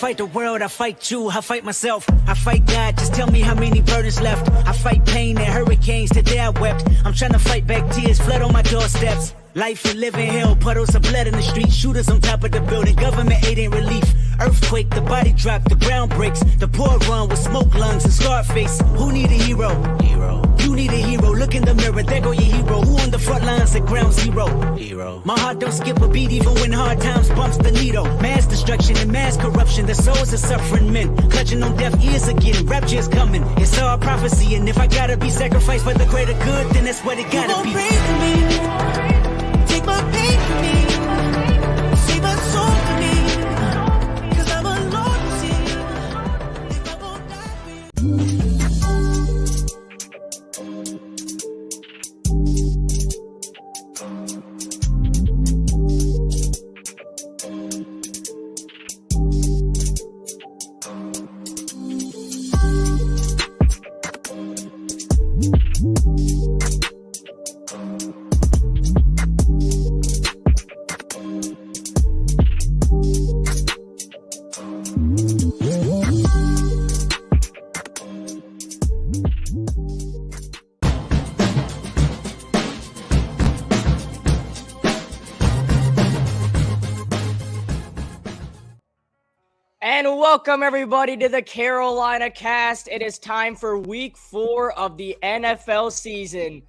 fight the world, I fight you, I fight myself, I fight God, just tell me how many burdens left. I fight pain and hurricanes, today I wept. I'm trying to fight back tears, flood on my doorsteps. Life and living hell, puddles of blood in the street, shooters on top of the building, government aid ain't relief. Earthquake, the body drop, the ground breaks, the poor run with smoke lungs and scarred face. Who need a hero? You need a hero, look in the mirror, there go your hero. Who on the front lines at ground zero? My heart don't skip a beat even when hard times bumps the needle. Mass destruction and mass corruption, the souls of suffering men, clutching on deaf ears again, rapture is coming. It's all prophecy, and if I gotta be sacrificed for the greater good, then that's what it gotta be. You gon' pray for me, take my pain for me, save my soul for me, 'cause I'm alone to see if I won't die for you. And welcome everybody to the Carolina Cast. It is time for week 4 of the NFL season.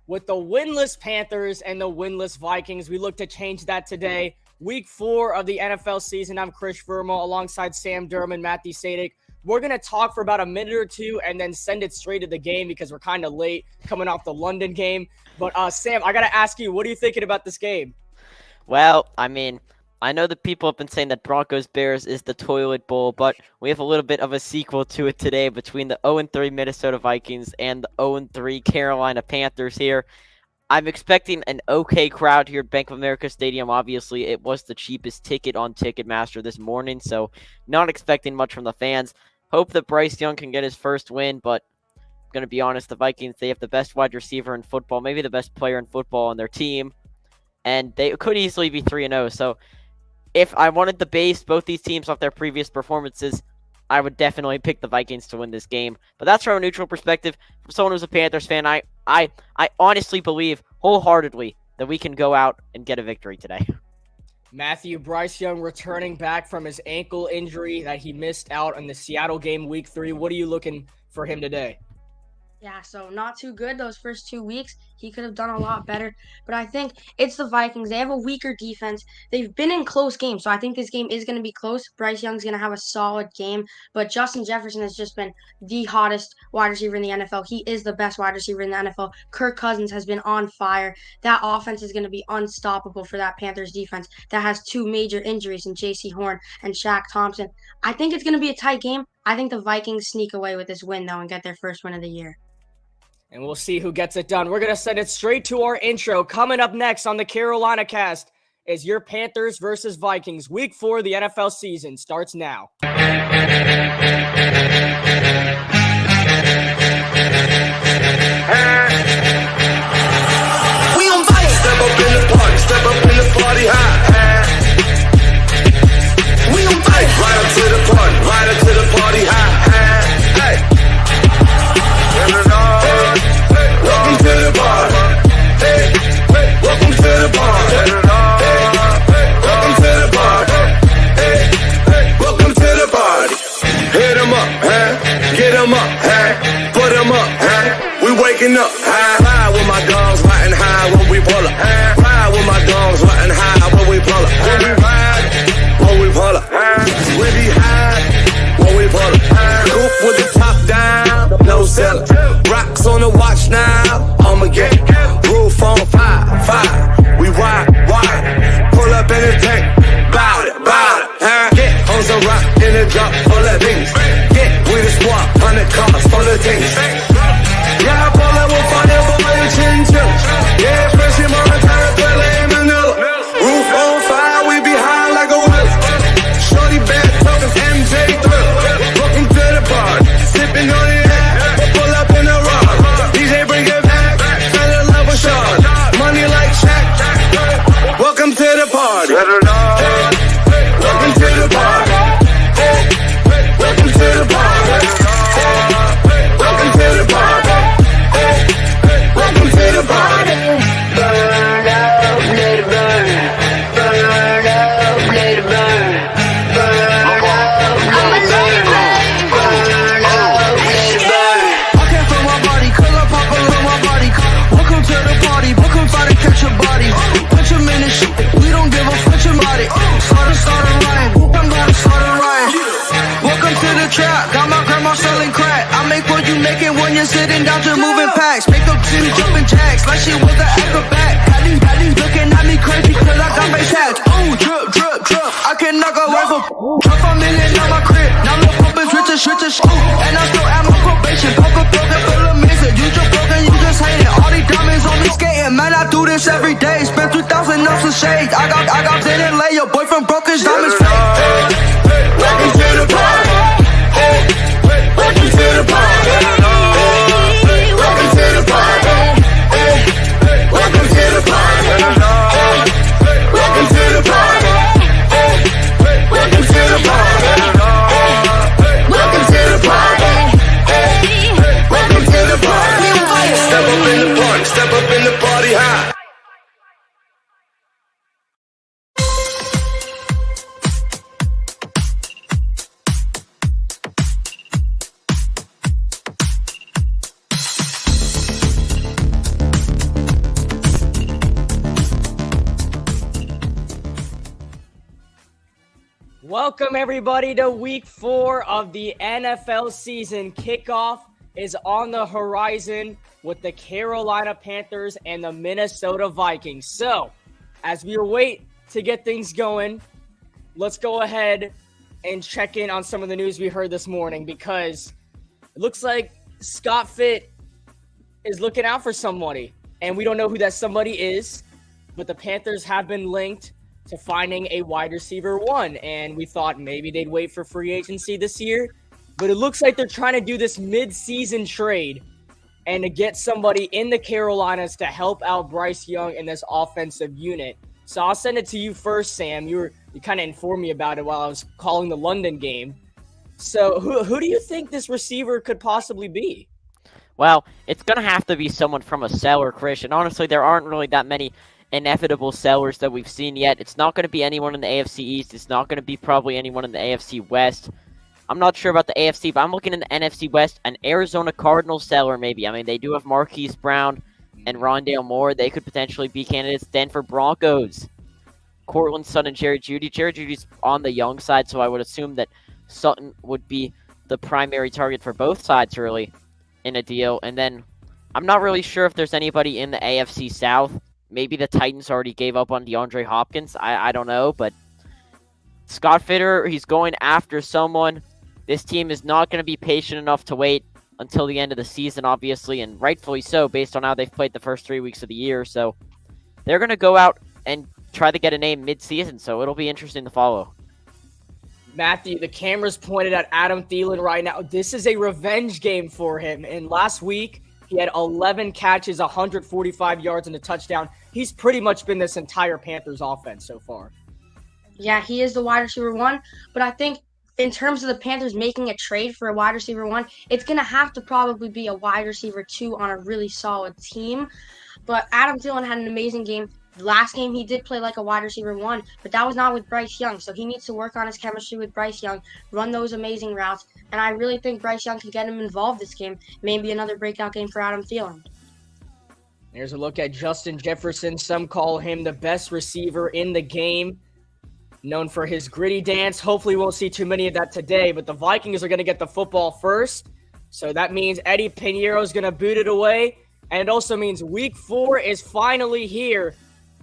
With the winless Panthers and the winless Vikings, we look to change that today. Week 4 of the NFL season. I'm Chris Verma alongside Sam Durham and Matthew Sadik. We're going to talk for about a minute or two and then send it straight to the game because we're kind of late coming off the London game. But Sam, I got to ask you, what are you thinking about this game? Well, I mean, I know that people have been saying that Broncos-Bears is the toilet bowl, but we have a little bit of a sequel to it today between the 0-3 Minnesota Vikings and the 0-3 Carolina Panthers here. I'm expecting an okay crowd here at Bank of America Stadium. Obviously, it was the cheapest ticket on Ticketmaster this morning, so not expecting much from the fans. Hope that Bryce Young can get his first win, but I'm going to be honest, the Vikings, they have the best wide receiver in football, maybe the best player in football on their team, and they could easily be 3-0, so if I wanted to base both these teams off their previous performances, I would definitely pick the Vikings to win this game. But that's from a neutral perspective. From someone who's a Panthers fan, I honestly believe wholeheartedly that we can go out and get a victory today. Matthew, Bryce Young returning back from his ankle injury that he missed out on the Seattle game week 3. What are you looking for him today? Yeah, so not too good those first 2 weeks. He could have done a lot better. But I think it's the Vikings. They have a weaker defense. They've been in close games, so I think this game is going to be close. Bryce Young's going to have a solid game. But Justin Jefferson has just been the hottest wide receiver in the NFL. He is the best wide receiver in the NFL. Kirk Cousins has been on fire. That offense is going to be unstoppable for that Panthers defense that has 2 major injuries in J.C. Horn and Shaq Thompson. I think it's going to be a tight game. I think the Vikings sneak away with this win, though, and get their first win of the year. And we'll see who gets it done. We're going to send it straight to our intro. Coming up next on the Carolina Cast is your Panthers versus Vikings. Week 4 of the NFL season starts now. We on fire. Step up in the party, step up in the party high. We on fire. Right up to the party, right up to the party high. Hey. Welcome to the party. Hey, welcome to the party. Welcome to the party. Hey, welcome to the party. Hit 'em up, huh? Get 'em up, huh? Put 'em up, huh? We waking up, high. Ride with my dogs, riding high when we pull up. Ride with my dogs, riding high when we pull up. When we ride, when we pull up. We be high when we pull up. Coupe with the top down, no seller. Rocks on the watch now, I'ma get roof on fire. We ride, pull up in the tank, bout it, get on some rock in the drop full of things. Get with the squad, 100 cars full of things. Yeah, I pull up with fire for your chinchilla. Yeah, fresh in Montana, Pele in Manila. Roof on fire, we be high like a willow. Shorty bad talking MJ Thriller. Welcome to the party, sipping on the air, pull up in the rock. DJ bring it back. sitting down to moving packs. Make up city jumping jacks like she was an acrobat. Got these looking at me crazy cause I got face hats. Ooh, drip, drip, drip. I can knock a rifle. Drop a million on my crib. Now the pump is rich as ooh. And I still at my probation. Poker broken, feel amazing. You just broken, you just hating. All these diamonds on me skating. Man, I do this every day. Spend 3,000 ounces of shades. I got in and lay. Your boyfriend broke his diamonds fake. Welcome to the party. Welcome to the party. Welcome to the party. Welcome to the party. Welcome to the party. Welcome to the party. Welcome to the party. Welcome to the party. Step up in the party. Step up in the party high. Welcome, everybody, to week 4 of the NFL season. Kickoff is on the horizon with the Carolina Panthers and the Minnesota Vikings. So, as we wait to get things going, let's go ahead and check in on some of the news we heard this morning, because it looks like Scott Fitt is looking out for somebody, and we don't know who that somebody is, but the Panthers have been linked to finding a wide receiver 1, and we thought maybe they'd wait for free agency this year, but it looks like they're trying to do this mid-season trade and to get somebody in the Carolinas to help out Bryce Young in this offensive unit. So I'll send it to you first, Sam. You kind of informed me about it while I was calling the London game. So who do you think this receiver could possibly be? Well, it's going to have to be someone from a seller, Christian. Honestly, there aren't really that many inevitable sellers that we've seen yet. It's not going to be anyone in the AFC East. It's not going to be probably anyone in the AFC West. I'm not sure about the AFC, but I'm looking in the NFC West. An Arizona Cardinals seller, maybe. I mean, they do have Marquise Brown and Rondale Moore. They could potentially be candidates. Denver Broncos, Cortland Sutton and Jerry Jeudy. Jerry Judy's on the young side, so I would assume that Sutton would be the primary target for both sides, really, in a deal. And then I'm not really sure if there's anybody in the AFC South. Maybe the Titans already gave up on DeAndre Hopkins. I don't know, but Scott Fitter, he's going after someone. This team is not going to be patient enough to wait until the end of the season, obviously, and rightfully so, based on how they've played the first 3 weeks of the year. So they're going to go out and try to get a name mid-season, so it'll be interesting to follow. Matthew, the camera's pointed at Adam Thielen right now. This is a revenge game for him. And last week, he had 11 catches, 145 yards, and a touchdown. He's pretty much been this entire Panthers offense so far. Yeah, he is the wide receiver 1, but I think in terms of the Panthers making a trade for a wide receiver 1, it's going to have to probably be a wide receiver 2 on a really solid team. But Adam Thielen had an amazing game. Last game, he did play like a wide receiver 1, but that was not with Bryce Young. So he needs to work on his chemistry with Bryce Young, run those amazing routes. And I really think Bryce Young can get him involved this game. Maybe another breakout game for Adam Thielen. There's a look at Justin Jefferson. Some call him the best receiver in the game, known for his gritty dance. Hopefully we won't see too many of that today, but the Vikings are going to get the football first. So that means Eddie Pinheiro is going to boot it away. And it also means week 4 is finally here.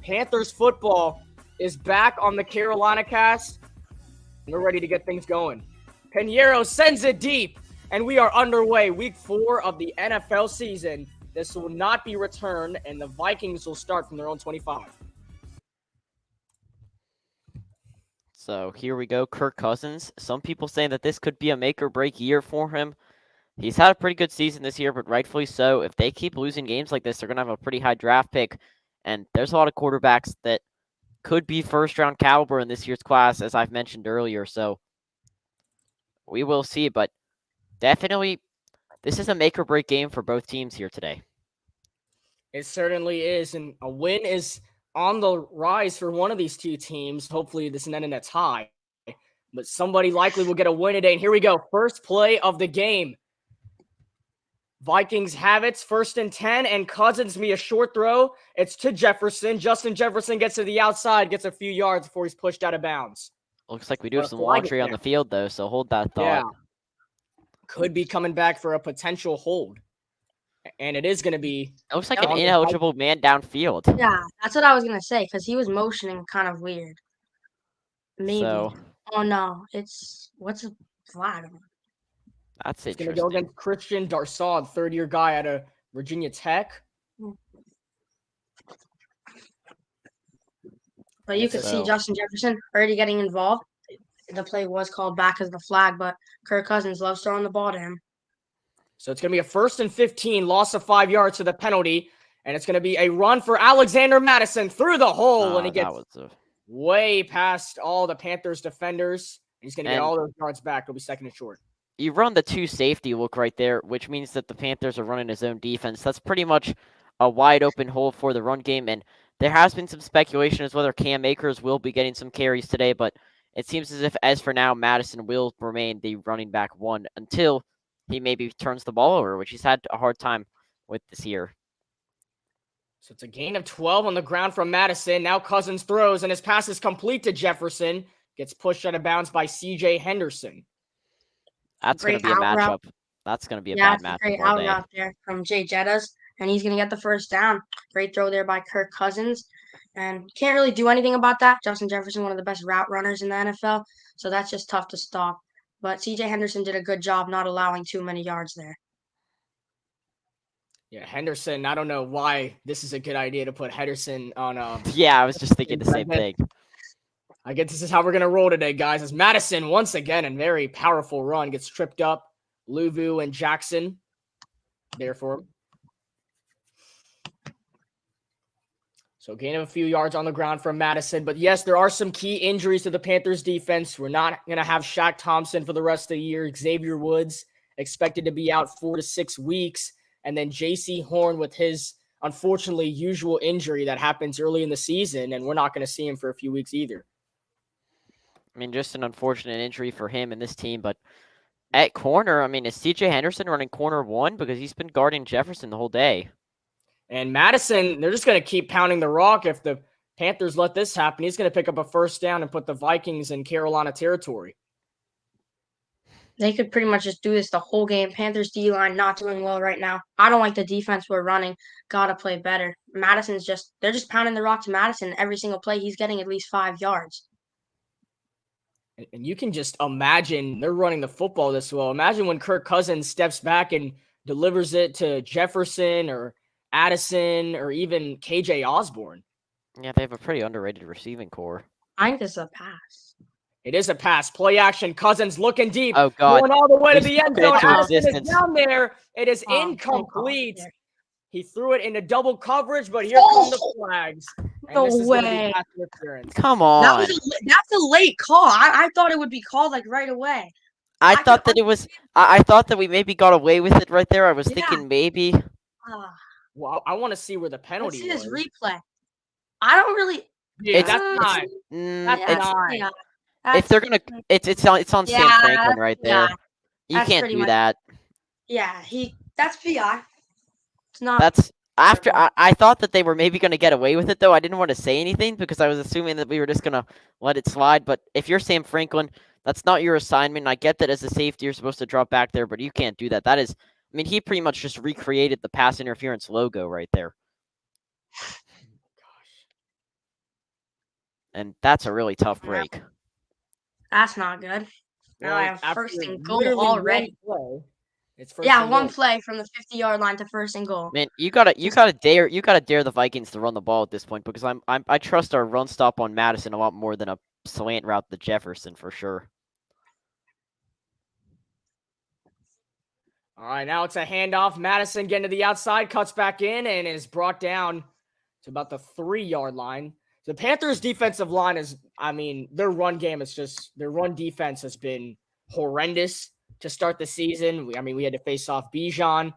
Panthers football is back on the Carolina cast. We're ready to get things going. Pinheiro sends it deep, and we are underway. Week 4 of the NFL season. This will not be returned, and the Vikings will start from their own 25. So here we go, Kirk Cousins. Some people saying that this could be a make-or-break year for him. He's had a pretty good season this year, but rightfully so. If they keep losing games like this, they're going to have a pretty high draft pick. And there's a lot of quarterbacks that could be first-round caliber in this year's class, as I've mentioned earlier. So we will see. But definitely, this is a make-or-break game for both teams here today. It certainly is. And a win is on the rise for one of these two teams. Hopefully, this isn't ending a tie. But somebody likely will get a win today. And here we go. First play of the game. Vikings have it, 1st and 10, and Cousins me a short throw. It's to Jefferson. Justin Jefferson gets to the outside, gets a few yards before he's pushed out of bounds. Looks like we do have some laundry on the field, though, so hold that thought. Yeah. Could be coming back for a potential hold. And it is going to be It looks like Yep. an ineligible man downfield. Yeah, that's what I was gonna say because he was motioning kind of weird. Maybe. So Oh no, what's a flag? that's It's going to go interesting. against Christian Darsaud, third-year guy out of Virginia Tech. But And you it's could a- see So Justin Jefferson already getting involved. The play was called back as the flag, but Kirk Cousins loves throwing the ball to him. So it's going to be a 1st and 15, loss of 5 yards to the penalty. And it's going to be a run for Alexander Madison through the hole. And he that gets was a way past all the Panthers defenders. He's going to get And- all those yards back. It'll be 2nd and short. you run the 2 safety look right there, which means that the Panthers are running his own defense. That's pretty much a wide open hole for the run game, and there has been some speculation as whether Cam Akers will be getting some carries today, but it seems as if, as for now, Madison will remain the running back 1 until he maybe turns the ball over, which he's had a hard time with this year. So it's a gain of 12 on the ground from Madison. Now Cousins throws, and his pass is complete to Jefferson. Gets pushed out of bounds by C.J. Henderson. That's going to Great be a out route. matchup. That's going to be a Yeah, bad it's a matchup great all out day. route there from Jay Jettas, and he's gonna get the first down. Great throw there by Kirk Cousins, and can't really do anything about that. Justin Jefferson, one of the best route runners in the NFL, so that's just tough to stop. But C.J. Henderson did a good job not allowing too many yards there. Yeah, Henderson, I don't know why this is a good idea to put Henderson on. Yeah, I was just thinking the same thing. I guess this is how we're going to roll today, guys. As Madison, once again, a very powerful run, gets tripped up. Luvu and Jackson there for him. So gain of a few yards on the ground from Madison. But yes, there are some key injuries to the Panthers defense. We're not going to have Shaq Thompson for the rest of the year. Xavier Woods expected to be out 4 to 6 weeks. And then J.C. Horn with his, unfortunately, usual injury that happens early in the season. And we're not going to see him for a few weeks either. I mean, just an unfortunate injury for him and this team, but at corner, I mean, is C.J. Henderson running corner 1? Because he's been guarding Jefferson the whole day. And Madison, they're just going to keep pounding the rock. If the Panthers let this happen, he's going to pick up a first down and put the Vikings in Carolina territory. They could pretty much just do this the whole game. Panthers D-line not doing well right now. I don't like the defense we're running. Gotta play better. They're just pounding the rock to Madison. Every single play, he's getting at least 5 yards. And you can just imagine they're running the football this well. Imagine when Kirk Cousins steps back and delivers it to Jefferson or Addison or even KJ Osborne. Yeah, they have a pretty underrated receiving core. I think this is a pass. It is a pass. Play action. Cousins looking deep. Oh, God. Going all the way to He's the end took it zone. into Addison existence. is down there. It is Oh, incomplete. thank God. He threw it into double coverage, but here come the flags. And No this is gonna be way. pass interference. Come on. That's a late call. I thought it would be called like right away. I I thought could that it was. I thought that we maybe got away with it right there. I was Yeah. thinking maybe. Well, I want to see where the Let's penalty see this was. replay. I don't really. Dude, It's- that's it's- not. Mm, That's it's, not. yeah. if they're gonna, it's on Sam Yeah, Franklin right there. yeah. You That's can't pretty do much- that. Yeah, that's PI. It's not. That's after I thought that they were maybe gonna get away with it though. I didn't want to say anything because I was assuming that we were just gonna let it slide. But if you're Sam Franklin, that's not your assignment. I get that as a safety, you're supposed to drop back there, but you can't do that. That is, I mean, he pretty much just recreated the pass interference logo right there. And that's a really tough break. That's not good. Now I have after first and goal literally one already. play, it's first Yeah, and one goal. play from the 50-yard line to first and goal. Man, you gotta dare the Vikings to run the ball at this point because I trust our run stop on Madison a lot more than a slant route to Jefferson for sure. All right, now it's a handoff. Madison getting to the outside, cuts back in, and is brought down to about the 3-yard line. The Panthers' defensive line their run game is just, their run defense has been horrendous to start the season. We had to face off Bijan.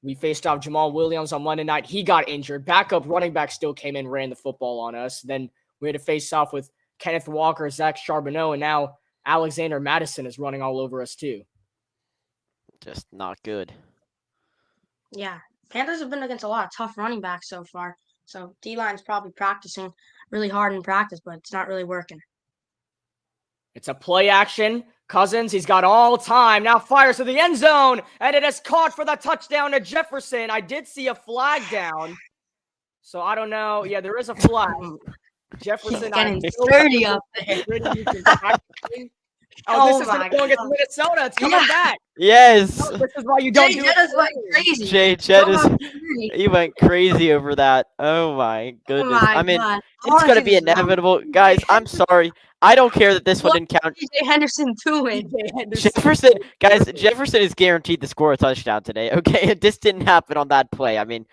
We faced off Jamal Williams on Monday night. He got injured. Backup running back still came in, ran the football on us. Then we had to face off with Kenneth Walker, Zach Charbonneau, and now Alexander Madison is running all over us too. Just not good. Yeah, Panthers have been against a lot of tough running backs so far. So D-line's probably practicing really hard in practice, but it's not really working. It's a play action. Cousins, he's got all time. Now fires to the end zone, and it is caught for the touchdown to Jefferson. I did see a flag down, so I don't know. Yeah, there is a flag. Jefferson, He's getting sturdy up there. Oh, this is going against Minnesota. It's coming back. Yes. No, this is why you don't do Jettis went crazy. Jay Jettis, he went crazy over that. Oh my goodness. I mean, it's going to be inevitable. Guys, I'm sorry. I don't care that this one didn't count. CJ Henderson doing. Jefferson is guaranteed to score a touchdown today. Okay, this didn't happen on that play. I mean,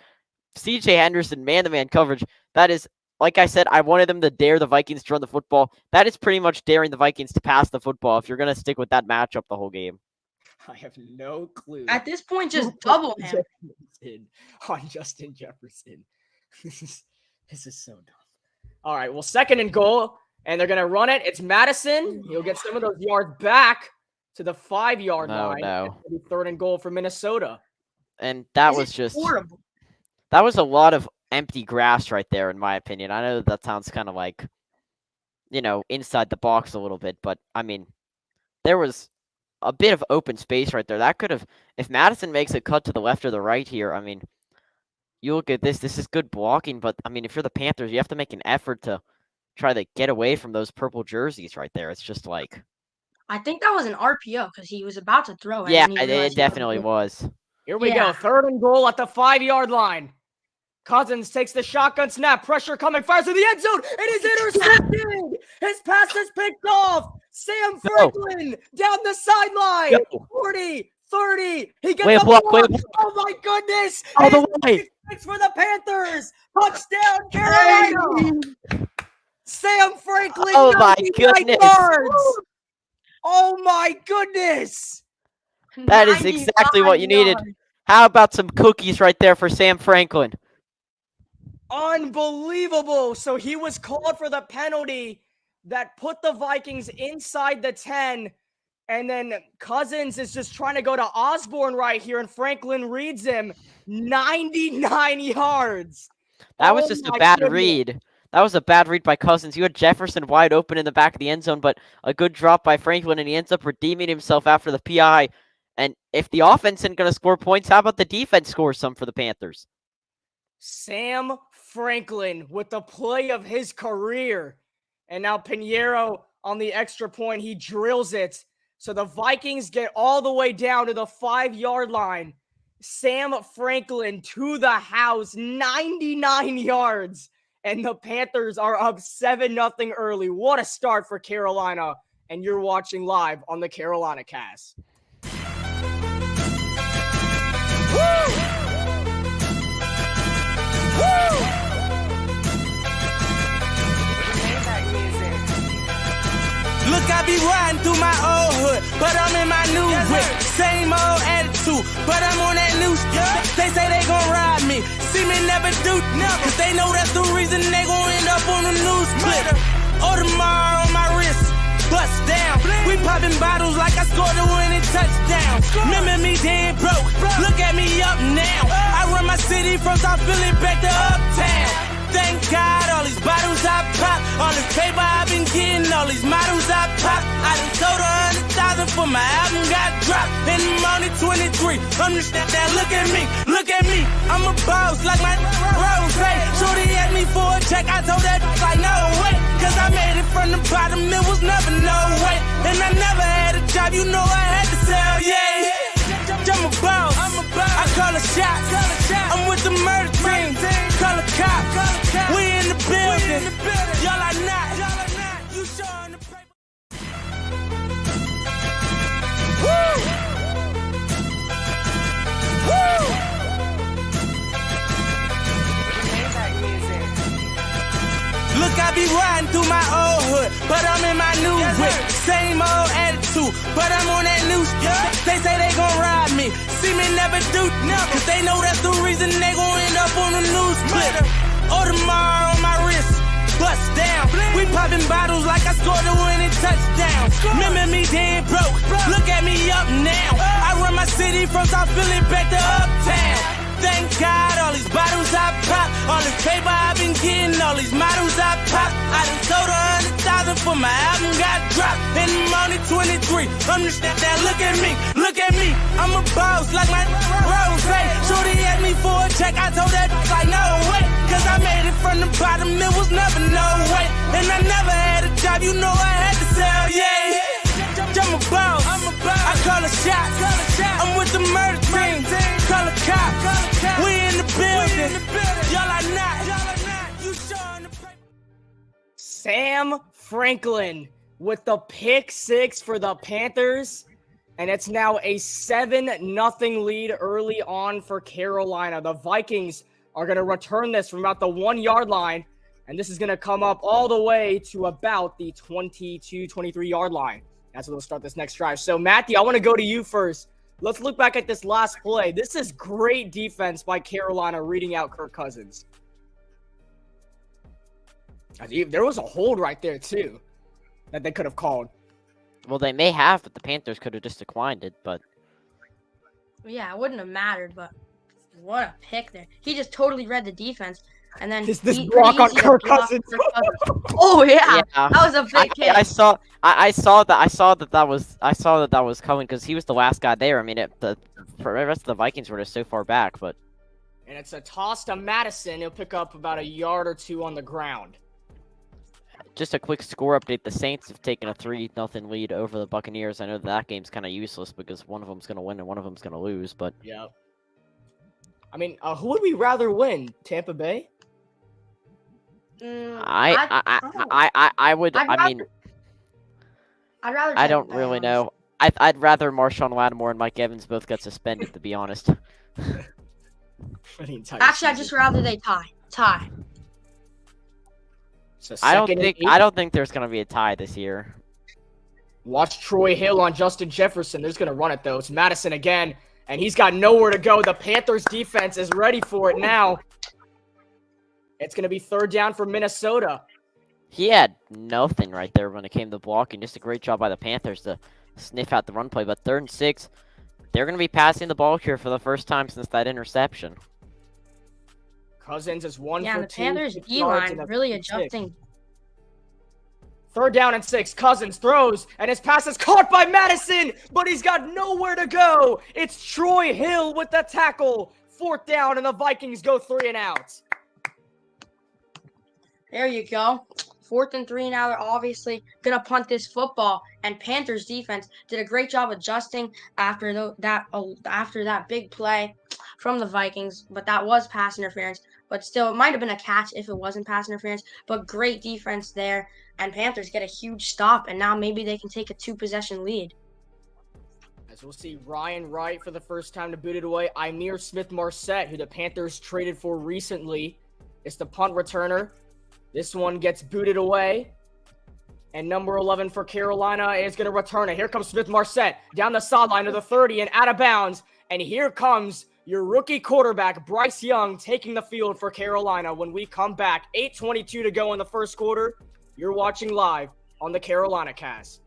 CJ Henderson, man-to-man coverage. That is, like I said, I wanted them to dare the Vikings to run the football. That is pretty much daring the Vikings to pass the football if you're going to stick with that matchup the whole game. I have no clue. At this point, just double him. On Justin Jefferson. This is so dumb. All right, well, 2nd and goal, and they're going to run it. It's Madison. He'll get some of those yards back to the 5-yard line. No. 3rd and goal for Minnesota. And that was just horrible. That was a lot of empty grass right there, in my opinion. I know that sounds kind of like, inside the box a little bit, but I mean, there was a bit of open space right there. That could have, if Madison makes a cut to the left or the right here, I mean, you look at this is good blocking, but I mean, if you're the Panthers, you have to make an effort to try to get away from those purple jerseys right there. It's just like, I think that was an RPO because he was about to throw it. Yeah, it definitely was. Here we go. 3rd and goal at the 5-yard line. Cousins takes the shotgun snap. Pressure coming. Fires to the end zone. It is intercepted. His pass is picked off. Sam Franklin down the sideline. 40, 30. He gets a block. Oh, my goodness. All the way. It's for the Panthers. Touchdown, Carolina. Sam Franklin. Oh, my goodness. Yards. Oh, my goodness. That is exactly what you needed. How about some cookies right there for Sam Franklin? Unbelievable. So he was called for the penalty that put the Vikings inside the 10. And then Cousins is just trying to go to Osborne right here, and Franklin reads him 99 yards. That was just a bad read. That was a bad read by Cousins. You had Jefferson wide open in the back of the end zone, but a good drop by Franklin, and he ends up redeeming himself after the PI. And if the offense isn't going to score points, how about the defense score some for the Panthers? Sam Franklin with the play of his career. And now Pinheiro on the extra point, he drills it. So the Vikings get all the way down to the 5-yard line. Sam Franklin to the house, 99 yards. And the Panthers are up 7-0 early. What a start for Carolina. And you're watching live on the Carolina Cast. Look, I be riding through my old hood, but I'm in my new whip. Same old attitude, but I'm on that new stuff. They say they gon' ride me, see me never do, cause they know that's the reason they gon' end up on the news clip. Audemars on my wrist, bust down. We popping bottles like I scored a winning touchdown. Remember me dead broke, look at me up now. I run my city from South Philly back to Uptown. Thank God, all these bottles I pop, all this paper I've been getting, all these models I pop. I done sold 100,000 for my album got dropped, and I'm only 23. Understand that? Look at me, I'm a boss like my Rose. Shorty asked me for a check, I told that like no way, cause I made it from the bottom, it was never no way. And I never had a job, you know I had to sell, yeah. I'm a boss, I call a shot. I'm with the murder team, call a cop. We in the building, y'all are not. You showing the paper. Woo! Woo! Look, I be riding through my old hood, but I'm in my new whip. Same old attitude, but I'm on that new stuff. They say they gon' ride me, see me never do, cause they know that's the reason they gon' end up on the news clip. Audemars on my wrist, bust down. We popping bottles like I scored a winning touchdown. Remember me dead broke, look at me up now. I run my city from South Philly back to Uptown. Thank God, all these bottles I pop, all this paper I've been getting, all these models I pop. I done sold 100,000 father for my album got dropped, and I'm only 23. I'm the step that look at me. I'm a boss like my Rose. Shorty asked me for a check, I told that like no way. Cause I made it from the bottom, it was never no way. And I never had a job, you know I had to sell, yeah. I'm a boss, I call a shot. I'm with the murder team, call a cop. We in the building, y'all are not. You showing the paper. Sam Franklin with the pick six for the Panthers. And it's now a 7-0 lead early on for Carolina. The Vikings are going to return this from about the 1-yard line. And this is going to come up all the way to about the 23-yard line. That's where we'll start this next drive. So, Matthew, I want to go to you first. Let's look back at this last play. This is great defense by Carolina reading out Kirk Cousins. There was a hold right there, too, that they could have called. Well, they may have, but the Panthers could have just declined it, but... Yeah, it wouldn't have mattered, but what a pick there. He just totally read the defense. And then this block on Kirk Cousins. Oh yeah, that was a big kick. I saw that was coming because he was the last guy there. I mean, the rest of the Vikings were just so far back, but... And it's a toss to Madison. He'll pick up about a yard or two on the ground. Just a quick score update. The Saints have taken a 3-0 lead over the Buccaneers. I know that game's kind of useless because one of them's going to win and one of them's going to lose, but... Yeah. I mean, who would we rather win? Tampa Bay? I would. I'd rather. I don't really know. I'd rather Marshawn Lattimore and Mike Evans both get suspended, to be honest. Actually, I'd just rather they tie. I don't think there's gonna be a tie this year. Watch Troy Hill on Justin Jefferson. They're just gonna run it though. It's Madison again, and he's got nowhere to go. The Panthers defense is ready for it now. It's gonna be third down for Minnesota. He had nothing right there when it came to blocking. Just a great job by the Panthers to sniff out the run play. But 3rd and 6, they're gonna be passing the ball here for the first time since that interception. Cousins is 1 for 2. Yeah, the Panthers D-line really adjusting. 3rd down and 6. Cousins throws, and his pass is caught by Madison, but he's got nowhere to go. It's Troy Hill with the tackle. 4th down, and the Vikings go 3 and out. There you go. 4th and 3 now. They're obviously going to punt this football. And Panthers defense did a great job adjusting after that big play from the Vikings. But that was pass interference. But still, it might have been a catch if it wasn't pass interference. But great defense there. And Panthers get a huge stop. And now maybe they can take a 2-possession lead. As we'll see Ryan Wright for the first time to boot it away. Ihmir Smith-Marsette, who the Panthers traded for recently, is the punt returner. This one gets booted away. And number 11 for Carolina is going to return it. Here comes Smith-Marsette down the sideline to the 30 and out of bounds. And here comes your rookie quarterback, Bryce Young, taking the field for Carolina. When we come back, 8:22 to go in the first quarter. You're watching live on the Carolina Cast.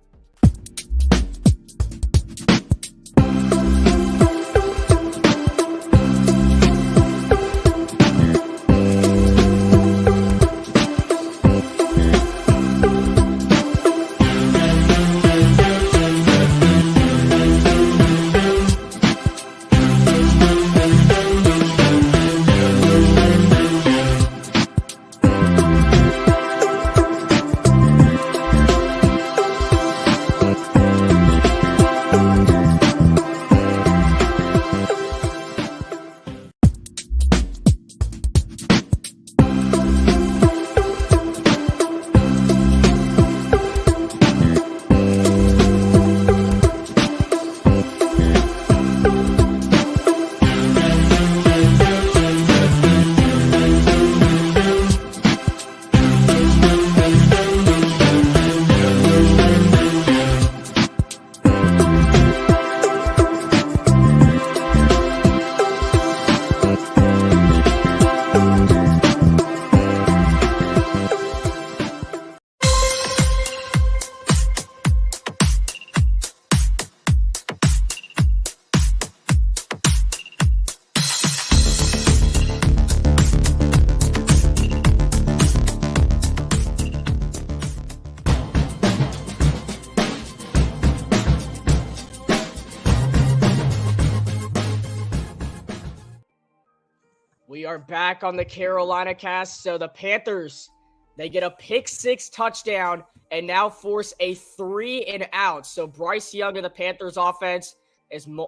are back on the Carolina cast. So the Panthers, they get a pick six touchdown and now force a 3-and-out. So Bryce Young and the Panthers offense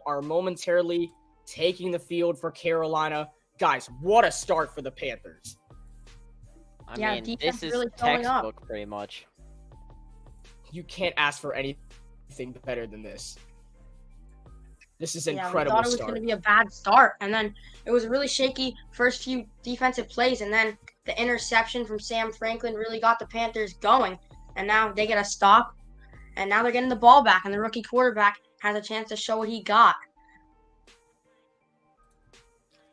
are momentarily taking the field for Carolina. Guys, what a start for the Panthers. I Yeah, mean, defense this is really showing up. textbook pretty much. You can't ask for anything better than this. This is Yeah, we incredible thought it was start. going to be a bad start, and then it was a really shaky first few defensive plays, and then the interception from Sam Franklin really got the Panthers going, and now they get a stop, and now they're getting the ball back, and the rookie quarterback has a chance to show what he got.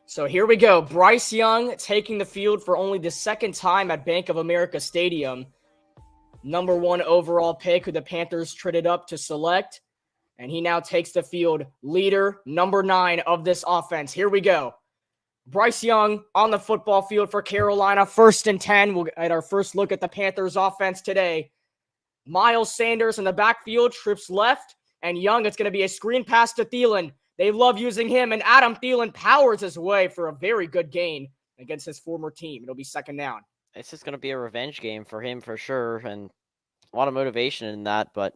So here we go. Bryce Young taking the field for only the second time at Bank of America Stadium. Number 1 overall pick who the Panthers traded up to select. And he now takes the field, leader, number 9 of this offense. Here we go. Bryce Young on the football field for Carolina. 1st and 10. We'll get our first look at the Panthers offense today. Miles Sanders in the backfield, trips left. And Young, it's going to be a screen pass to Thielen. They love using him, and Adam Thielen powers his way for a very good gain against his former team. It'll be 2nd down. This is going to be a revenge game for him for sure, and a lot of motivation in that, but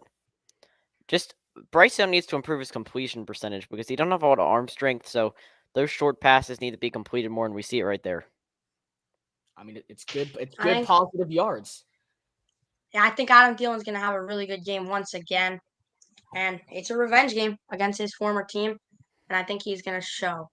just Bryce Young needs to improve his completion percentage because he doesn't have a lot of arm strength, so those short passes need to be completed more, and we see it right there. I mean, it's good. It's good positive yards. Yeah, I think Adam Thielen's going to have a really good game once again, and it's a revenge game against his former team, and I think he's going to show.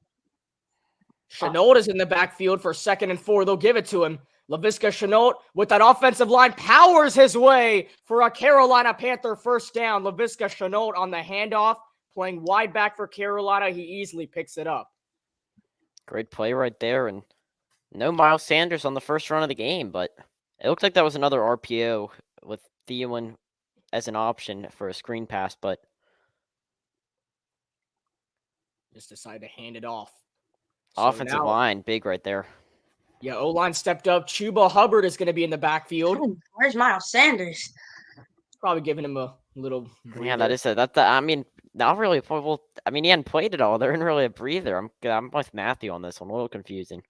Shenault is in the backfield for 2nd and 4. They'll give it to him. Laviska Shenault with that offensive line powers his way for a Carolina Panther 1st down. Laviska Shenault on the handoff, playing wide back for Carolina. He easily picks it up. Great play right there, and no Miles Sanders on the first run of the game, but it looked like that was another RPO with Thielen as an option for a screen pass, but just decided to hand it off. Offensive line, big right there. Yeah, O-line stepped up. Chuba Hubbard is going to be in the backfield. Where's Miles Sanders? Probably giving him a little breather. Yeah, that is it. I mean, not really. Well, I mean, he hadn't played it all. There isn't really a breather. I'm with Matthew on this one. A little confusing.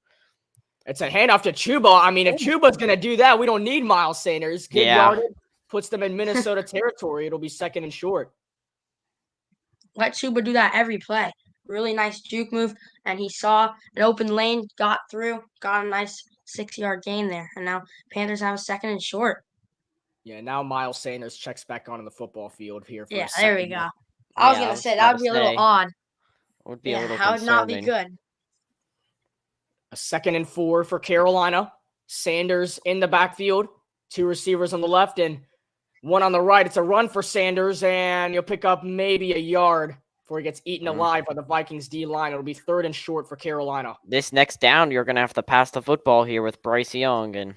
It's a handoff to Chuba. I mean, if Chuba's going to do that, we don't need Miles Sanders. Good yardage, puts them in Minnesota territory. It'll be 2nd and short. Let Chuba do that every play. Really nice juke move, and he saw an open lane, got through, got a nice 6-yard gain there, and now Panthers have a 2nd and short. Yeah, now Miles Sanders checks back onto the football field here. For there we go. I was going to say, that would be a little odd. Would be a little that would not be good. A 2nd and 4 for Carolina. Sanders in the backfield. 2 receivers on the left and 1 on the right. It's a run for Sanders, and you'll pick up maybe a yard before he gets eaten alive by the Vikings D-line. It'll be 3rd and short for Carolina. This next down, you're going to have to pass the football here with Bryce Young, and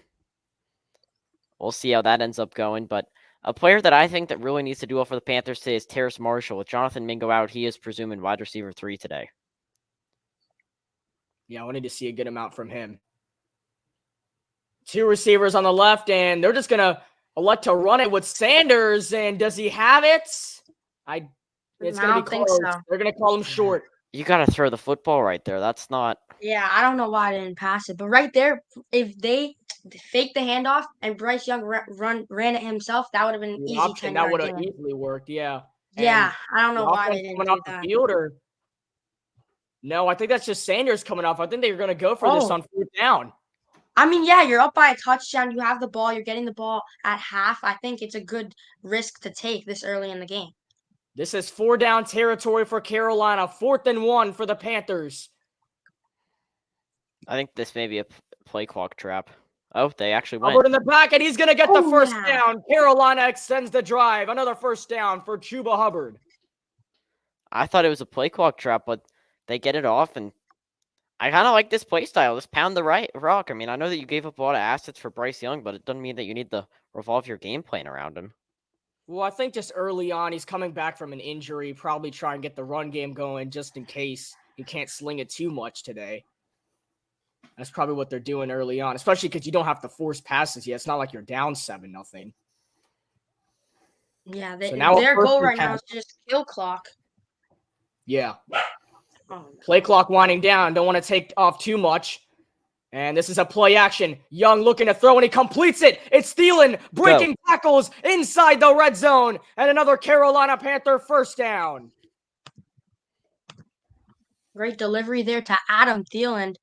we'll see how that ends up going. But a player that I think that really needs to do well for the Panthers today is Terrace Marshall. With Jonathan Mingo out, he is presuming wide receiver 3 today. Yeah, I wanted to see a good amount from him. 2 receivers on the left, and they're just going to elect to run it with Sanders. And does he have it? It's going to be close. So. They're going to call him short. You got to throw the football right there. That's not. Yeah, I don't know why I didn't pass it. But right there, if they faked the handoff and Bryce Young ran it himself, that would have been an easy option. That would have easily worked, yeah. Yeah, I don't know why they didn't do that. The field or... No, I think that's just Sanders coming off. I think they're going to go for this on 4th down. I mean, yeah, you're up by a touchdown. You have the ball. You're getting the ball at half. I think it's a good risk to take this early in the game. This is 4-down territory for Carolina. 4th and 1 for the Panthers. I think this may be a play clock trap. Oh, they actually went. Hubbard in the back, and he's going to get the 1st down. Carolina extends the drive. Another 1st down for Chuba Hubbard. I thought it was a play clock trap, but they get it off, and I kind of like this play style. Just pound the rock. I mean, I know that you gave up a lot of assets for Bryce Young, but it doesn't mean that you need to revolve your game plan around him. Well, I think just early on, he's coming back from an injury, probably try and get the run game going just in case he can't sling it too much today. That's probably what they're doing early on, especially because you don't have to force passes yet. It's not like you're down 7-0. Yeah, their goal right now is just kill clock. Yeah. Play clock winding down. Don't want to take off too much. And this is a play action. Young looking to throw, and he completes it. It's Thielen breaking tackles inside the red zone. And another Carolina Panther first down. Great delivery there to Adam Thielen.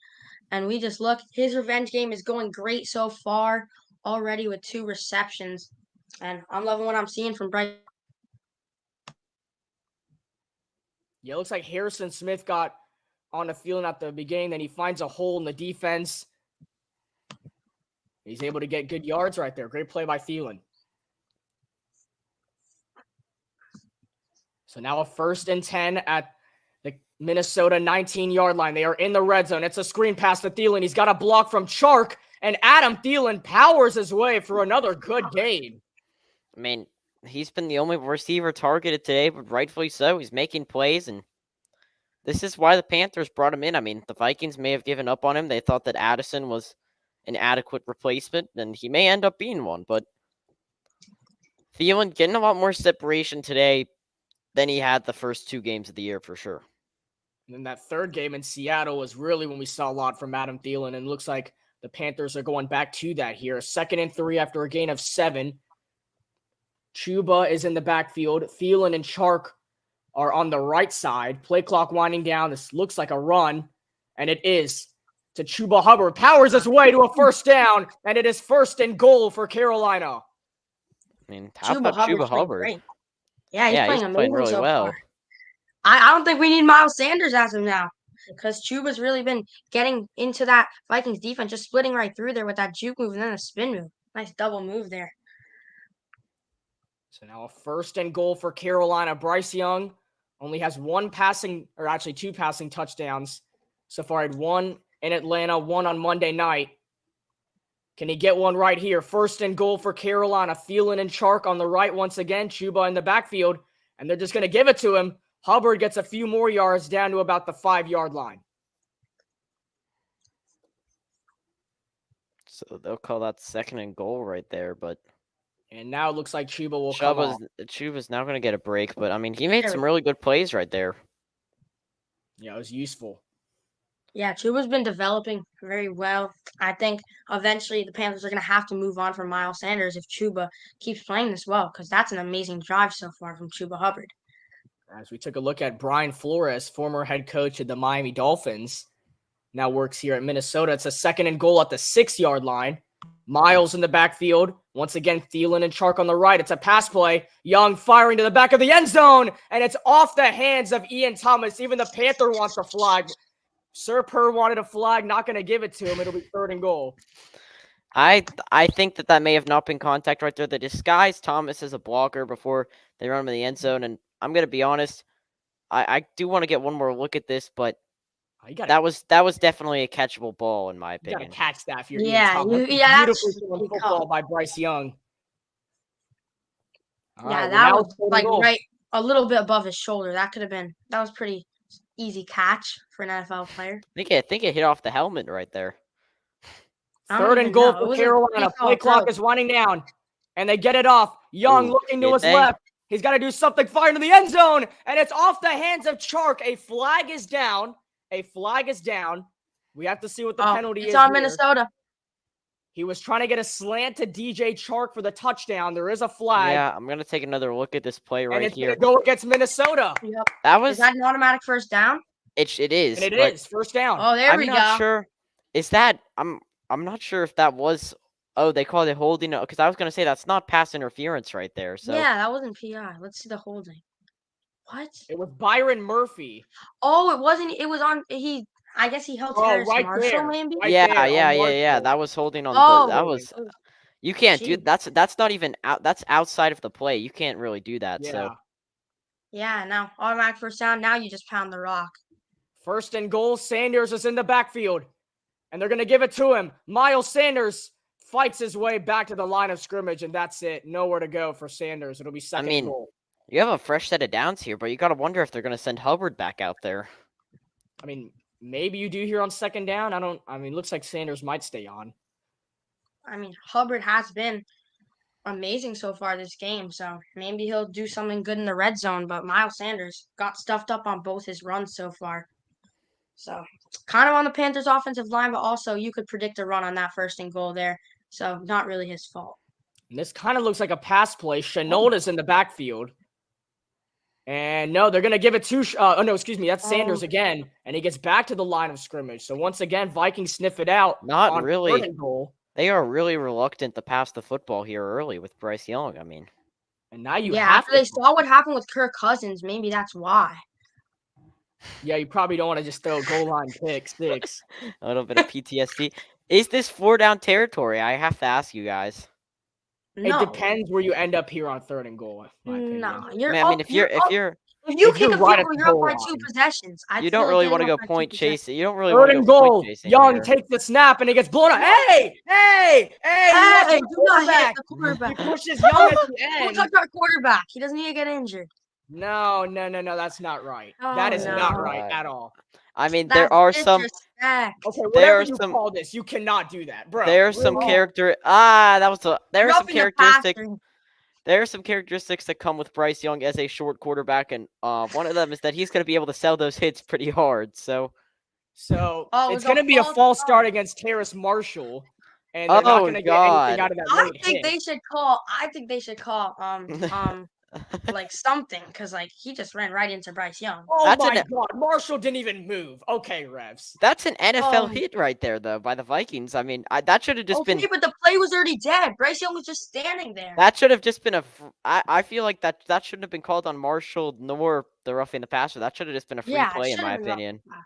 And we just look, his revenge game is going great so far already with 2 receptions. And I'm loving what I'm seeing from Bryce. Yeah, it looks like Harrison Smith got on the field at the beginning. Then he finds a hole in the defense. He's able to get good yards right there. Great play by Thielen. So now a 1st and 10 at the Minnesota 19-yard line. They are in the red zone. It's a screen pass to Thielen. He's got a block from Chark, and Adam Thielen powers his way through another good game. I mean, he's been the only receiver targeted today, but rightfully so. He's making plays, and this is why the Panthers brought him in. I mean, the Vikings may have given up on him. They thought that Addison was an adequate replacement, and he may end up being one, but Thielen getting a lot more separation today than he had the first 2 games of the year for sure. And then that 3rd game in Seattle was really when we saw a lot from Adam Thielen, and it looks like the Panthers are going back to that here. 2nd and 3 after a gain of 7. Chuba is in the backfield. Thielen and Chark are on the right side. Play clock winding down. This looks like a run, and it is to Chuba Hubbard. Powers his way to a first down, and it is 1st and goal for Carolina. I mean, how about Chuba Hubbard? Great. Yeah, he's playing amazing really so well. far. I don't think we need Miles Sanders as of now because Chuba's really been getting into that Vikings defense, just splitting right through there with that juke move and then a spin move. Nice double move there. So now a 1st and goal for Carolina. Bryce Young only has 2 passing touchdowns so far. He had 1 in Atlanta, 1 on Monday night. Can he get one right here? 1st and goal for Carolina. Thielen and Chark on the right once again. Chuba in the backfield, and they're just going to give it to him. Hubbard gets a few more yards down to about the 5-yard line. So they'll call that 2nd and goal right there, but And now it looks like Chuba will come off. Chuba's now going to get a break, but I mean, he made some really good plays right there. Yeah, it was useful. Yeah, Chuba's been developing very well. I think eventually the Panthers are going to have to move on from Miles Sanders if Chuba keeps playing this well, because that's an amazing drive so far from Chuba Hubbard. As we took a look at Brian Flores, former head coach of the Miami Dolphins, now works here at Minnesota. It's a 2nd and goal at the 6-yard line. Miles in the backfield. Once again, Thielen and Chark on the right. It's a pass play. Young firing to the back of the end zone, and it's off the hands of Ian Thomas. Even the Panther wants a flag. Sir Purr wanted a flag, not going to give it to him. It'll be 3rd and goal. I think that may have not been contact right there. They disguised Thomas as a blocker before they run him in the end zone, and I'm going to be honest, I do want to get one more look at this, but that was definitely a catchable ball in my opinion. You got to catch that if you're Yeah, beautifully thrown football by Bryce Young. That was like right a little bit above his shoulder. That was pretty easy catch for an NFL player. I think it hit off the helmet right there. 3rd and goal for Carolina. Play clock is winding down, and they get it off. Young looking to his left. He's got to do something, firing to the end zone, and it's off the hands of Chark. A flag is down. We have to see what the penalty is. It's on Minnesota. He was trying to get a slant to DJ Chark for the touchdown. There is a flag. Yeah, I'm going to take another look at this play right here. Go against Minnesota. Yep. Is that an automatic first down? It is. And it is first down. Oh, there we go. I'm not sure. Is that I'm not sure if that was they called it holding, because I was going to say that's not pass interference right there. So yeah, that wasn't PI. Let's see the holding. What? It was Byron Murphy. Oh, it wasn't. It was on. I guess he held Terrace right Marshall, there. maybe. Right yeah. That was holding on. That was. You can't do that's not even out. That's outside of the play. You can't really do that. Yeah. So. Yeah. Now automatic first down. Now you just pound the rock. 1st and goal. Sanders is in the backfield, and they're gonna give it to him. Miles Sanders fights his way back to the line of scrimmage, and that's it. Nowhere to go for Sanders. It'll be 2nd goal. You have a fresh set of downs here, but you got to wonder if they're going to send Hubbard back out there. I mean, maybe you do here on 2nd down. It looks like Sanders might stay on. I mean, Hubbard has been amazing so far this game, so maybe he'll do something good in the red zone, but Miles Sanders got stuffed up on both his runs so far. So kind of on the Panthers' offensive line, but also you could predict a run on that 1st and goal there. So not really his fault. And this kind of looks like a pass play. Chenault's in the backfield. And no, they're going to give it to that's Sanders again. And he gets back to the line of scrimmage. So once again, Vikings sniff it out. Not on really. 3rd and goal. They are really reluctant to pass the football here early with Bryce Young. I mean, And now you Yeah, have after they saw what happened with Kirk Cousins, maybe that's why. Yeah, you probably don't want to just throw a goal line pick 6. a little bit of PTSD. Is this 4-down territory? I have to ask you guys. No. It depends where you end up here on 3rd and goal. In my opinion. No, I mean, if you if if kick you're a field right at goal, the you're up goal by line. 2 possessions. you don't really want to go point chasing. You don't really 3rd want to and go goal. point chasing. Young here. takes the snap and it gets blown up. Hey! Hey, you do not hit quarterback. the quarterback. He pushes Young at the Don't end. touch our quarterback. He doesn't need to get injured. No, that's not right. Oh, That is not no. right at all. I mean, That's there are some. disrespect. Okay, There whatever are you some- call this, you cannot do that, bro. There are some Really? character. There are some Roughing the characteristics. passer. There are some characteristics that come with Bryce Young as a short quarterback, and one of them is that he's going to be able to sell those hits pretty hard. So, So Oh, it's it was going to a be a false false start. start against Terrace Marshall, and they're not Oh, going to get God. anything out of that I late think hit. they should call. Like something, because like he just ran right into Bryce Young. Oh That's my an- God, Marshall didn't even move. Okay, refs. that's an NFL Oh. hit right there, though, by the Vikings. I mean, that should have just Okay, been. but the play was already dead. Bryce Young was just standing there. That should have just been I feel like that shouldn't have been called on Marshall nor the roughing the passer. That should have just been a free Yeah, it play, in should've my been rough. opinion. And I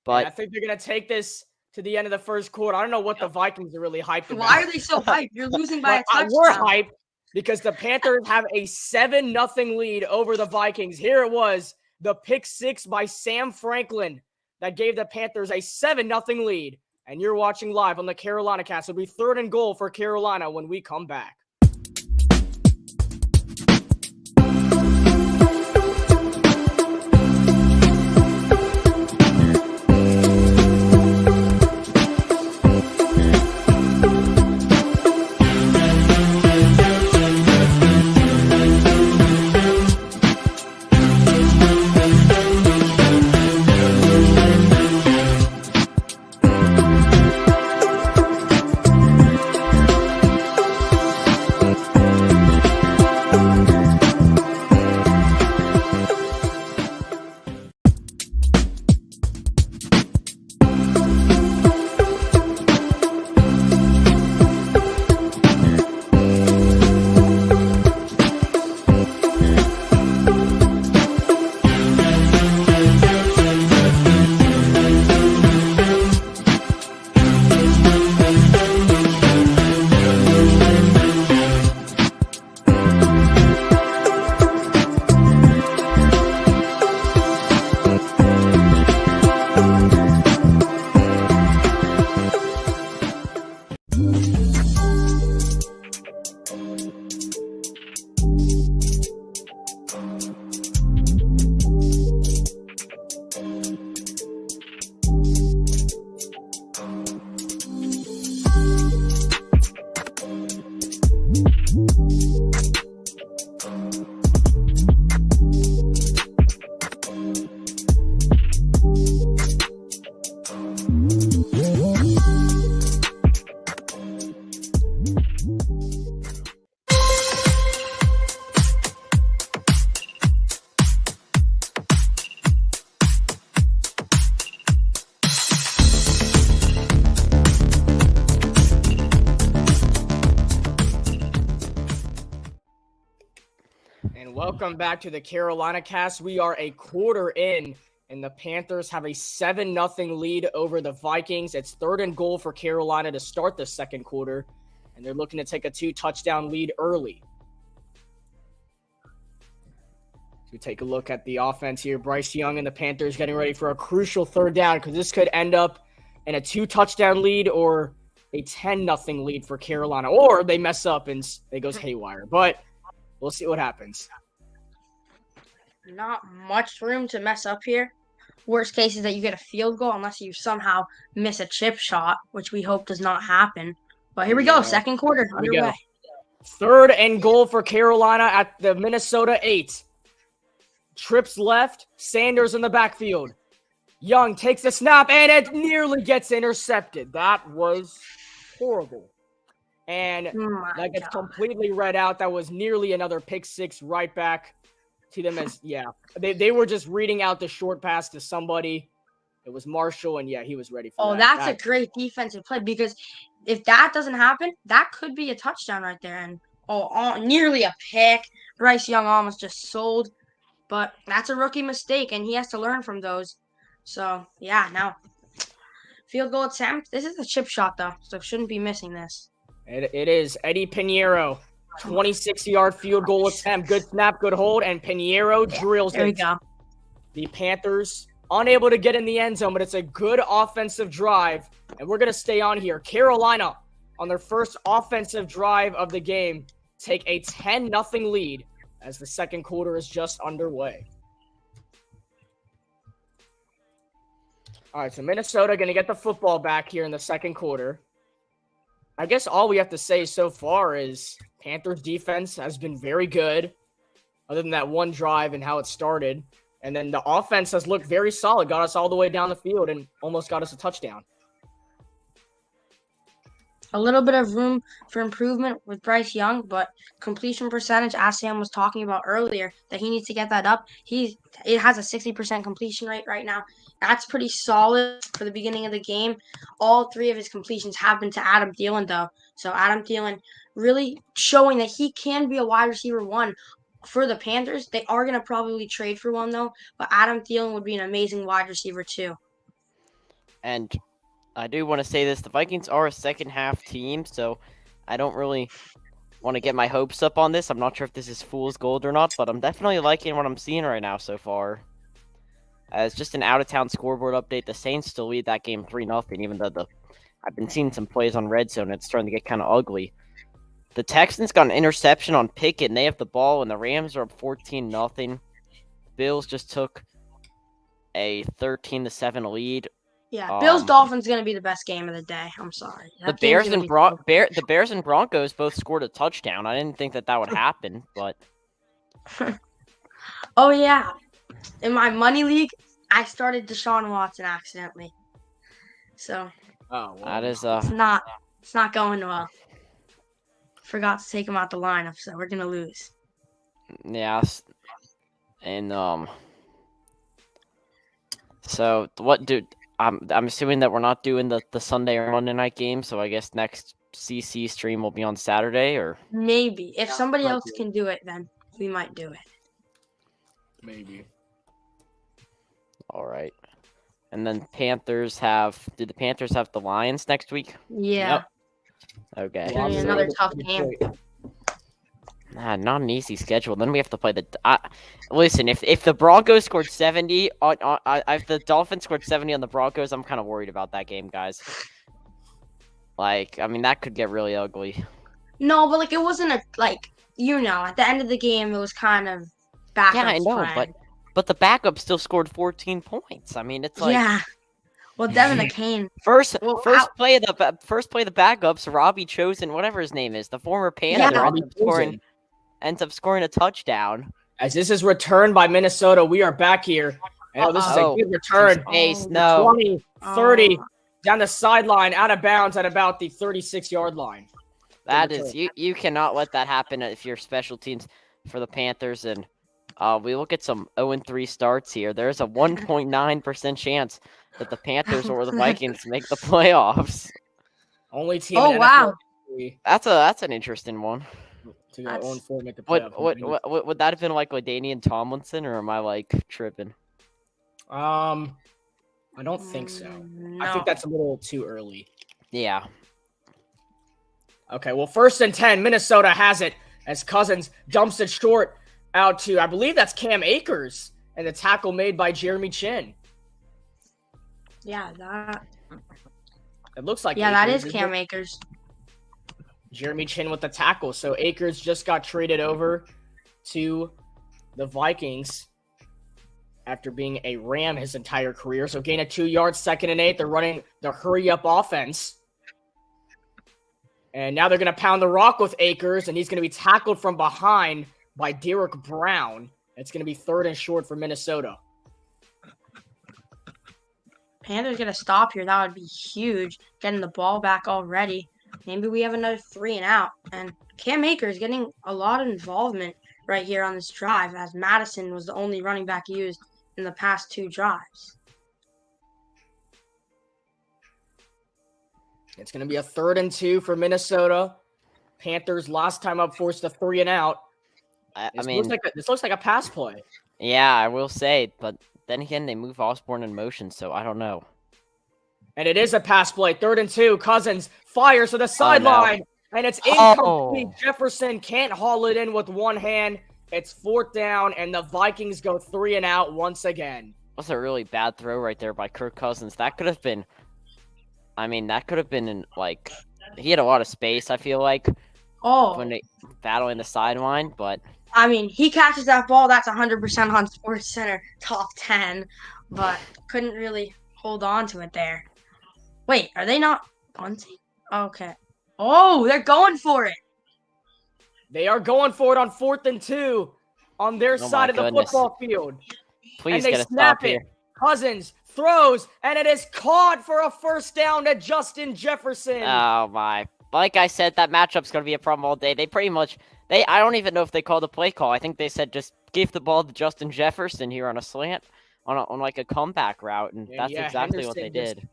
But think they're going to take this to the end of the 1st quarter. I don't know what the Vikings are really hyped about. Why are they so hyped? You're losing by a But we're touchdown. hyped because the Panthers have a 7-0 lead over the Vikings. Here it was, the pick 6 by Sam Franklin that gave the Panthers a 7-0 lead. And you're watching live on the Carolina Cast. It'll be 3rd and goal for Carolina when we come back. And welcome back to the Carolina Cast. We are a quarter in, and the Panthers have a 7-0 lead over the Vikings. It's 3rd and goal for Carolina to start the 2nd quarter, and they're looking to take a 2-touchdown lead early. So we take a look at the offense here. Bryce Young and the Panthers getting ready for a crucial 3rd down because this could end up in a 2-touchdown lead or a 10-0 lead for Carolina, or they mess up and it goes haywire. But we'll see what happens. Not much room to mess up here. Worst case is that you get a field goal unless you somehow miss a chip shot, which we hope does not happen. But here we go, 2nd quarter we go. underway. 3rd and goal for Carolina at the Minnesota 8. Trips left, Sanders in the backfield. Young takes the snap, and it nearly gets intercepted. That was horrible. And that gets completely read out. That was nearly another pick six right back to them as, they were just reading out the short pass to somebody. It was Marshall, and he was ready for that. Oh, that's a great defensive play because if that doesn't happen, that could be a touchdown right there. And nearly a pick. Bryce Young almost just sold, but that's a rookie mistake, and he has to learn from those. So, now field goal attempt. This is a chip shot, though, so shouldn't be missing this. It is Eddie Pinheiro, 26-yard field goal attempt. Good snap, good hold, and Pinheiro drills it. There we go. The Panthers unable to get in the end zone, but it's a good offensive drive, and we're going to stay on here. Carolina, on their first offensive drive of the game, take a 10-0 lead as the second quarter is just underway. All right, so Minnesota going to get the football back here in the second quarter. I guess all we have to say so far is Panthers defense has been very good, other than that one drive and how it started. And then the offense has looked very solid, got us all the way down the field and almost got us a touchdown. A little bit of room for improvement with Bryce Young, but completion percentage, as Sam was talking about earlier, that he needs to get that up. It has a 60% completion rate right now. That's pretty solid for the beginning of the game. All three of his completions have been to Adam Thielen, though. So Adam Thielen really showing that he can be a wide receiver one for the Panthers. They are going to probably trade for one, though, but Adam Thielen would be an amazing wide receiver, too. And I do want to say this. The Vikings are a second-half team, so I don't really want to get my hopes up on this. I'm not sure if this is fool's gold or not, but I'm definitely liking what I'm seeing right now so far. As just an out-of-town scoreboard update, the Saints still lead that game 3-0, even though I've been seeing some plays on red zone. It's starting to get kind of ugly. The Texans got an interception on Pickett, and they have the ball, and the Rams are up 14-0. Bills just took a 13-7 lead. Yeah, Bills-Dolphins going to be the best game of the day. I'm sorry. The Bears and Broncos both scored a touchdown. I didn't think that would happen, but... Oh, yeah. In my money league, I started Deshaun Watson accidentally. So... Oh, wow. That is... It's not going well. Forgot to take him out the lineup, so we're going to lose. Yeah. And, so, what, dude... I'm assuming that we're not doing the Sunday or Monday night game, so I guess next CC stream will be on Saturday, or maybe if somebody else can do it, then we might do it. Maybe. All right. And then Panthers did the Panthers have the Lions next week? Yeah. Yep. Okay. It's gonna be another tough game. Not an easy schedule. Then we have to play the. Listen, if the Broncos scored 70 if the Dolphins scored 70 on the Broncos, I'm kind of worried about that game, guys. Like, I mean, that could get really ugly. No, but it wasn't at the end of the game, it was kind of backups. Yeah, I know, but the backup still scored 14 points. I mean, it's like. Yeah. Well, Devin McCain. First play of the backups, Robbie Chosen, whatever his name is, the former Panther, ends up scoring a touchdown. As this is returned by Minnesota, we are back here. And this is a good return. 20, 30, down the sideline, out of bounds at about the 36-yard line. That is, you cannot let that happen if you're special teams for the Panthers. And we look at some 0-3 starts here. There's a 1.9% chance that the Panthers or the Vikings make the playoffs. Only team. Oh, wow. That's an interesting one. To go 0-4, make the playoffs. Would that have been like LaDainian Tomlinson, or am I tripping? I don't think so. No. I think that's a little too early. Yeah. Okay, well, 1st and 10, Minnesota has it as Cousins dumps it short out to, I believe that's Cam Akers, and the tackle made by Jeremy Chin. Yeah, it looks like. Yeah, Akers, that is Cam Akers. Jeremy Chin with the tackle. So Akers just got traded over to the Vikings after being a Ram his entire career. So gain of 2 yards, 2nd and 8. They're running the hurry-up offense. And now they're going to pound the rock with Akers, and he's going to be tackled from behind by Derek Brown. It's going to be 3rd and short for Minnesota. Panthers get a stop here, that would be huge. Getting the ball back already. Maybe we have another 3 and out. And Cam Akers getting a lot of involvement right here on this drive, as Madison was the only running back used in the past 2 drives. It's going to be a 3rd and 2 for Minnesota. Panthers last time up forced a 3 and out. This looks like a pass play. Yeah, I will say, but then again, they move Osborne in motion, so I don't know. And it is a pass play. 3rd and 2. Cousins fires to the sideline. And it's incomplete. Jefferson can't haul it in with one hand. It's 4th down, and the Vikings go 3 and out once again. That's a really bad throw right there by Kirk Cousins. That could have been... that could have been in, like... He had a lot of space, I feel like, when they battling the sideline, but... He catches that ball. That's 100% on SportsCenter top 10, but couldn't really hold on to it there. Wait, are they not punting? Okay. Oh, they're going for it. They are going for it on 4th and 2 on their side of the football field. Please and they get a snap stop it. here. Cousins throws, and it is caught for a 1st down to Justin Jefferson. Oh, my. Like I said, that matchup's going to be a problem all day. They pretty much... I don't even know if they called a play call. I think they said just give the ball to Justin Jefferson here on a slant, on like a comeback route, and that's exactly what they did.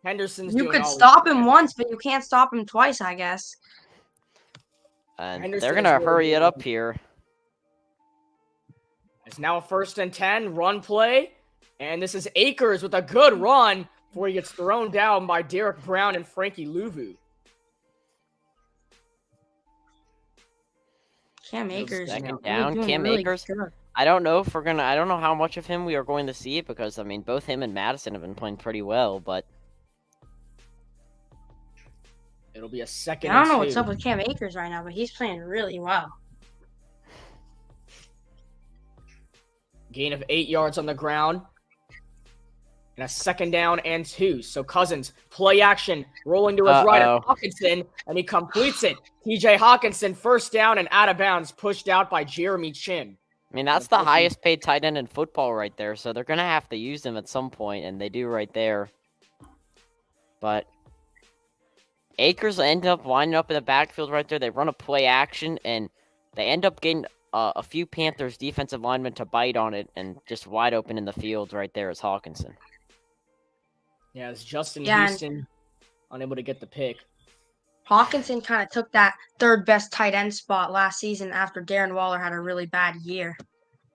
Henderson's You doing could all stop he him can. once, but you can't stop him twice, I guess. And Henderson they're is going to really hurry it good. up here. It's now a 1st and 10 run play, and this is Akers with a good run before he gets thrown down by Derek Brown and Frankie Louvu. Cam Akers. Second Really down, doing Cam really Akers. good. I don't know if I don't know how much of him we are going to see because, both him and Madison have been playing pretty well, but... It'll be a 2nd I don't and know 2. what's up with Cam Akers right now, but he's playing really well. Gain of 8 yards on the ground. And a 2nd down and 2. So Cousins, play action, rolling to his right at Hawkinson, and he completes it. TJ Hawkinson, 1st down and out of bounds, pushed out by Jeremy Chin. That's the highest paid tight end in football right there, so they're going to have to use him at some point, and they do right there. But Akers end up winding up in the backfield right there. They run a play action, and they end up getting a few Panthers defensive linemen to bite on it, and just wide open in the field right there is Hawkinson. Yeah, it's Justin Houston unable to get the pick. Hawkinson kind of took that 3rd best tight end spot last season after Darren Waller had a really bad year.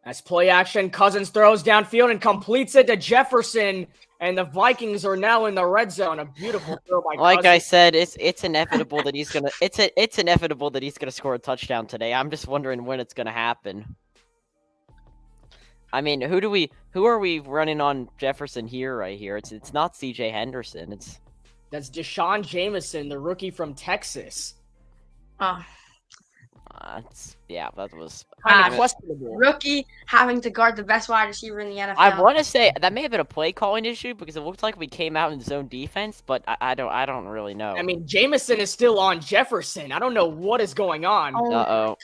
As play action, Cousins throws downfield and completes it to Jefferson, and the Vikings are now in the red zone. A beautiful throw by Like Cousins. I said, it's inevitable that he's gonna it's inevitable that he's gonna score a touchdown today. I'm just wondering when it's gonna happen. Who are we running on Jefferson here right here? It's not CJ Henderson. That's Deshaun Jameson, the rookie from Texas. Oh, that was Kind of questionable. rookie having to guard the best wide receiver in the NFL. I want to say that may have been a play calling issue because it looked like we came out in zone defense, but I don't really know. Jameson is still on Jefferson. I don't know what is going on. Uh-oh.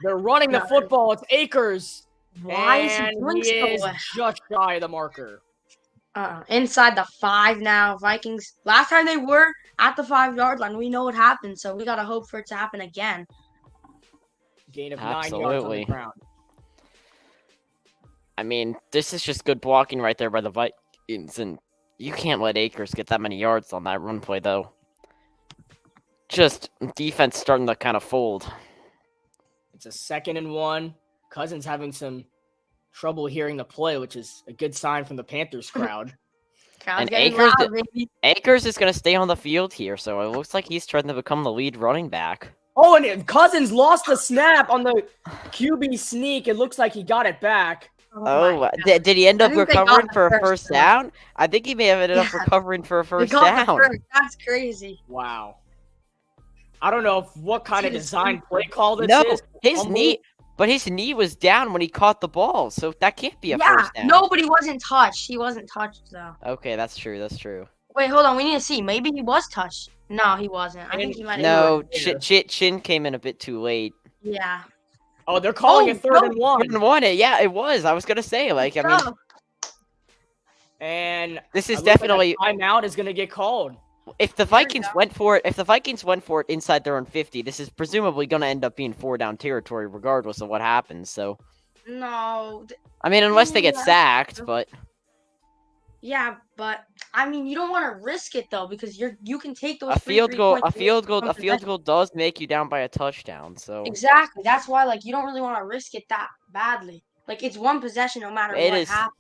They're running the football. It's Akers. Why is he and doing he is so just shy of the marker. Inside the 5 now. Vikings, last time they were at the 5-yard line, we know what happened, so we got to hope for it to happen again. Gain of 9 yards on the Absolutely. ground. This is just good blocking right there by the Vikings, and you can't let Akers get that many yards on that run play, though. Just defense starting to kind of fold. It's a 2nd and 1. Cousins having some trouble hearing the play, which is a good sign from the Panthers crowd. Crowd's And getting Akers, loud, baby. Akers is going to stay on the field here, so it looks like he's trying to become the lead running back. Oh, and Cousins lost the snap on the QB sneak. It looks like he got it back. Oh, my did he end up I think they got recovering the for a first first down. down? I think he may have ended up Yeah. recovering for a They first got the down. first. That's crazy. Wow. I don't know what kind of Dude, design play call this No, is. his knee was down when he caught the ball, so that can't be a Yeah, first down. nobody wasn't touched. He wasn't touched, though. Okay, that's true. That's true. Wait, hold on. We need to see. Maybe he was touched. No, he wasn't. I think he might have. No, Yeah. Chin came in a bit too late. Yeah. Oh, they're calling Oh, it 3rd no. and 1. Didn't want it. Yeah, it was. I was gonna say, No. And This is it looks definitely like a timeout is going to get called. if the Vikings went for it. If the Vikings went for it inside their own 50, this is presumably going to end up being 4-down territory, regardless of what happens. So, No. I mean, unless they get Yeah. sacked, but Yeah, but I mean, you don't want to risk it though because you can take those a field goal, points from a field goal does make you down by a touchdown. So Exactly. That's why like you don't really want to risk it that badly. Like it's one possession no matter It what is- happens.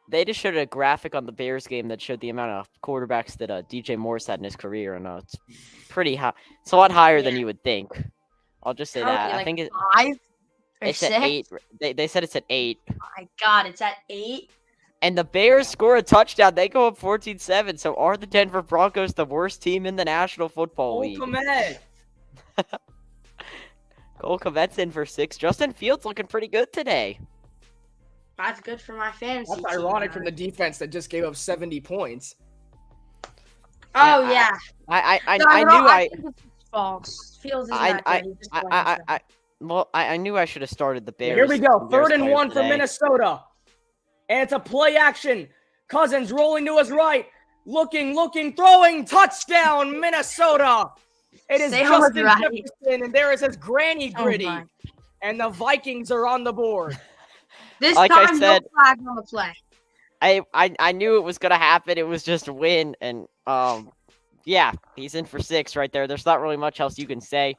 they just showed a graphic on the Bears game that showed the amount of quarterbacks that DJ Morse had in his career, and it's pretty high. It's a lot higher than you would think. I'll just say How- that. I like think 5 or it's 6? at 8. They said it's at 8. Oh my god, it's at 8. And the Bears score a touchdown. They go up 14-7. So are the Denver Broncos the worst team in the National Football League? Komet. Cole Kmet's in for 6. Justin Fields looking pretty good today. That's good for my fantasy. That's team. ironic from the defense that just gave up 70 points. Oh yeah. I No, knew I think it's his fault. Fields is not good. He just won, so. I knew I should have started the Bears. Here we go. Bears 3rd and player 1 for today. Minnesota. And it's a play action. Cousins rolling to his right. Looking, throwing. Touchdown, Minnesota. It is Stay on the Justin right. Jefferson, and there is his granny Oh gritty. my. And the Vikings are on the board. This Like I time, said- no flag on the play. I knew it was gonna happen. It was just a win, and yeah, he's in for 6 right there. There's not really much else you can say.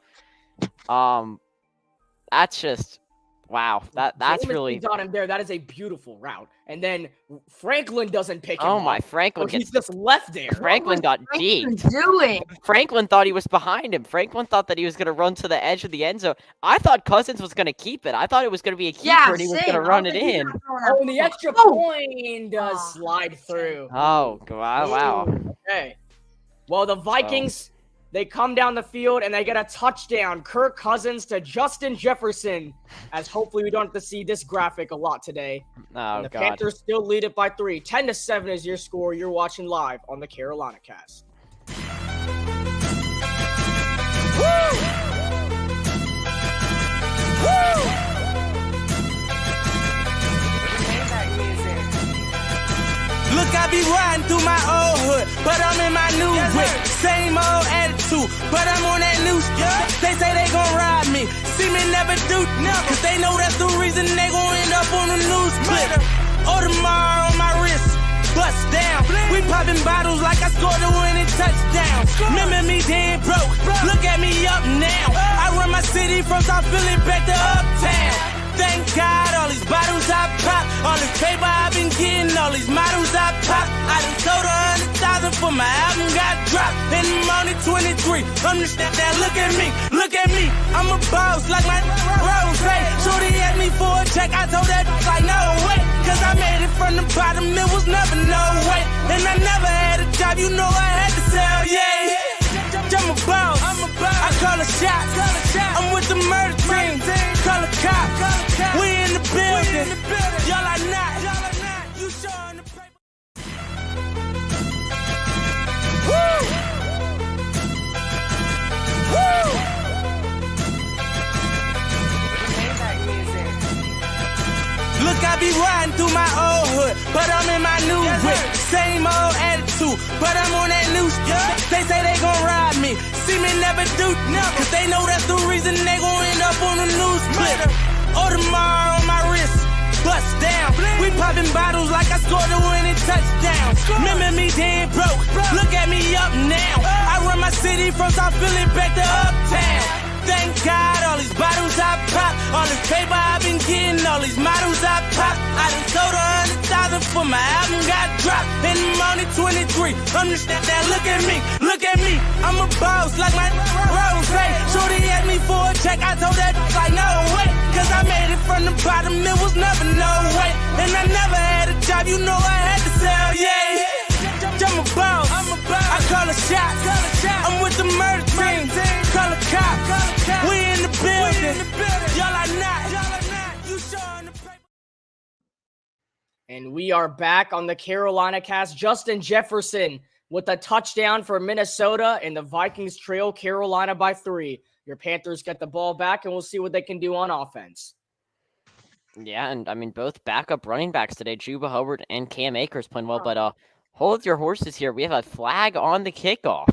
That's just wow. That's Jameis really. got him there. That is a beautiful route. And then Franklin doesn't pick him Oh up. my, Franklin So he's gets. just left there. Franklin got deep. Doing. Franklin thought he was behind him. Franklin thought that he was going to run to the edge of the end zone. I thought Cousins was going to keep it. I thought it was going to be a keeper Yeah, and he was same. going to I run was it like, he's in. not throwing that Oh, and the ball. extra Oh. point does slide through. Oh, wow. Ooh, okay. Well, the Vikings, they come down the field and they get a touchdown. Kirk Cousins to Justin Jefferson. As hopefully we don't have to see this graphic a lot today. Oh, And the God. Panthers still lead it by 3. 10-7 is your score. You're watching live on the Carolina Cast. Look, I be riding through my old hood, but I'm in my new whip. Same old attitude, but I'm on that new shit. They say they gon' ride me, see me never do, cause they know that's the reason they gon' end up on the news clip. Audemars on my wrist, bust down. We popping bottles like I scored a winning touchdown. Remember me dead broke, look at me up now. I run my city from South Philly back to Uptown. Thank God, all these bottles I pop, all this paper I've been getting, all these models I pop. I done sold 100,000 for my album got dropped, and I'm only 23. I'm the step that look at me, I'm a boss like my Rose. Shorty asked me for a check, I told that like no way, cause I made it from the bottom, it was never no way, and I never had a job, you know I had to sell, yeah. I'm a boss, I call a shot, I'm with the murder team, call a cop, we in the building, y'all are not, you showing the paper. Woo! Woo! Look, I be riding through my old hood, but I'm in my new whip. Same old attitude, but I'm on that new shit. They say they gon' ride me, see me never do, cause they know that's the reason they gon' end up on the news clip. Audemars on my wrist, bust down. We popping bottles like I scored a winning touchdown. Remember me dead broke, look at me up now. I run my city from South Philly back to Uptown. Thank God, all these bottles I pop, all this paper I've been getting, all these models I pop. I done sold 100,000 for my album got dropped, and I'm only 23. I'm the step that look at me, I'm a boss like my Rose. Shorty asked me for a check, I told that like no way, cause I made it from the bottom, it was never no way, and I never had a job, you know I had to sell, yeah. I'm a boss, I call a shot, I'm with the murder team, call a cop, we in the building, y'all are not, you showing the paper. And we are back on the Carolina Cast. Justin Jefferson with a touchdown for Minnesota, and the Vikings trail Carolina by 3. Your Panthers get the ball back, and we'll see what they can do on offense. Yeah, and I mean both backup running backs today, Juba Hubbard and Cam Akers playing well. Oh. But hold your horses here. We have a flag on the kickoff.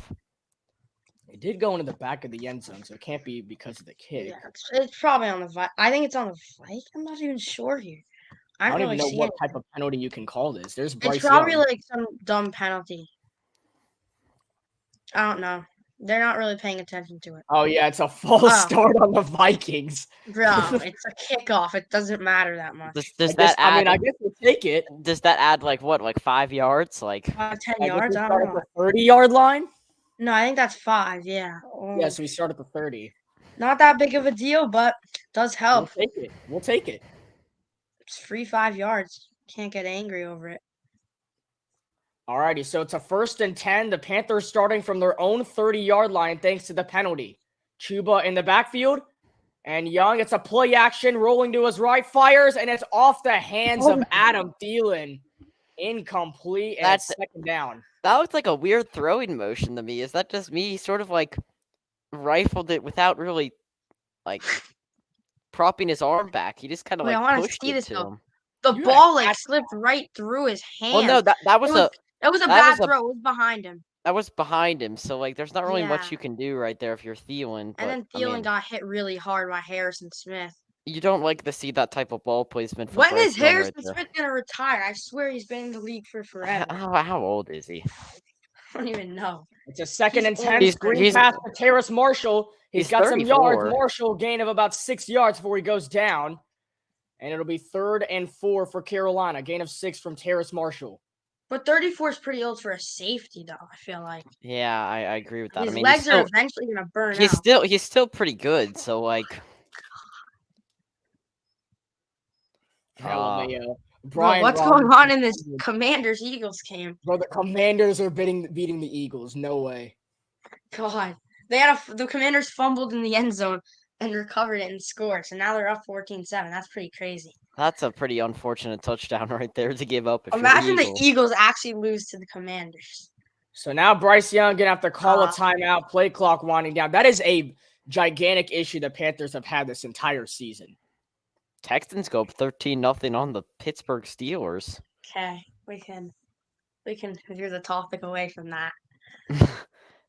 It did go into the back of the end zone, so it can't be because of the kick. Yeah, it's probably on the I think it's on the Vikings. I'm not even sure here. I I don't don't even really know see what it. type of penalty you can call this. There's Bryce It's probably Young. like some dumb penalty. I don't know. They're not really paying attention to it. Oh yeah, it's a false Oh. start on the Vikings. Bro, it's a kickoff. It doesn't matter that much. Does that add? I guess we'll take it. Does that add like what, like 5 yards? Like 10 I guess yards? we I start don't at know. the 30-yard line. No, I think that's 5. Yeah. Yeah, so we start at the 30. Not that big of a deal, but does We'll help. take it. We'll take it. It's free 5 yards. Can't get angry over it. Alrighty, so it's a 1st and 10. The Panthers starting from their own 30-yard line thanks to the penalty. Chuba in the backfield. And Young, it's a play action, rolling to his right, fires, and it's off the hands of Adam Thielen. Incomplete, and it's 2nd down. that looks like a weird throwing motion to me. Is that just me? He sort of like rifled it without really like propping his arm back. He just kind of Wait, I like wanna pushed see it this, to though. him. The You ball had- like slipped right through his hand. Well, no, that was a It was a that bad was a- throw. It was behind him. that was behind him. So like, there's not really much Yeah. you can do right there if you're Thielen. But And then I Thielen mean, got hit really hard by Harrison Smith. you don't like to see that type of ball placement. From When Bryce is Young right Harrison there. Smith gonna retire? I swear he's been in the league for forever. How old is he? I don't even know. It's a 2nd and 10. He's- Screen he's- pass for Terrace Marshall. He's he's got some 34. yards. Marshall gain of about 6 yards before he goes down. And it'll be 3rd and 4 for Carolina. Gain of 6 from Terrace Marshall. But 34 is pretty old for a safety, though. I feel like Yeah, I agree with that. his I mean, legs are eventually gonna burn out. he's still pretty good. So like, LMAO. Bro, Brian what's Robinson. going on in this Commanders Eagles game? Bro, the Commanders are beating the Eagles. No way. God, they had the Commanders fumbled in the end zone and recovered it and scored. So now they're up 14-7. That's pretty crazy. that's a pretty unfortunate touchdown right there to give up. If Imagine you're the Eagles. Eagles actually lose to the Commanders. So now Bryce Young gonna have to call a Ah. timeout, play clock winding down. That is a gigantic issue the Panthers have had this entire season. Texans go up 13-0 on the Pittsburgh Steelers. Okay, we can veer the topic away from that.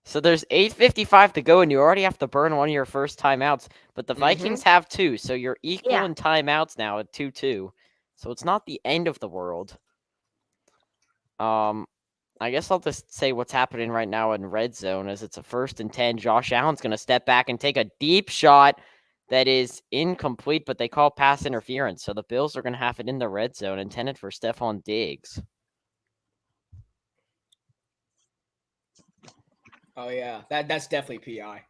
So there's 8:55 to go, and you already have to burn one of your first timeouts. But the Vikings have 2, so you're equal Yeah. in timeouts now at 2-2. So it's not the end of the world. I guess I'll just say what's happening right now in red zone, as it's a 1st and 10. Josh Allen's going to step back and take a deep shot that is incomplete, but they call pass interference. So the Bills are going to have it in the red zone, intended for Stephon Diggs. Oh yeah, that's definitely PI.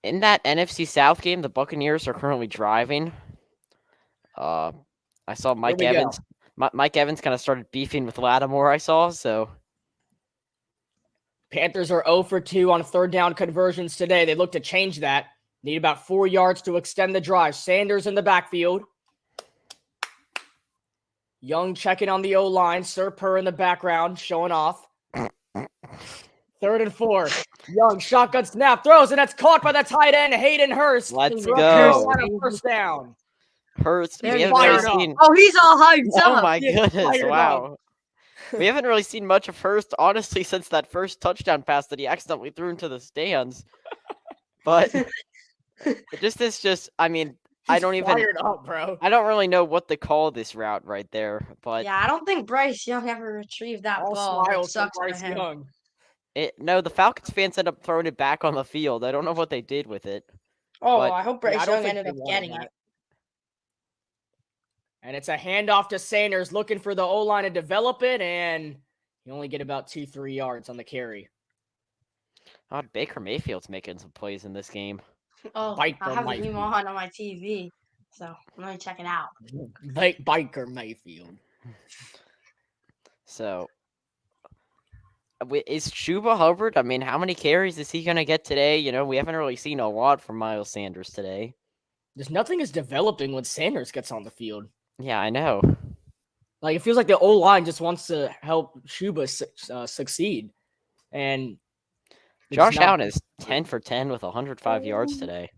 In that NFC South game, the Buccaneers are currently driving. I saw Mike we go. Evans. Mike Evans kind of started beefing with Lattimore. I saw so. Panthers are 0 for 2 on 3rd down conversions today. They look to change that. Need about 4 yards to extend the drive. Sanders in the backfield. Young checking on the O-line. Serper in the background, showing off. 3rd and 4. Young, shotgun snap, throws, and that's caught by the tight end, Hayden Hurst. Let's North go. Carolina 1st down. Hurst. They're We haven't fired really up. seen. Oh, he's all hyped Oh up. my Get goodness! fired Wow. We haven't really seen much of Hurst, honestly, since that first touchdown pass that he accidentally threw into the stands. But it's just. I mean, I He's don't even. fired up, bro. I don't really know what to call this route right there, but Yeah, I don't think Bryce Young ever retrieved that All ball. It smiles for sucks for Bryce him. Young. no, the Falcons fans ended up throwing it back on the field. I don't know what they did with it. Oh, But- I hope Yeah, I Bryce don't Young think ended they up wanted getting that. it. And it's a handoff to Sanders, looking for the O-line to develop it, and you only get about 2-3 yards on the carry. God, Baker Mayfield's making some plays in this game. Oh, Biker I have a Mayfield. game on my TV, so let me check it out. Biker Mayfield. So, is Chuba Hubbard? I mean, how many carries is he going to get today? You know, we haven't really seen a lot from Miles Sanders today. There's nothing is developing when Sanders gets on the field. Yeah, I know. Like, it feels like the O-line just wants to help Chuba succeed. And Josh Allen is 10 for 10 with 105 yards today.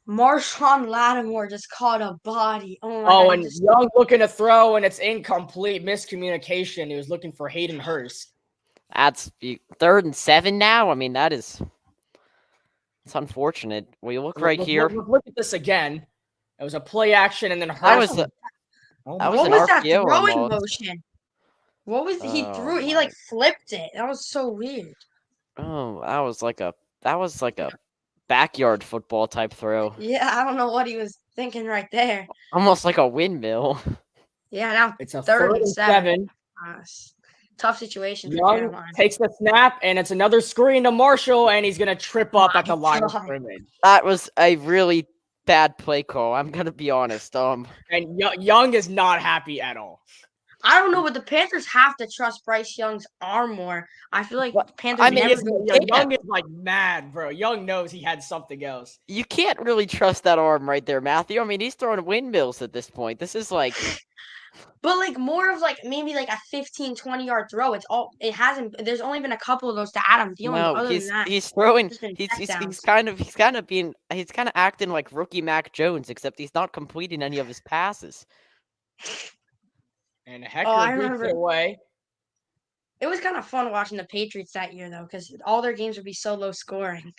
Marshawn Lattimore just caught a body. Oh my Oh, god, he and just Young looking to throw, and it's incomplete. Miscommunication. He was looking for Hayden Hurst. That's 3rd and 7 now. I mean, it's unfortunate. We look right here. Look at this again. It was a play action, and then That Hurst. was Oh that my was what an was God. that RPO throwing almost. motion? What was he Oh threw? He my. like flipped it. That was so weird. Oh, that was like a backyard football type throw. Yeah, I don't know what he was thinking right there. Almost like a windmill. Yeah, now It's a third third and and 7. 7. Tough situation for Young Carolina. takes the snap, and it's another screen to Marshall, and he's going to trip up at the line of God. scrimmage. That was a really bad play call. I'm gonna be honest. And Young is not happy at all. I don't know, but the Panthers have to trust Bryce Young's arm more. I feel like What? the Panthers I mean, never it's- go. Young is like mad, bro. Young knows he had something else. you can't really trust that arm right there, Matthew. I mean, he's throwing windmills at this point. This is like But like more of like maybe like a 15, 20-yard throw. It hasn't there's only been a couple of those to Adam Thielen, but no, other than that, he's throwing. just been He's checkdowns. kind of acting like rookie Mac Jones, except he's not completing any of his passes. And Hecker I boots remember. it away. It was kind of fun watching the Patriots that year though, because all their games would be so low scoring.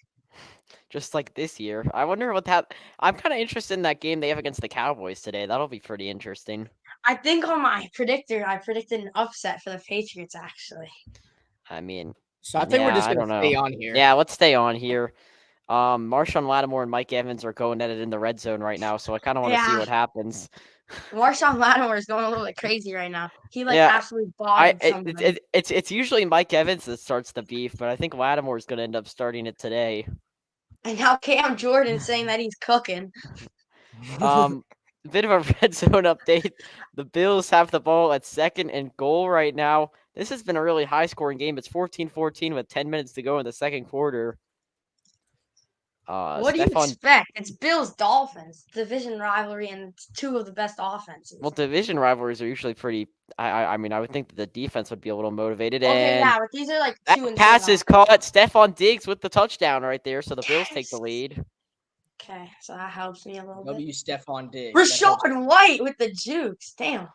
Just like this year. I wonder what that. I'm kind of interested in that game they have against the Cowboys today. That'll be pretty interesting. I think on my predictor, I predicted an upset for the Patriots actually. I mean, So I think we're yeah, just I going don't to stay know. on here. Yeah, let's stay on here. Marshawn Lattimore and Mike Evans are going at it in the red zone right now, so I kind of want to see Yeah. what happens. Marshawn Lattimore is going a little bit crazy right now. He like Yeah, absolutely bothered somebody. It's usually Mike Evans that starts the beef, but I think Lattimore is going to end up starting it today. And now Cam Jordan saying that he's cooking. Bit of a red zone update. The Bills have the ball at 2nd and goal right now. This has been a really high-scoring game. It's 14-14 with 10 minutes to go in the second quarter. What do you expect? It's Bills Dolphins division rivalry, and it's two of the best offenses. Well, division rivalries are usually pretty. I mean, I would think that the defense would be a little motivated. Okay, And yeah, but these are like that 2 and 2 pass is now. caught. Stephon Diggs with the touchdown right there, so the Bills take the Yes. lead. Okay, so that helps me a little bit. W. Stephon Diggs. That helps. Rashawn White with the jukes. Damn.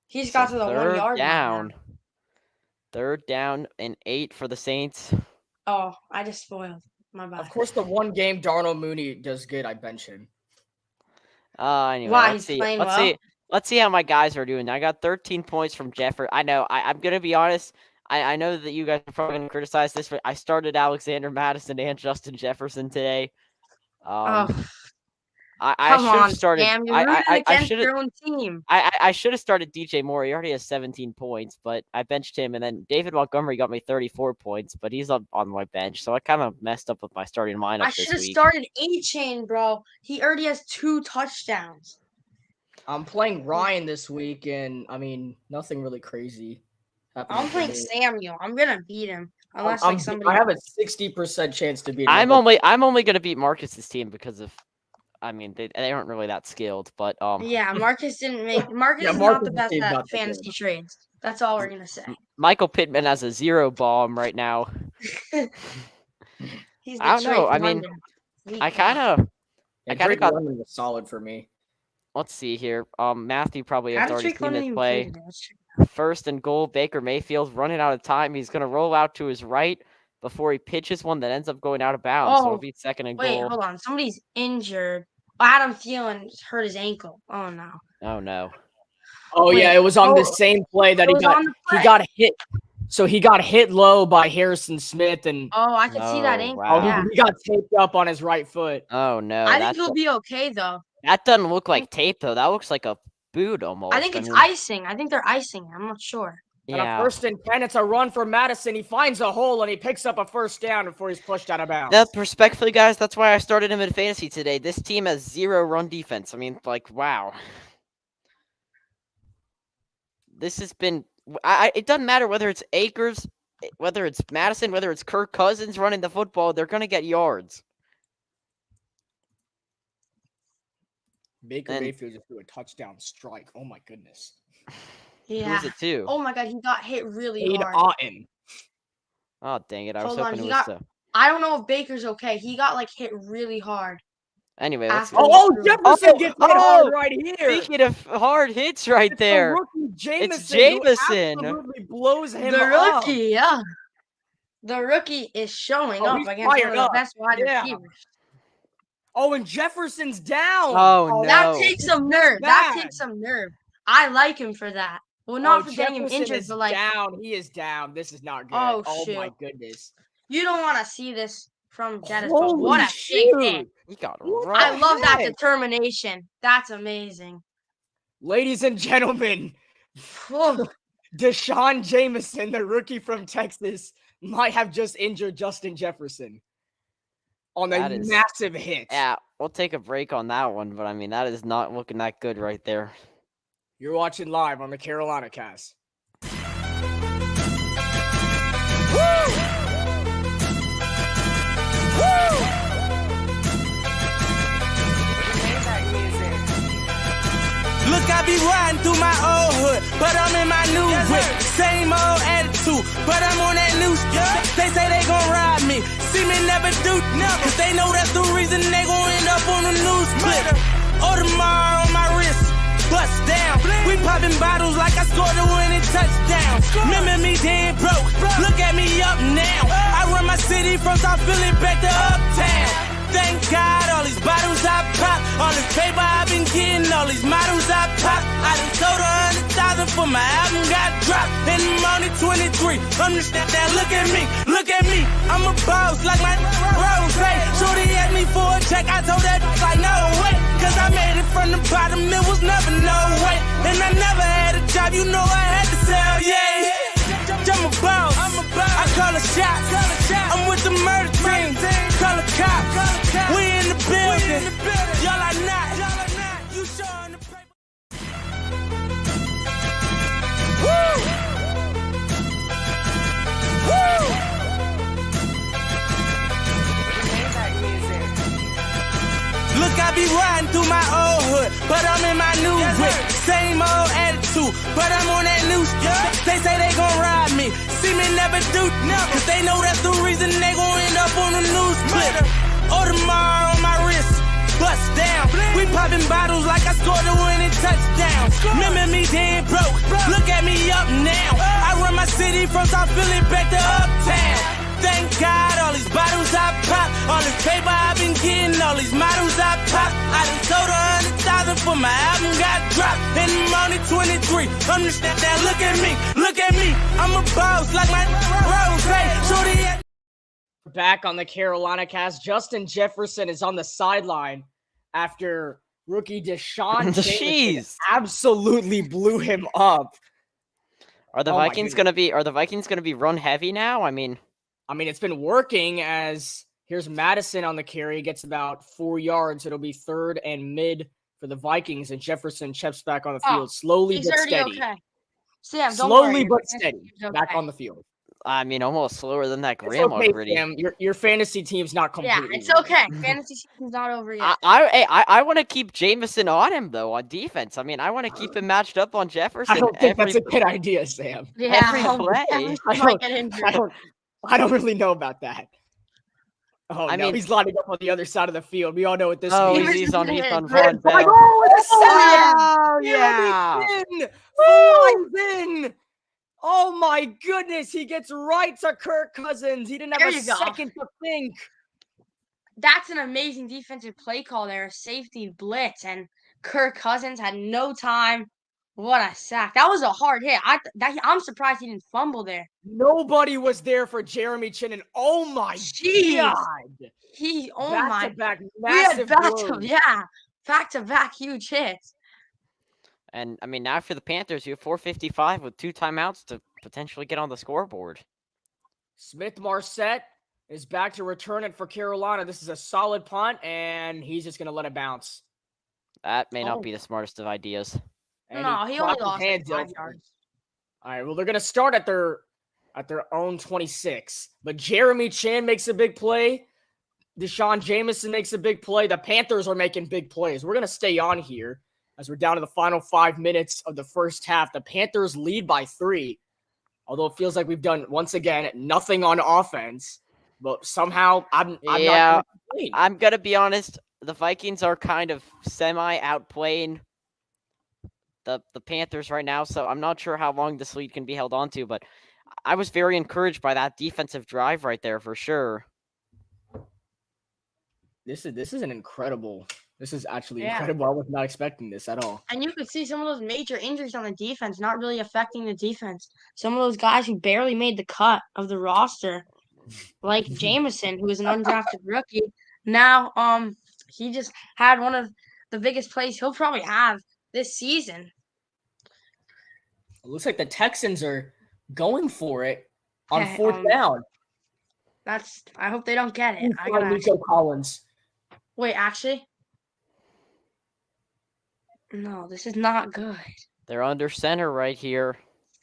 He's got to the 1 yard down. line now. 3rd down and 8 for the Saints. Oh, I just spoiled. My bad. Of course, the one game Darnell Mooney does good, I bench him. Anyway, Why, let's he's see. playing Let's well? see. Let's see how my guys are doing. I got 13 points from Jefferson. I know. I'm gonna be honest. I know that you guys are probably gonna criticize this, but I started Alexander Madison and Justin Jefferson today. Oh, I come should on, have started. Sam. You're rooting I against should your own team. I should have started DJ Moore. He already has 17 points, but I benched him, and then David Montgomery got me 34 points, but he's up on my bench, so I kind of messed up with my starting lineup I this should have week. started A-Chain, bro. He already has 2 touchdowns. I'm playing Ryan this week, and I mean, nothing really crazy happening. I'm for playing me. Samuel. I'm gonna beat him unless I somebody. have a 60% chance to beat him. I'm only gonna beat Marcus's team because of. I mean, they aren't really that skilled, but Yeah, Marcus didn't make. Marcus Yeah, is not the Marcus best is not at that fantasy good. trades. That's all we're gonna say. Michael Pittman has a 0 bomb right now. He's I don't the know. Drake I mean, London. I kind of. Yeah, I kinda Drake got- London was solid for me. Let's see here. Matthew probably How has did already Drake seen London this even play. play today? Let's check. 1st and goal. Baker Mayfield's running out of time. He's gonna roll out to his right before he pitches one that ends up going out of bounds. So it'll be 2nd and Wait, goal. hold on. Somebody's injured. Adam Thielen hurt his ankle. Oh no. Oh no. Oh Wait, yeah, it was on the oh, same play that it was on the he play. got hit. So he got hit low by Harrison Smith, and Oh, I can see that Oh, ankle. wow. Yeah. he got taped up on his right foot. Oh no. I think he'll be okay though. That doesn't look like tape though. That looks like a boot almost. I think it's mean, icing. I think they're icing. I'm not sure. And a Yeah. 1st and 10, it's a run for Madison. He finds a hole and he picks up a 1st down before he's pushed out of bounds. That respectfully, guys, that's why I started him in fantasy today. This team has 0 run defense. I mean, like, wow. This has been. It doesn't matter whether it's Akers, whether it's Madison, whether it's Kirk Cousins running the football. They're gonna get yards. Baker And- Mayfield just threw a touchdown strike. Oh my goodness. Who Yeah. is it too? Oh my god, he got hit really Cade hard. Otton. Oh dang it! I was Hold on, hoping it he was. got- I don't know if Baker's okay. He got like hit really hard. Anyway, let's After- Oh, Jefferson Oh, gets hit hard right here. Speaking of hard hits right It's there. the rookie Jameson, Jameson. who absolutely blows him The up. rookie, yeah. The rookie is showing Oh, up he's against one fired of the up. best wide Yeah. receivers. Oh, and Jefferson's down. Oh, no. That takes some nerve. That bad. takes some nerve. I like him for that. Well, not for getting him Jefferson injured, is but like down. He is down. This is not good. Oh, my shoot. goodness. you don't want to see this from Jettis, but Holy what a big shoot. hit. He got What rocked. I love that heck? determination. That's amazing. Ladies and gentlemen, Whew. Deshaun Jameson, the rookie from Texas, might have just injured Justin Jefferson on a That is- massive hit. Yeah, we'll take a break on that one, but I mean, that is not looking that good right there. You're watching live on the Carolina Cast. Look, I be riding through my old hood, but I'm in my new whip. Same old attitude, but I'm on that new stuff. They say they gon' ride me, see me never do, cause they know that's the reason they gon' end up on the news clip. Audemars on my wrist, bust down. We popping bottles like I scored a winning touchdown. Remember me dead broke, look at me up now. I run my city from South Philly back to Uptown. Thank God, all these bottles I pop, all this paper I've been getting, all these models I pop. I done sold 100,000 for my album got dropped, and I'm only 23. Understand that? Look at me, I'm a boss like my Rose. Shorty asked me for a check, I told that like no way, cause I made it from the bottom, it was never no way, and I never had a job, you know I had to sell, yeah. I'm a boss, I call a shot, I'm with the murder team, call a cop, we in the building, y'all are not, you showing the paper. Woo! Woo! Look, I be riding through my old hood, but I'm in my new whip. Same old attitude, but I'm on that new stuff. They say they gon' ride me, see me never do, cause they know that's the reason they gon' end up on the news clip. Audemars on my wrist, bust down. We popping bottles like I scored a winning touchdown. Remember me dead broke, look at me up now. I run my city from South Philly back to Uptown. Thank God, all these bottles I pop, all this paper I've been getting, all these models I pop. I done sold 100,000 for my album got dropped, and I'm only 23. Understand that? Look at me, I'm a boss like my Rose. Shorty. Back on the Carolina Cast, Justin Jefferson is on the sideline after rookie Deshaun Jameson Jeez. absolutely blew him up. Are the Oh my Vikings gonna be run heavy now? I mean, It's been working as here's Madison on the carry, gets about 4 yards. It'll be third and mid for the Vikings, and Jefferson chips back on the field slowly He's but already steady. okay. Sam, don't Slowly worry. but steady, He's back okay. on the field. I mean, almost slower than that It's grandma okay, gritty. Sam. Your fantasy team's not Yeah, completely. it's okay. Fantasy season's not over yet. I want to keep Jameson on him though on defense. I mean, I want to keep him matched up on Jefferson. I don't think that's a good idea, Sam. Yeah, every play. Jefferson might get injured. I don't really know about that. Oh, I no, mean- he's lining up on the other side of the field. We all know what this Oh, means. he's on Jefferson Von is Bell. Oh, yeah. Flies in. Oh my goodness, he gets right to Kirk Cousins. He didn't have There a you go. second to think. That's an amazing defensive play call there. A safety blitz, and Kirk Cousins had no time. What a sack. That was a hard hit. I'm surprised he didn't fumble there. Nobody was there for Jeremy Chin, and oh my Jeez. God. Oh my. Back-to-back We had massive blows. back-to-back huge hits. And I mean, now for the Panthers, you have 4:55 with 2 timeouts to potentially get on the scoreboard. Smith Marset is back to return it for Carolina. This is a solid punt, and he's just going to let it bounce. That may Oh. not be the smartest of ideas. And No, he only clapped his lost like hands 5 up. yards. All right, well, they're going to start at their own 26. But Jeremy Chin makes a big play. Deshaun Jameson makes a big play. The Panthers are making big plays. We're going to stay on here as we're down to the final 5 minutes of the first half. The Panthers lead by 3, although it feels like we've done, once again, nothing on offense. but somehow I'm not Yeah, gonna complain. I'm gonna be honest. The Vikings are kind of semi outplaying the Panthers right now, so I'm not sure how long this lead can be held on to. But I was very encouraged by that defensive drive right there for sure. This is an incredible. This is actually Yeah. incredible. I was not expecting this at all. And you could see some of those major injuries on the defense not really affecting the defense. Some of those guys who barely made the cut of the roster, like Jameson, who is an undrafted rookie. Now, he just had one of the biggest plays he'll probably have this season. It looks like the Texans are going for it on Okay, fourth down. I hope they don't get it. I By gotta Nico Collins. wait, actually. No, this is not good. They're under center right here.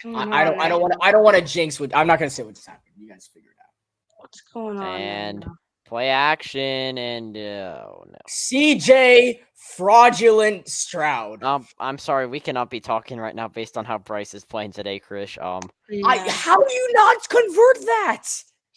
I don't want to jinx with. I'm not gonna say what's happening. You guys figure it out. What's going on? And play action and oh no. CJ Fraudulent Stroud. I'm sorry, we cannot be talking right now based on how Bryce is playing today, Krish. Yeah. How do you not convert that?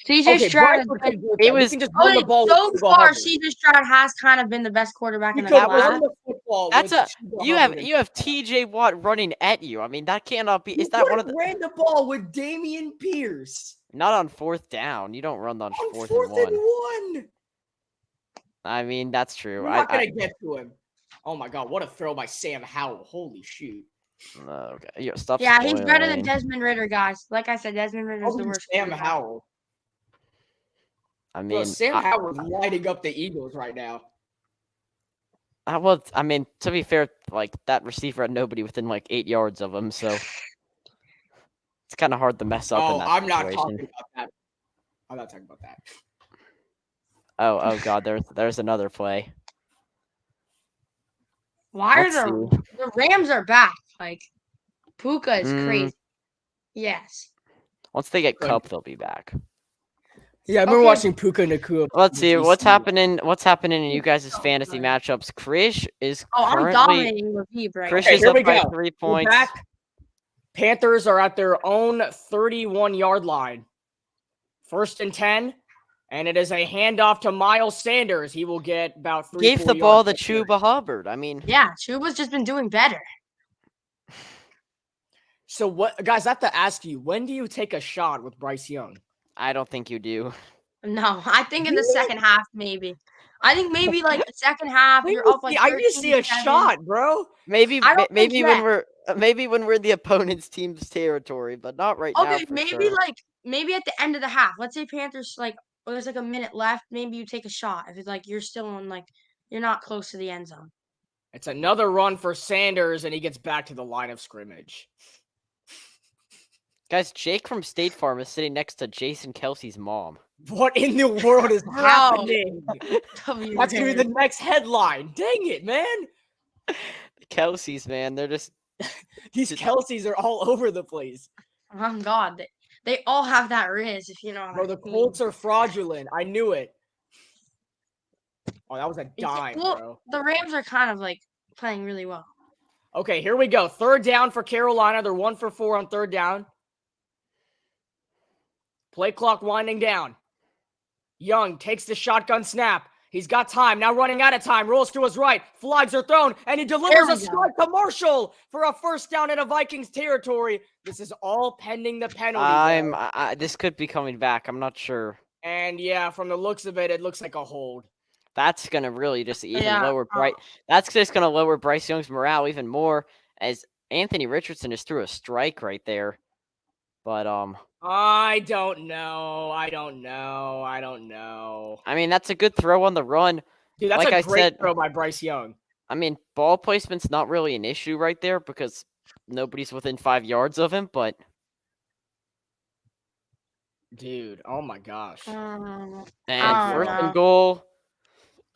CJ Stroud has been It was just run the ball so with far. Hubbard. CJ Stroud has kind of been the best quarterback in the Because class. run the football That's with a Chuba you Hubbard. have TJ Watt running at you. I mean that cannot be. Is You that one of could've the ran the ball with Damian Pierce not on fourth down? You don't run on on fourth, fourth and one. and one. I mean that's true. We're not gonna get to him. Oh my god, what a throw by Sam Howell! Holy shoot! Okay. Stop. Yeah, he's better than spoiling. Desmond Ritter, guys. Like I said, Desmond Ritter's the worst. Sam quarterback. Howell. I Bro, mean, Sam Howell's lighting up the Eagles right now. well, I mean, to be fair, like that receiver had nobody within like 8 yards of him, so it's kind of hard to mess up. in that I'm not situation. talking about that. I'm not talking about that. Oh God, there's another play. Why Let's are the Rams are back? Like Puka is crazy. Yes. Once they get Good. Cup, they'll be back. Yeah, I've been Okay. watching Puka Nacua. Let's see what's GC. happening. What's happening in you guys' fantasy matchups? Krish is Oh, I'm currently dominating Raheem right Krish now. is here we up by go. 3 We're points. back. Panthers are at their own 31-yard line. 1st and 10, and it is a handoff to Miles Sanders. He will get about 3 Gave the 4 ball to yards there. Chuba Hubbard. I mean, Yeah, Chuba's just been doing better. So what, guys? I have to ask you: when do you take a shot with Bryce Young? I don't think you do. No, I think in the Really? second half, maybe. I think maybe like the second half, you're up like I need to see a 13-7. shot, bro. Maybe I don't think maybe when yet. we're in the opponent's team's territory, but not right now. Okay, For maybe sure. like maybe at the end of the half. Let's say Panthers there's like a minute left. Maybe you take a shot if it's like you're still on you're not close to the end zone. It's another run for Sanders, and he gets back to the line of scrimmage. Guys, Jake from State Farm is sitting next to Jason Kelsey's mom. What in the world is Bro. happening? W That's gonna be the Harris. next headline. Dang it, man! The Kelseys, man, they're just These Kelseys are all over the place. Oh God, they all have that Riz, if you know. Bro, the Colts are fraudulent. I knew it. Oh, that was a dime, bro. The Rams are kind of playing really well. Okay, here we go. 3rd down for Carolina. They're 1 for 4 on 3rd down. Play clock winding down. Young takes the shotgun snap. He's got time. Now running out of time. Rolls to his right. Flags are thrown. And he delivers we a strike to Marshall for a 1st down in a Vikings territory. This is all pending the penalty. this could be coming back. I'm not sure. And yeah, from the looks of it, it looks like a hold. That's gonna really just even Yeah, lower Bryce. That's just gonna lower Bryce Young's morale even more, as Anthony Richardson just threw a strike right there. But I don't know. I mean that's a good throw on the run. Dude, that's Like a I great said- throw by Bryce Young. I mean ball placement's not really an issue right there because nobody's within 5 yards of him. But Dude, oh my gosh. Um, and Oh, 1st no. and goal.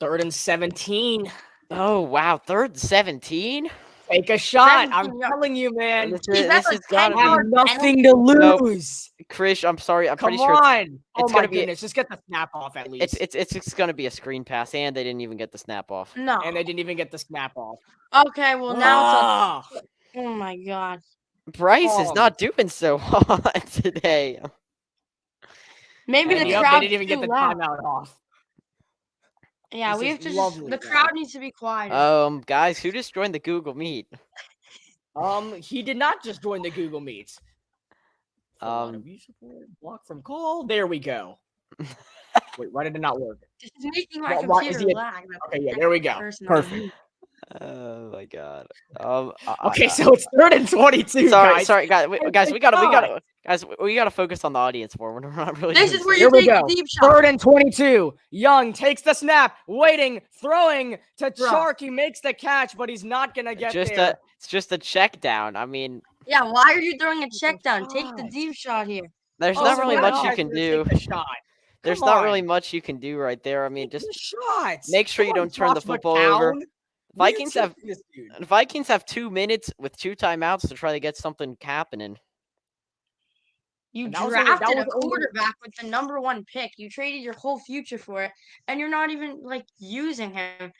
3rd and 17. Oh wow, 3rd and 17. Take a shot. 17 I'm yards. telling you, man. This Is that has a gotta 10-yard be. I have nothing to lose. Krish, I'm sorry. I'm Come pretty sure on. Oh it's my gonna be- goodness. Just get the snap off at least. it's just gonna be a screen pass, and they didn't even get the snap off. no. And they didn't even get the snap off. Okay, well now it's Ah! oh my God. Bryce is Oh. not doing so hot today. Maybe And the yep, they crowd's didn't even get too the loud. timeout off. Yeah, This we is have to lovely, the guys. crowd needs to be quieter. Guys, who just joined the Google Meet? He did not just join the Google Meets. Block from call. There we go. Wait, why did it not work? This is making my Why is computer he? lag. Okay, yeah, there we go. Perfect. Oh my god. Okay, so it's 3rd and 22. Sorry, guys. We gotta focus on the audience more. We're not really. This is where Here you we take go. the deep shot. 3rd and 22. Young takes the snap, waiting, throwing to Chark. He makes the catch, but he's not gonna get there. It's just a check down. I mean, Yeah, why are you throwing a check down? Take the deep shot here. there's Oh, not so really now much you you guys can are gonna do. take the shot. There's Come not really on. much you can do right there. I mean, Take just the shots. make sure you Come on, don't turn the Josh football over. McCown. Vikings What are you have teaching this dude? Vikings have 2 minutes with 2 timeouts to try to get something happening. You And that was drafted only- a quarterback with the #1 pick. You traded your whole future for it, and you're not even like using him.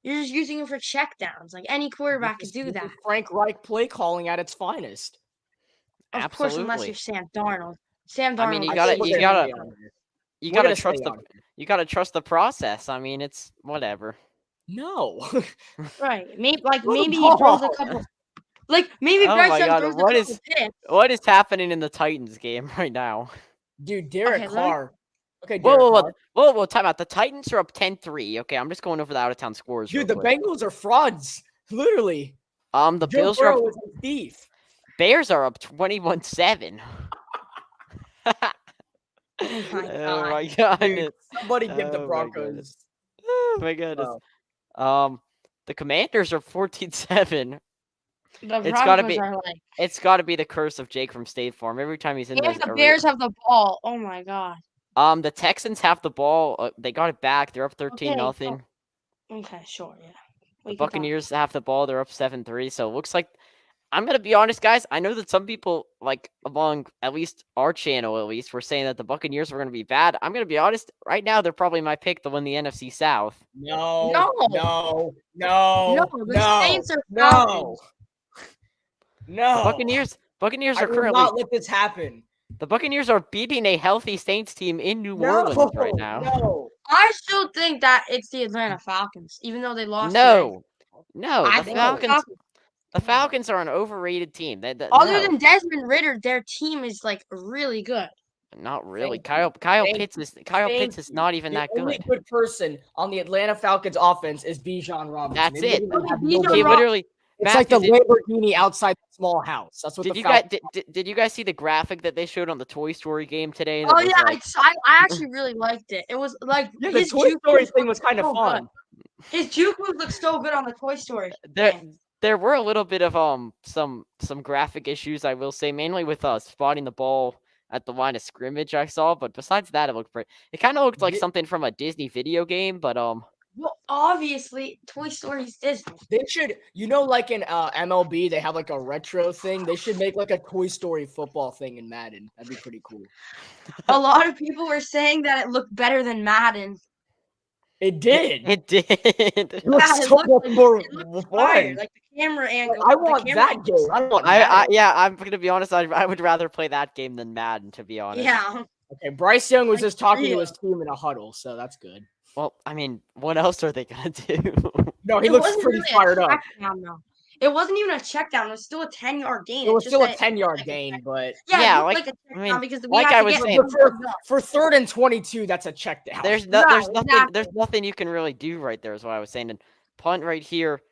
You're just using him for checkdowns. Like any quarterback could do This that. is Frank Reich play calling at its finest. Of course, unless you're Sam Darnold. Sam Darnold. I mean, you I gotta think we're you gonna gotta stay on this. you We're gotta gonna trust stay the on this. you gotta trust the process. I mean, it's whatever. No. Right. Maybe like Throw the maybe he throws a ball. couple. Like maybe Oh Bryce my Young God, throws a what couple is- picks. What is happening in the Titans game right now? Dude, Derek Okay, let me- Carr. Okay, Derek Whoa, Carr. time out. The Titans are up 10-3. Okay, I'm just going over the out of town scores. Dude, real the quick. Bengals are frauds. Literally. The Joe Bills are Burrow up, is a thief. Bears are up 21-7. Oh my Oh my God. goodness. Somebody give the Oh my Broncos. goodness. Oh my goodness. Wow. The Commanders are 14-7. The It's gotta Broncos be- are like. It's got to be the curse of Jake from State Farm. Every time he's in And those the Bears have the ball. Oh my God. The Texans have the ball. They got it back. They're up 13-0. Okay, sure, yeah. The Buccaneers have the ball. They're up 7-3. So it looks like, I'm gonna be honest, guys. I know that some people, like among at least our channel, were saying that the Buccaneers were gonna be bad. I'm gonna be honest. Right now, they're probably my pick to win the NFC South. No. No. No. No. No, the Saints are No. Falcons. No. Buccaneers I are will currently. not let this happen. The Buccaneers are beating a healthy Saints team in New No. Orleans right now. No. I still think that it's the Atlanta Falcons, even though they lost. No, I the think Falcons. The Falcons are an overrated team. Other No, than Desmond Ritter, their team is like really good. not really. Thank Kyle Thank Pitts is Thank is you. not even The that only good. good person on the Atlanta Falcons offense is Bijan Robinson. That's They it. literally have Bijan nobody He Rob- else. literally. It's like the Matthew, Lamborghini outside the small house. That's what did the you guys Falcons. did you guys see the graphic that they showed on the Toy Story game today? Oh that was yeah, like- I actually really liked it. It was like Yeah, the his Toy juke Story moves thing looked was kind of so fun. good. His juke moves look so good on the Toy Story. there were a little bit of some graphic issues, I will say, mainly with spotting the ball at the line of scrimmage I saw, but besides that, it looked pretty. It kind of looked like Ye- something from a Disney video game, but Well, obviously, Toy Story's Disney. They should, like in MLB, they have like a retro thing. They should make like a Toy Story football thing in Madden. That'd be pretty cool. A lot of people were saying that it looked better than Madden. It did. it did. It looks Yeah, it so looked much more Fire, fun. like the camera angle. I the want camera that angles. game. I don't want I Madden. yeah, I'm gonna be honest. I would rather play that game than Madden, to be honest. Yeah. Okay, Bryce Young was Like, just talking to real. his team in a huddle, so that's good. Well, I mean, what else are they gonna do? No, he It looks wasn't pretty really a fired up. check down, though. It wasn't even a check down. It was still a 10-yard gain. It was It's still a just that- 10-yard like, gain, but Yeah, Yeah, it looked like- like a check I mean, down because we like had I to was get saying- for 3rd and 22, that's a check down. There's Right, nothing. exactly. There's nothing you can really do right there. Is what I was saying. And punt right here.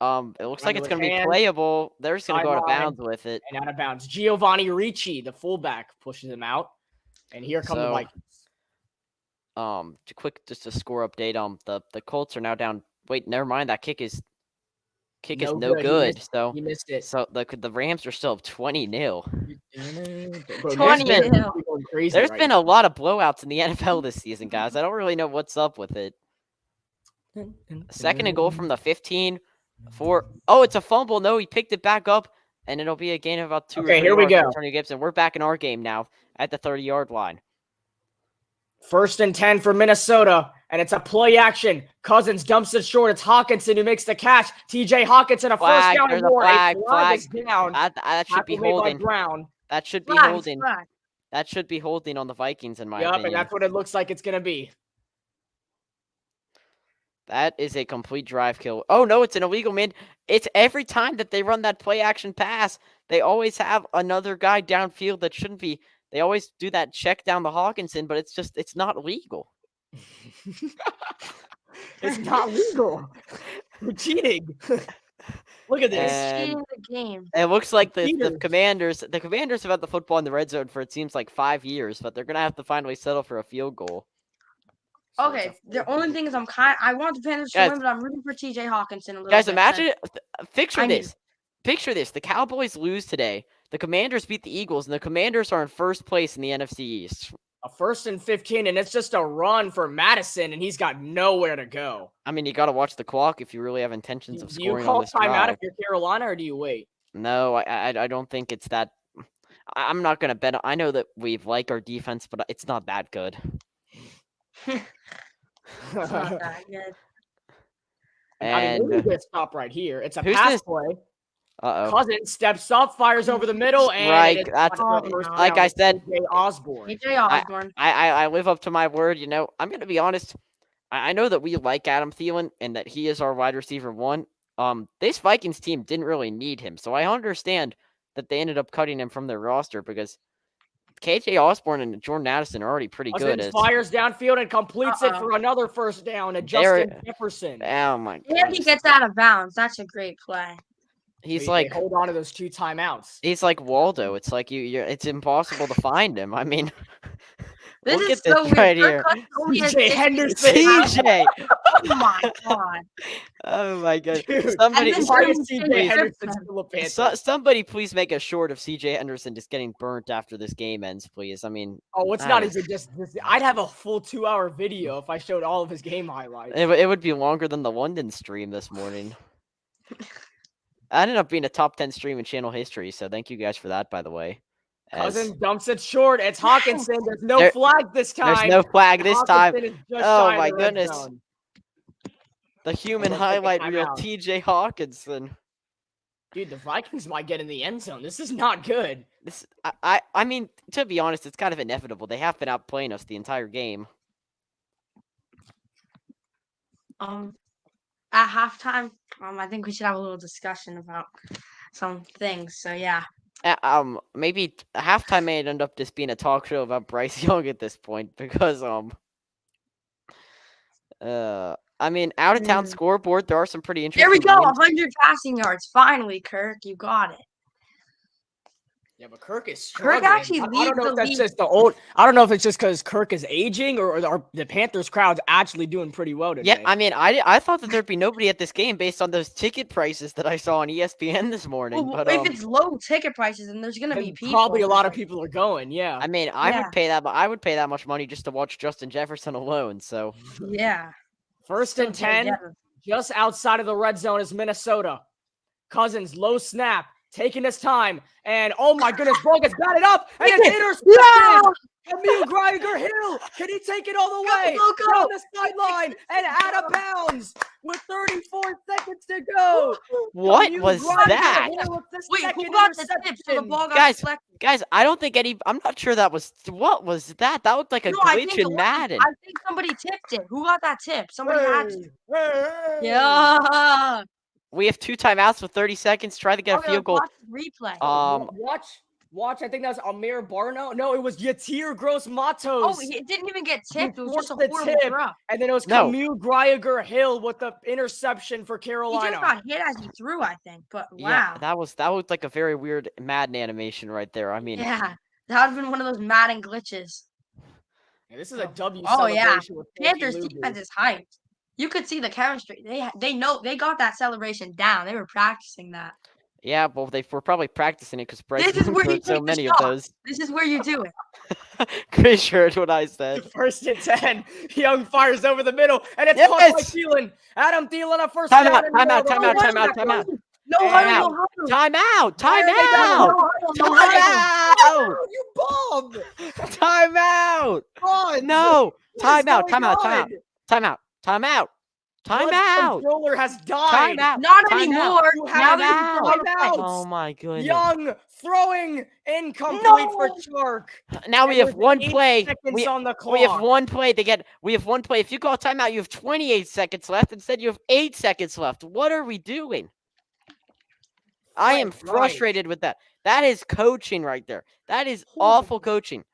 It looks like Under it's his gonna be hand, playable. They're just gonna go out of sideline. bounds with it. and out of bounds. Giovanni Ricci, the fullback, pushes him out, and here come the So, Vikings. Just a score update. The Colts are now down. Wait, never mind. That kick is no No good. good. He So He missed it. the Rams are still up 20-0. Bro, 20 Nick's been nil. going crazy There's right been a lot of blowouts in the NFL this season, guys. I don't really know what's up with it. now. Second and goal from the 15. Oh, it's a fumble. No, he picked it back up, and it'll be a gain of about 2 or 3 Okay, here we yards for go. Antonio Gibson. We're back in our game now at the 30-yard line. 1st and 10 for Minnesota, and it's a play action. Cousins dumps it short. It's Hawkinson who makes the catch. TJ Hawkinson, a Flag, first down there's and a more. flag, Is down. That should be Tackle made by holding. Brown. That should be Flag, holding. flag. That should be holding on the Vikings, in my Yup, and opinion. that's what it looks like it's going to be. That is a complete drive kill. Oh, no, it's an illegal, man. It's every time that they run that play action pass, they always have another guy downfield that shouldn't be. They always do that check down the Hawkinson, but it's not legal. It's not legal. You're cheating. Look at this. And Cheating the game. it looks like the Cheaters. Commanders have had the football in the red zone for it seems like 5 years, but they're going to have to finally settle for a field goal. So Okay, it's a the 4-3. only thing is I want the Panthers to Guys- win, but I'm rooting for TJ Hawkinson a little Guys, bit. imagine picture I need- this. Picture this. The Cowboys lose today. The Commanders beat the Eagles, and the Commanders are in first place in the NFC East. A 1st and 15, and it's just a run for Madison, and he's got nowhere to go. I mean, you got to watch the clock if you really have intentions of Do you scoring on call this timeout drive. if you're Carolina, or do you wait? No, I don't think it's that. I'm not gonna bet. I know that we like our defense, but it's not that good. It's not that good. I mean, And look at this stop right here. It's a who's pass this? play. oh, Cousins steps up, fires over the middle, and Right, it's that's- caught for first like down I with said- TJ Osborne. TJ Osborne. I live up to my word. You know, I'm gonna be honest. I know that we like Adam Thielen and that he is our wide receiver one. This Vikings team didn't really need him, so I understand that they ended up cutting him from their roster because KJ Osborne and Jordan Addison are already pretty good. Cousins fires downfield and completes it Uh-oh. for another first down to There- Justin Jefferson. Oh my And he god, gets out of bounds. That's a great play. he's They like hold on to those 2 timeouts. he's like Waldo. It's like it's impossible to find him. I mean, This look is at this so weird. right Kirk here. Cousins only has CJ 50 Henderson. CJ. Oh my god. Oh my god. Dude, Somebody, and then why Jordan is CJ Henderson. Henderson still a Panther? somebody, please make a short of CJ Henderson just getting burnt after this game ends, please. I mean, Oh, it's not even just this. I'd have a full 2-hour video if I showed all of his game highlights. it would be longer than the London stream this morning. I ended up being a top 10 stream in channel history, so thank you guys for that, by the way. Cousins dumps it short. It's Hawkinson. There's no There- flag this time. There's no flag this time. Hawkinson is just Oh shy of my the red goodness. zone. The human Let's take a highlight reel, timeout. TJ Hawkinson. Dude, the Vikings might get in the end zone. This is not good. This, I mean, to be honest, it's kind of inevitable. They have been outplaying us the entire game. At halftime, I think we should have a little discussion about some things. So yeah. Maybe halftime may end up just being a talk show about Bryce Young at this point because I mean, out of town scoreboard, there are some pretty interesting. There we go. games. 100 passing yards. Finally, Kirk, you got it. Yeah, but Kirk is Kirk struggling. actually I don't leads know the if that's league. just the old. I don't know if it's just because Kirk is aging or the Panthers crowd's actually doing pretty well today. Yeah, I mean, I thought that there'd be nobody at this game based on those ticket prices that I saw on ESPN this morning. Well, but if it's low ticket prices, then there's gonna And be people. probably a lot of people are going. Yeah. I mean, I Yeah. would pay that. I would pay that much money just to watch Justin Jefferson alone. So Yeah. First and 10, just outside of the red zone is Minnesota. Cousins, low snap, taking his time, and oh my goodness, ball gets batted up, and it's intercepted. Emil Greiger Hill, can he take it all the way go, down the sideline and out of bounds with 34 seconds to go? what Emil was Greiger that? Hill with the Wait, second who got the tip? So the interception. ball got Guys, deflected. Guys, I don't think I'm not sure that was. What was that? That looked like a No, I think glitch it in was. Madden. I think somebody tipped it. Who got that tip? Somebody had to. Hey. Yeah. We have 2 timeouts with 30 seconds. Try to get a Okay, field goal. watch the replay. Watch. I think that was Amir Barno. No, it was Yatir Gross Matos. Oh, it didn't even get tipped. It was just a forced the horrible tip. throw. And then it was No. Camille Greiger Hill with the interception for He Carolina. just got hit as he threw, I think. But Yeah, wow. that looked like a very weird Madden animation right there. I mean, Yeah. That would have been one of those Madden glitches. Yeah, this is a W Oh, yeah. celebration with Frankie Panthers Luvu. defense is hyped. You could see the chemistry. They know they got that celebration down. They were practicing that. yeah, well, they were probably practicing it because Bryce This is Young where you threw so take the many of shot. those. This is where you do it. Chris heard what I said. First and 10. Young fires over the middle, and it's caught by Yes! Thielen. Adam Thielen, a first Time down. out, in the time out, middle time of the out, red time out, zone. time out. No And huddle, out. no huddle. Time out, Why time are they down? out, No huddle, no time huddle. out, You bum. time out. God. No, What time is out, going time out, time out, on? time out, time out. Timeout. Controller has died. Timeout. Not Timeout. anymore. You Now have there's timeouts. Oh my goodness. Young throwing incomplete for Chark. Now we And have with one 8 play. seconds on the We have clock. one play to get. We have one play. If you call timeout, you have 28 seconds left. Instead, you have 8 seconds left. What are we doing? I am Right. frustrated with that. That is coaching right there. That is awful coaching.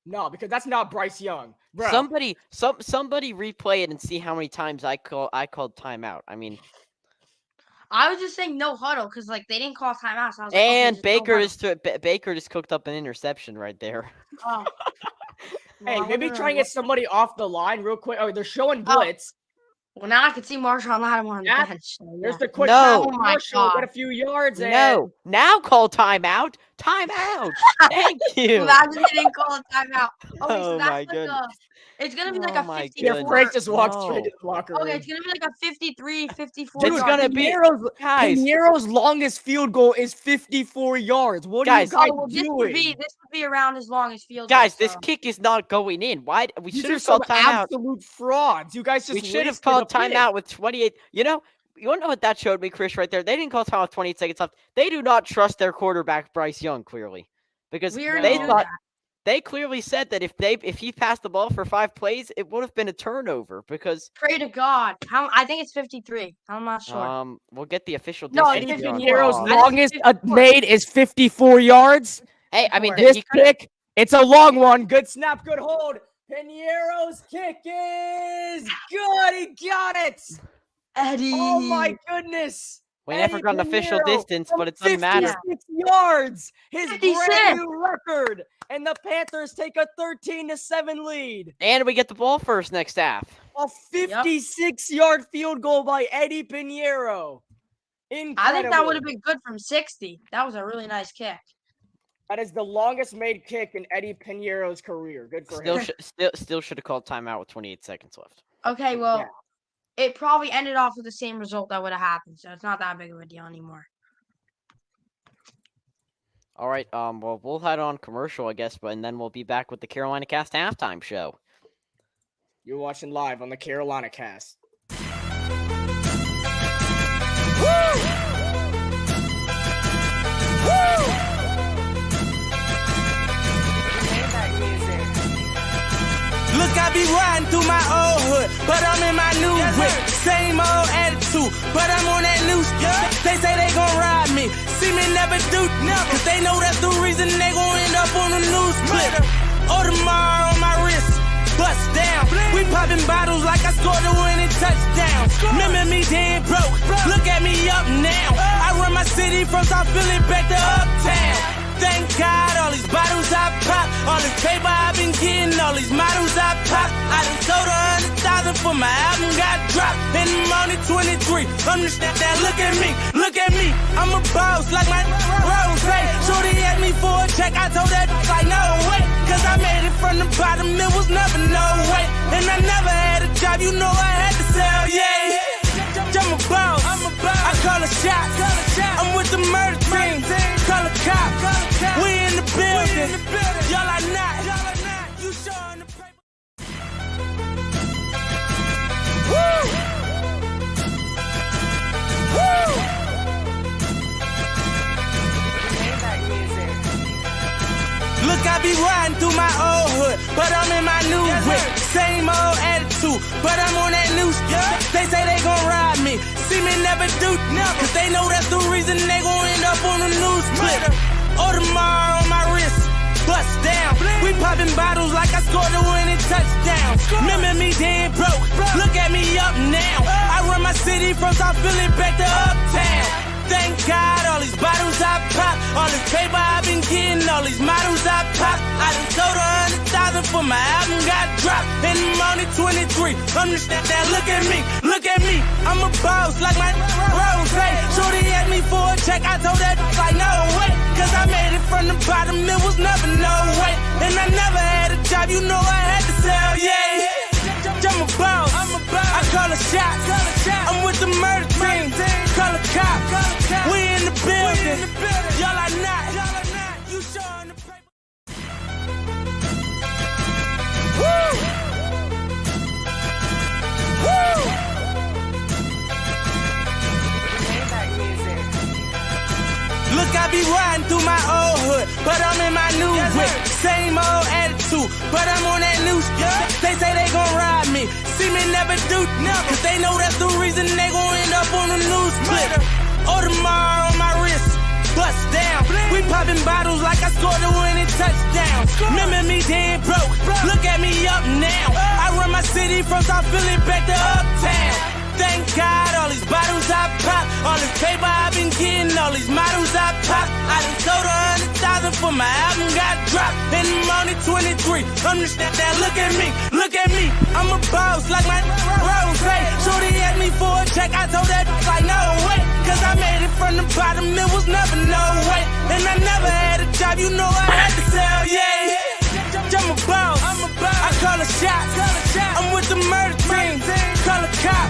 No, because that's not Bryce Young. Bro. Somebody replay it and see how many times I called timeout. I mean, I was just saying no huddle because like they didn't call timeout. So I was like, and okay, just no huddle. Baker just cooked up an interception right there. Oh. Hey, Well, I maybe wonder try and get somebody off the line real quick. Oh, they're showing blitz. Well, now I can see Marshawn Lattimore on the Yeah. bench. So, There's yeah. the quick No. pass Oh to my Marshall. Get God. a few yards in. No, now call timeout. Timeout. Thank you. Imagine they didn't call a timeout. Okay, Oh so that's my like goodness. it's gonna be like Oh a my 54. goodness. Frank just walked No. straight to the locker room. Okay, it's gonna be like a 53, 54. It's yard. gonna be guys. Piniero's longest field goal is 54 yards. What Guys, are you Oh, well, guys this would doing? be around as long as field Guys, goal, this so. kick is not going in. Why? We These should are have some called timeout. absolute frauds. You guys just We should have wasted called a pick. timeout with 28. You know what that showed me, Chris, right there? They didn't call timeout with 28 seconds left. They do not trust their quarterback, Bryce Young, clearly. Because We already they knew thought that. they clearly said that if he passed the ball for 5 plays, it would have been a turnover because Pray to God. I think it's 53. I'm not sure. we'll get the official No, distance it's here on 54. Piniero's Fox. I think longest 54. made is 54 yards. Hey, I mean, This he could have. kick, it's a long one. Good snap, good hold. Piniero's kick is good. He got it. Eddie. Oh my goodness. We never Eddie got an official Pinheiro distance, from but it doesn't matter. 56 yards. His 56. brand new record. And the Panthers take a 13-7 lead. And we get the ball first next half. A 56-yard field goal by Eddie Pinheiro. Incredible. I think that would have been good from 60. That was a really nice kick. That is the longest made kick in Eddie Pinheiro's career. Good for him. Still should have called timeout with 28 seconds left. Okay, well, Yeah. it probably ended off with the same result that would have happened, so it's not that big of a deal anymore. All right. Well, we'll head on commercial, I guess, and then we'll be back with the Carolina Cast halftime show. You're watching live on the Carolina Cast. Look, I be riding through my old hood, but I'm in my new whip. Same old attitude, but I'm on that new stuff. They say they gon' ride me, see me never do, cause they know that's the reason they gon' end up on the news clip. Audemars on my wrist, bust down. We popping bottles like I scored a winning touchdown. Remember me dead broke, look at me up now. I run my city from South Philly back to Uptown. Thank God, all these bottles I pop, all this paper I've been getting, all these models I pop. I done sold 100,000 for my album got dropped, and I'm only 23. I'm just that, look at me, I'm a boss like my Rose. Shorty asked me for a check, I told that like no way, cause I made it from the bottom, it was never no way, and I never had a job, you know I had to sell, yeah. I'm a boss, I call a shot, I'm with the murder team, call a cop, we in the building, y'all are not, you showing the paper. Woo! Woo! Look, I be riding through my old hood, but I'm in my new whip. Same old attitude, but I'm on that new stuff. They say they gon' ride me, see me never do, cause they know that's the reason they gon' end up on the news clip. Audemars on my wrist, bust down. We popping bottles like I scored a winning touchdown. Remember me dead broke, look at me up now. I run my city from South Philly back to Uptown. Thank God, all these bottles I pop, all this paper I've been getting, all these models I pop. I done sold 100,000 for my album got dropped, and I'm only 23. I'm just that, look at me, I'm a boss like my Rose. Shorty asked me for a check, I told that like no way, cause I made it from the bottom, it was never no way, and I never had a job, you know I had to sell, yeah. I'm a boss, I call a shot, I'm with the murder team, call a cop, we in the building, y'all are not, you showing the paper. Woo! Woo! be riding through my old hood, but I'm in my new whip. Same old attitude, but I'm on that new shit. They say they gon' ride me, see me never do, cause they know that's the reason they gon' end up on the news clip. Audemars on my wrist, bust down. We popping bottles like I scored a winning touchdown. Remember me dead broke, look at me up now. I run my city from South Philly back to Uptown. Thank God, all these bottles I pop, all this paper I've been getting, all these models I pop. I done sold 100,000 for my album got dropped, and I'm only 23. Understand that? Look at me, I'm a boss like my Rose. Shorty asked me for a check, I told that like no way, cause I made it from the bottom, it was never no way. And I never had a job, you know I had to sell, yeah. I'm a boss, I call a shot, I'm with the murder team, call a cop,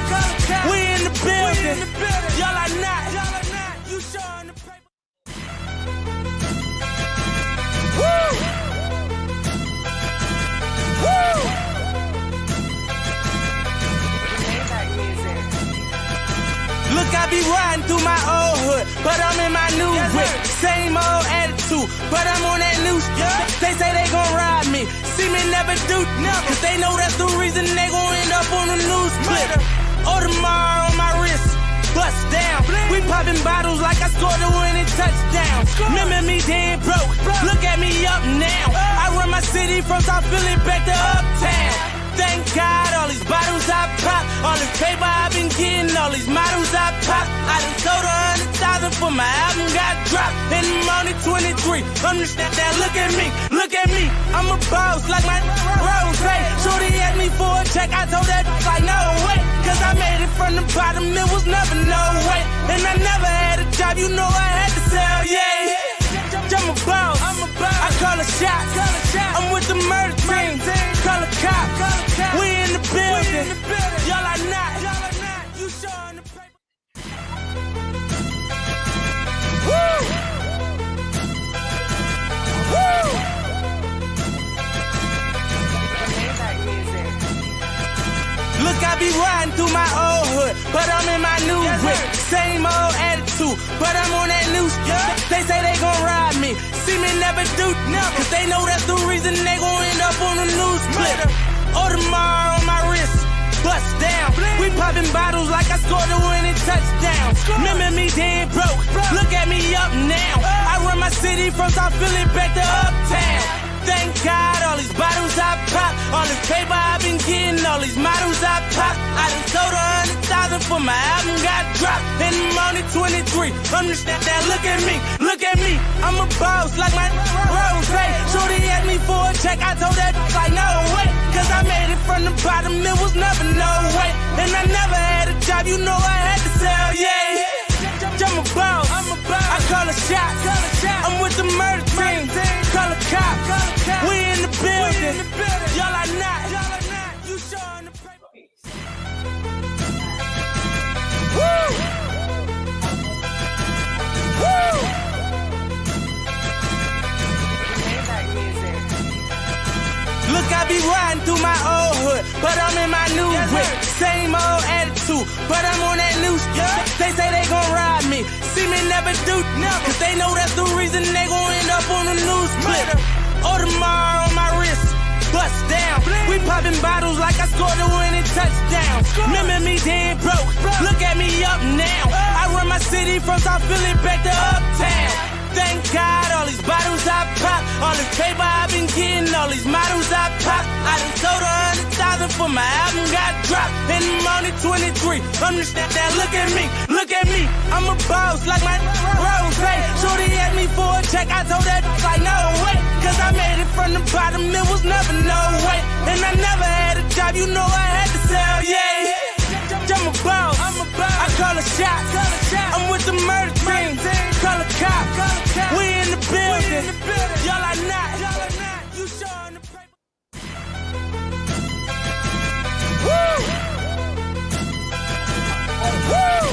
we in the building, y'all are not, you showing the paper. Woo! Woo! Look, I be riding through my old hood, but I'm in my new whip. Same old attitude, but I'm on that new shit. They say they gon' ride me, see me never do, cause they know that's the reason they gon' end up on the news clip. Audemars on my wrist, bust down. We popping bottles like I scored a winning touchdown. Remember me dead broke, look at me up now. I run my city from South Philly back to Uptown. Thank God, all these bottles I pop, all this paper I've been getting, all these models I pop. I done sold 100,000 for my album got dropped, and I'm only 23. Understand that? Look at me, I'm a boss like my Rose. Shorty asked me for a check, I told that like no way, cause I made it from the bottom, it was never no way. And I never had a job, you know I had to sell, yeah. I'm a boss, I call a shot, I'm with the murder team, call a cop, we in the building, y'all are not, you showing the paper. Woo! Woo! Look, I be riding through my old hood, but I'm in my new whip. Same old attitude, but I'm on that new shit. They say they gon' ride me, see me never do, cause they know that's the reason they gon' end up on the news clip. Audemars on my wrist, bust down. We popping bottles like I scored a winning touchdown. Remember me dead broke, look at me up now. I run my city from South Philly back to Uptown. Thank God, all these bottles I pop, all this paper I've been getting, all these models I pop. I done sold 100,000 for my album got dropped, and I'm only 23. Understand that? Look at me, I'm a boss like my Rose. Shorty asked me for a check, I told that like no way, cause I made it from the bottom, it was never no way. And I never had a job, you know I had to sell, yeah. I'm a boss, I call a shot, I'm with the murder team, call a cop, we in the building, y'all are not, you showing the paper. Woo! Woo! Look, I be riding through my old hood, but I'm in my new whip. Same old attitude, but I'm on that new shit. They say they gon' ride me, see me never do, cause they know that's the reason they gon' end up on the news clip. Audemars on my wrist, bust down. We popping bottles like I scored a winning touchdown. Remember me dead broke, look at me up now. I run my city from South Philly back to Uptown. Thank God, all these bottles I pop, all this paper I've been getting, all these models I pop. I done sold 100,000 for my album got dropped, and I'm only 23. Understand that? Look at me, I'm a boss like my Rose. Shorty asked me for a check, I told that like no way, cause I made it from the bottom, it was never no way. And I never had a job, you know I had to sell, yeah. I'm a boss, I call a shot, I'm with the murder team, call a cop, we in the building, y'all are not, you showing the paper. Woo! Woo!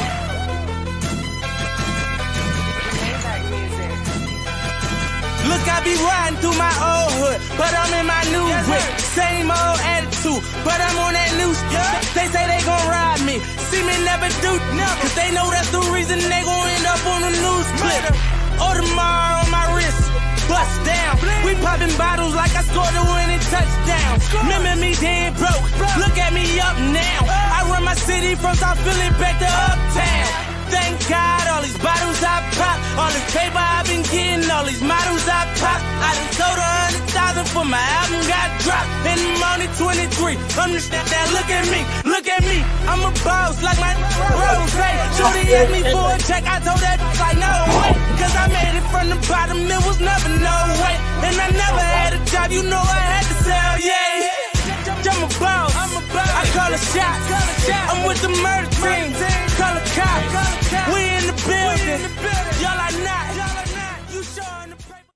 Look, I be riding through my old hood, but I'm in my new whip. Same old attitude, but I'm on that new shit. They say they gon' ride me, see me never do, cause they know that's the reason they gon' end up on the news clip. Audemars on my wrist. Bust down. We popping bottles like I scored a winning touchdown. Remember me dead broke. Look at me up now. I run my city from South Philly back to Uptown. Thank God, all these bottles I pop, all this paper I've been getting, all these models I pop. I done sold 100,000 for my album got dropped. And I'm only 23. I'm just that. Look at me. I'm a boss like my rose. Shorty asked me for a check, I told that like no way. Cause I made it from the bottom, it was never no way. And I never had a job, you know I had to sell, yeah. I'm a boss, I call a shot. I'm with the murder team, call a cop. We in the building, y'all are not. You showing the paper.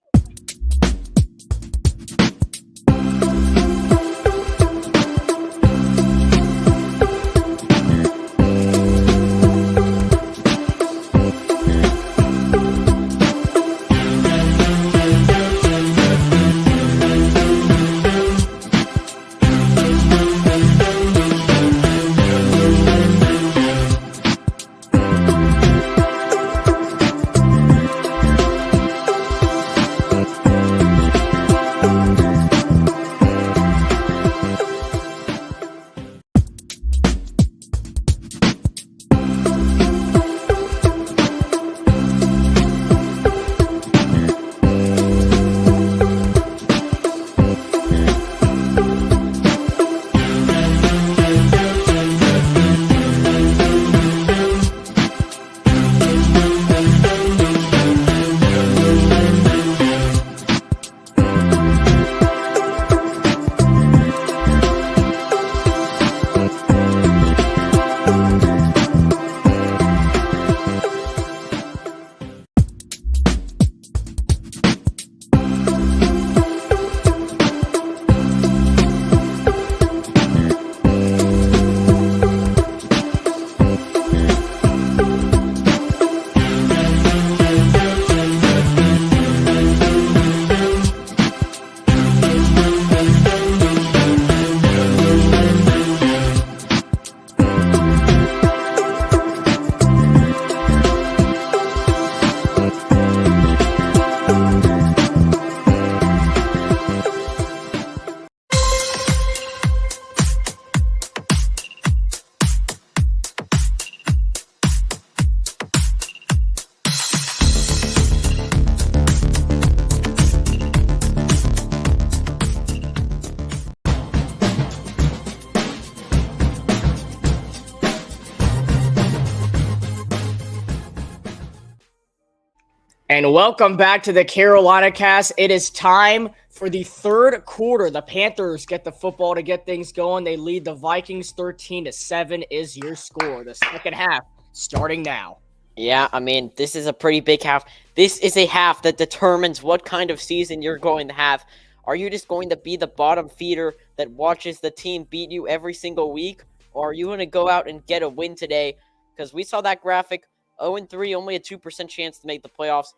And welcome back to the Carolina Cast. It is time for the third quarter. The Panthers get the football to get things going. They lead the Vikings 13-7 is your score. The second half starting now. Yeah, I mean, this is a pretty big half. This is a half that determines what kind of season you're going to have. Are you just going to be the bottom feeder that watches the team beat you every single week? Or are you going to go out and get a win today? Because we saw that graphic, 0-3, only a 2% chance to make the playoffs.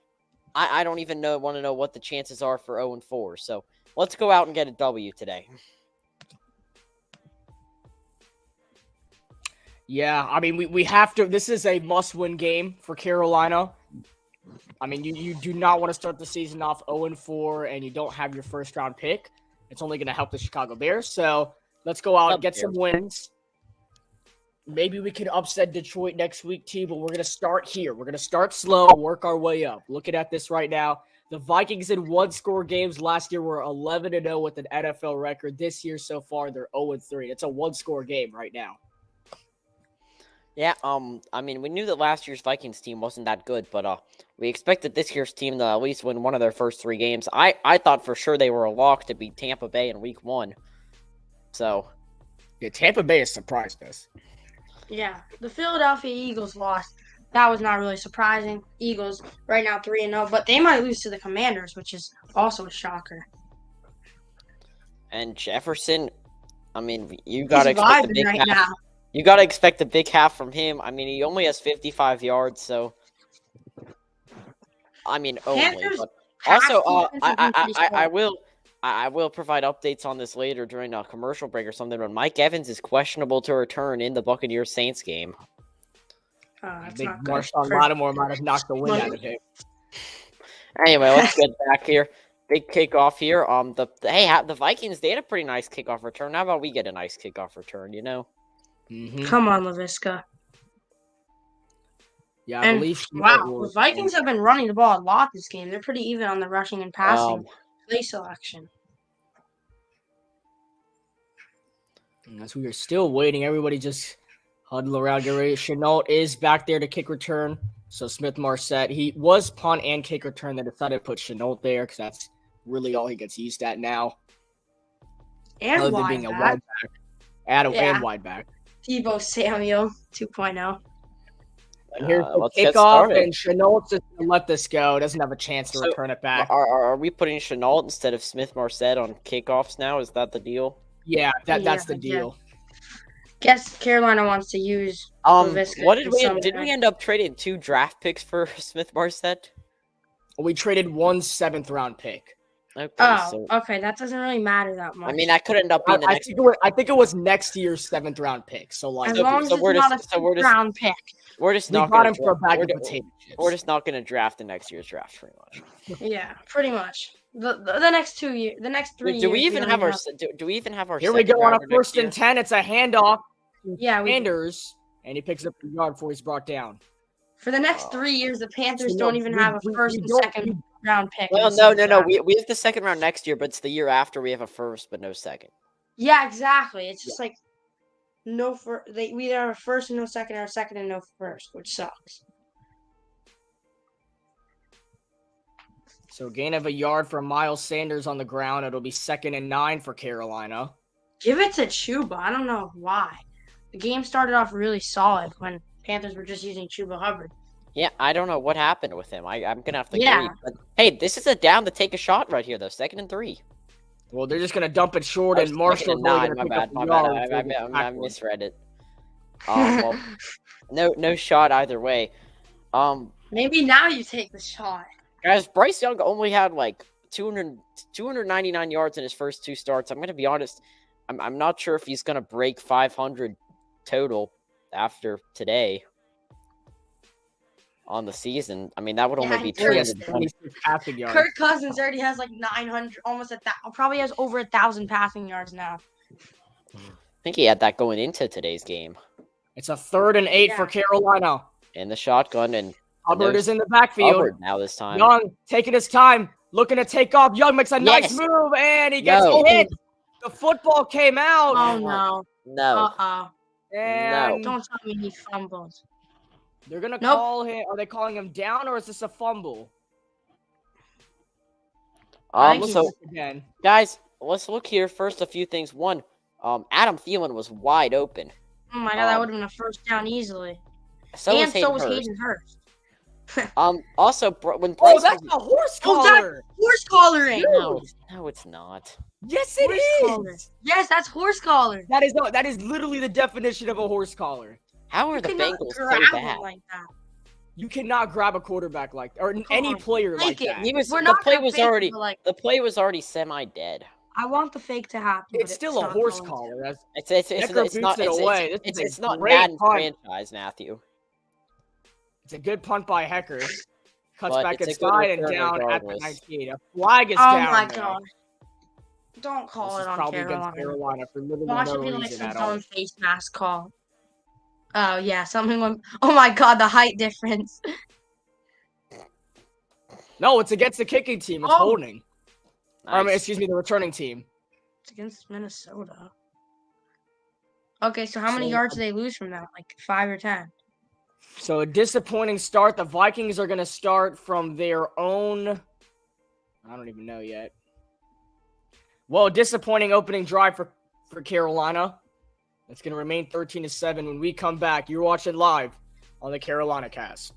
I don't even want to know what the chances are for 0-4. So let's go out and get a W today. Yeah, I mean, we have to. This is a must-win game for Carolina. I mean, you do not want to start the season off 0-4 and you don't have your first-round pick. It's only going to help the Chicago Bears. So let's go out and get some wins. Maybe we can upset Detroit next week, too, but we're going to start here. We're going to start slow, work our way up. Looking at this right now, the Vikings in one-score games last year were 11-0 with an NFL record. This year so far, they're 0-3. It's a one-score game right now. Yeah, I mean, we knew that last year's Vikings team wasn't that good, but we expected this year's team to at least win one of their first three games. I thought for sure they were a lock to beat Tampa Bay in week 1. So, yeah, Tampa Bay has surprised us. Yeah, the Philadelphia Eagles lost. That was not really surprising. Eagles right now 3-0, but they might lose to the Commanders, which is also a shocker. And Jefferson, I mean, you got to expect a big half. Now. You got to expect a big half from him. I mean, he only has 55 yards, so I mean, only. But also, I will provide updates on this later during a commercial break or something. But Mike Evans is questionable to return in the Buccaneers Saints game. I think Marshawn Lattimore might have knocked the wind out of him. Anyway, let's get back here. Big kickoff here. The Vikings, they had a pretty nice kickoff return. How about we get a nice kickoff return? Come on, LaVisca. Yeah, I And believe. wow, the Vikings have been running the ball a lot this game. They're pretty even on the rushing and passing play selection. As we are still waiting, everybody just huddle around, get ready. Chenault is back there to kick return. So Smith-Marset, he was punt and kick return. They decided to put Chenault there because that's really all he gets used at now. And other than wide being a back. wide back. And wide back. Debo Samuel 2.0. And here's the let's get kickoff, started. and Chenault's just going to let this go. Doesn't have a chance to So, return it back. Are we putting Chenault instead of Smith-Marset on kickoffs now? Is that the deal? Yeah, that's the Yeah. deal. Guess Carolina wants to use LaVisca What did in we some did we way. end up trading 2 draft picks for Smith-Marset? We traded 1 7th-round pick. Okay, Oh, so okay. That doesn't really matter that much. I mean that could end up being the I next. think it was next year's 7th-round pick. So like, as long as so it's we're not just- a so we're just- round pick. We're just we not bought gonna him for a bag of we're- potato chips. We're just not going to draft the next year's draft, pretty much. Yeah, pretty much. The next 2 years, the next 3 years. Do we even don't have our? know. Do we even have our? Here we go second on a rounder next 1st and year? 10. It's a handoff. Yeah, we do. Sanders, and he picks up the yard before he's brought down. For the next 3 years, the Panthers So, don't even have a first and second round pick. in Well, the no. same draft. We have the second round next year, but it's the year after we have a first, but no second. Yeah, exactly. It's just like no we either have a first and no second, or a second and no first, which sucks. So gain of a yard for Miles Sanders on the ground. It'll be 2nd and 9 for Carolina. Give it to Chuba. I don't know why. The game started off really solid when Panthers were just using Chuba Hubbard. Yeah, I don't know what happened with him. I'm gonna have to Yeah. agree. But hey, this is a down to take a shot right here, though. 2nd and 3. Well, they're just going to dump it short, Oh, and 2nd Marshall's and really 9. going to My pick bad. up My the bad. yard. before he gets I backward. misread it. Well, no shot either way. Maybe now you take the shot. Guys, Bryce Young only had like 299 yards in his first 2 starts. I'm going to be honest. I'm not sure if he's going to break 500 total after today on the season. I mean, that would only Yeah, be he does. 320. 26 passing yards. Kirk Cousins already has like 900, probably has over 1,000 passing yards now. I think he had that going into today's game. It's a 3rd and 8 for Yeah. Carolina. In the shotgun, and Hubbard No, is in the backfield. Hubbard now this time. Young taking his time, looking to take off. Young makes a nice Yes. move, and he gets No. hit. The football came out. Oh no. No. Uh-oh. And Don't tell me he fumbled. they're going to Nope. call him. Are they calling him down, or is this a fumble? Vikings. So Again. guys, let's look here. First, a few things. One, Adam Thielen was wide open. Oh my god, that would have been a first down easily. So and was Hayden so was Hurst. Hayden Hurst. Also, when Oh, Bryce that's was- a horse Oh, that- collar. Horse collaring. no, it's not. Yes, it Horse is. collar. Yes, that's horse collar. That is literally the definition of a horse collar. How are You the cannot Bengals grab so him bad? like that. You cannot grab a quarterback like or any on, player like fake it. that. He was We're the not play gonna was fake it, already but, like, the play was already semi-dead. I want the fake to happen. but It's still a not horse going to. collar. It's Decker it's not boots it it's, away. it's, This it's, is a it's not great Madden punt. franchise, Matthew. It's a good punt by Hecker. Cuts But back it's a good inside and return down at the regardless. 19. A flag is Oh down. my though. god. Don't call This it is on probably against Carolina. Carolina for literally Watch no it be like reason some at all. dumb face mask call. Oh yeah, something went. Oh my god, the height difference. No, it's against the kicking team. It's Oh. holding. I mean, Nice. excuse me, the returning team. It's against Minnesota. Okay, so how many So- yards do they lose from that? Like 5 or 10? So a disappointing start. The Vikings are going to start from their own. I don't even know yet. Well, disappointing opening drive for Carolina. It's going to remain 13-7 when we come back. You're watching live on the Carolina Cast.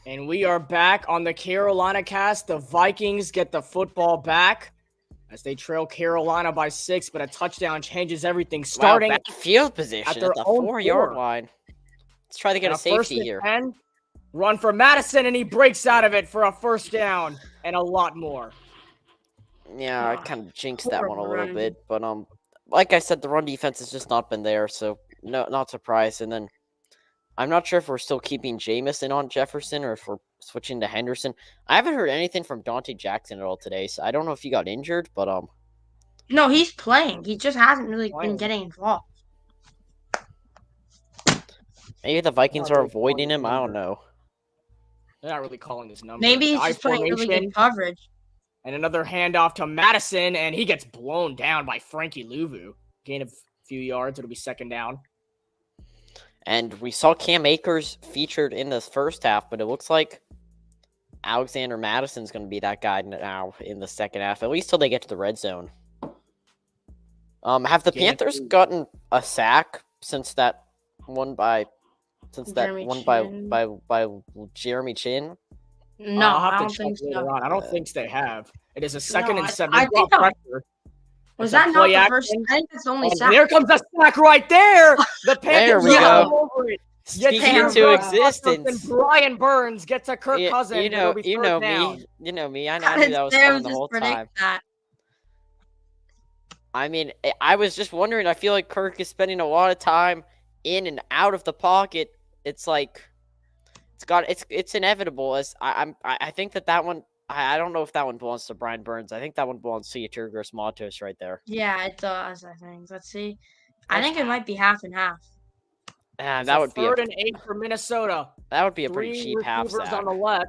And we are back on the Carolina cast. The Vikings get the football back as they trail Carolina by 6, but a touchdown changes everything. Starting bad field position their at the own 4-yard 4. line. Let's try to get And a safety first here. and 10, run for Madison, and he breaks out of it for a first down and a lot more. Yeah, I kind of jinxed that one a horrible little run. bit, but like I said, the run defense has just not been there, so no, not surprised. And then I'm not sure if we're still keeping Jamison on Jefferson or if we're switching to Henderson. I haven't heard anything from Dante Jackson at all today, so I don't know if he got injured, but No, he's playing. He just hasn't really been Playing. getting involved. maybe the Vikings Not are really avoiding calling him. his I don't number. know. They're not really calling his number. Maybe he's I just playing really formation, good coverage. and another handoff to Madison, and he gets blown down by Frankie Louvu. Gain of a few yards. It'll be second down. And we saw Cam Akers featured in this first half, but it looks like Alexander Madison's going to be that guy now in the second half, at least till they get to the red zone. Have the Gain of Panthers 2. gotten a sack since that one by Jeremy by Chin. by Jeremy Chin? No, I'll have I to don't check think later so. on. I don't think they have. It is a second and 7. I They brought think that- pressure. Was It's a that not play the action. first? I think that's the only And sack. there comes a sack right there. The Panthers we are go. all over it. Speaking Cam into Burns. existence. And Brian Burns gets a Kirk Cousins. You know, It'll be third down. me. You know me. I How knew did that was Sam coming the just whole predict time. that? I mean, I was just wondering. I feel like Kirk is spending a lot of time in and out of the pocket. It's like it's inevitable. As I think that one. I don't know if that one belongs to Brian Burns. I think that one belongs to Yeturgos Matos right there. Yeah, it does. I think. Let's see. I think it might be half and half. And It's that a would be third and 8 for Minnesota. that would be a Three pretty cheap half receivers sack. on the left.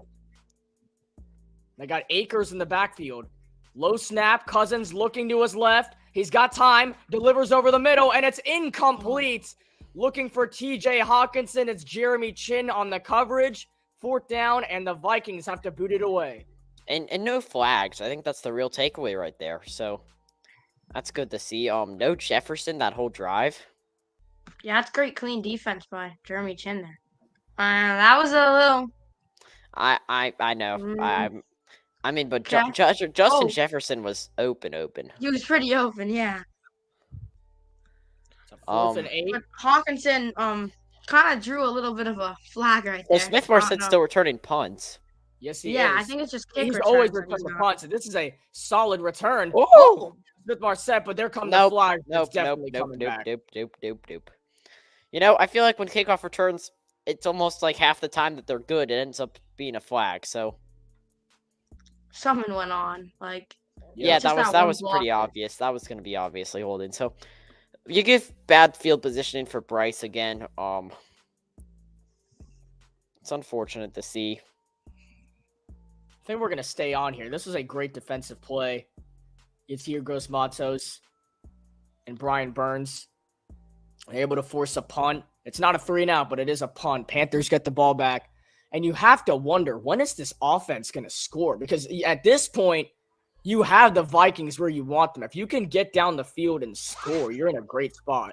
They got Akers in the backfield. Low snap. Cousins looking to his left. He's got time. Delivers over the middle, and it's incomplete. Looking for T.J. Hawkinson. It's Jeremy Chin on the coverage. Fourth down, and the Vikings have to boot it away. And no flags. I think that's the real takeaway right there. So that's good to see. No Jefferson that whole drive. Yeah, that's great, clean defense by Jeremy Chin there. That was a little. I know. Mm. I mean, but Jack- Justin Oh. Jefferson was open. He was pretty open, yeah. It's a fourth and 8. But Hawkinson kind of drew a little bit of a flag right Well, there. Smith-Marsette's still returning punts. Yes, he Yeah, is. I think it's just He's kick always returns that he's returned the not. punts. And this is a solid return. Oh! Smith Marset, but there come the Nope, flags. nope, It's definitely nope, coming nope, back. nope. You know, I feel like when kickoff returns, it's almost like half the time that they're good, it ends up being a flag. So Something went on. Like, yeah, it's just that one was pretty block. obvious. That was going to be obviously holding. So you give bad field positioning for Bryce again. It's unfortunate to see. I think we're going to stay on here. This was a great defensive play. It's here goes Matos and Brian Burns. They're able to force a punt. It's not a 3-and-out, but it is a punt. Panthers get the ball back. And you have to wonder, when is this offense going to score? Because at this point, you have the Vikings where you want them. If you can get down the field and score, you're in a great spot.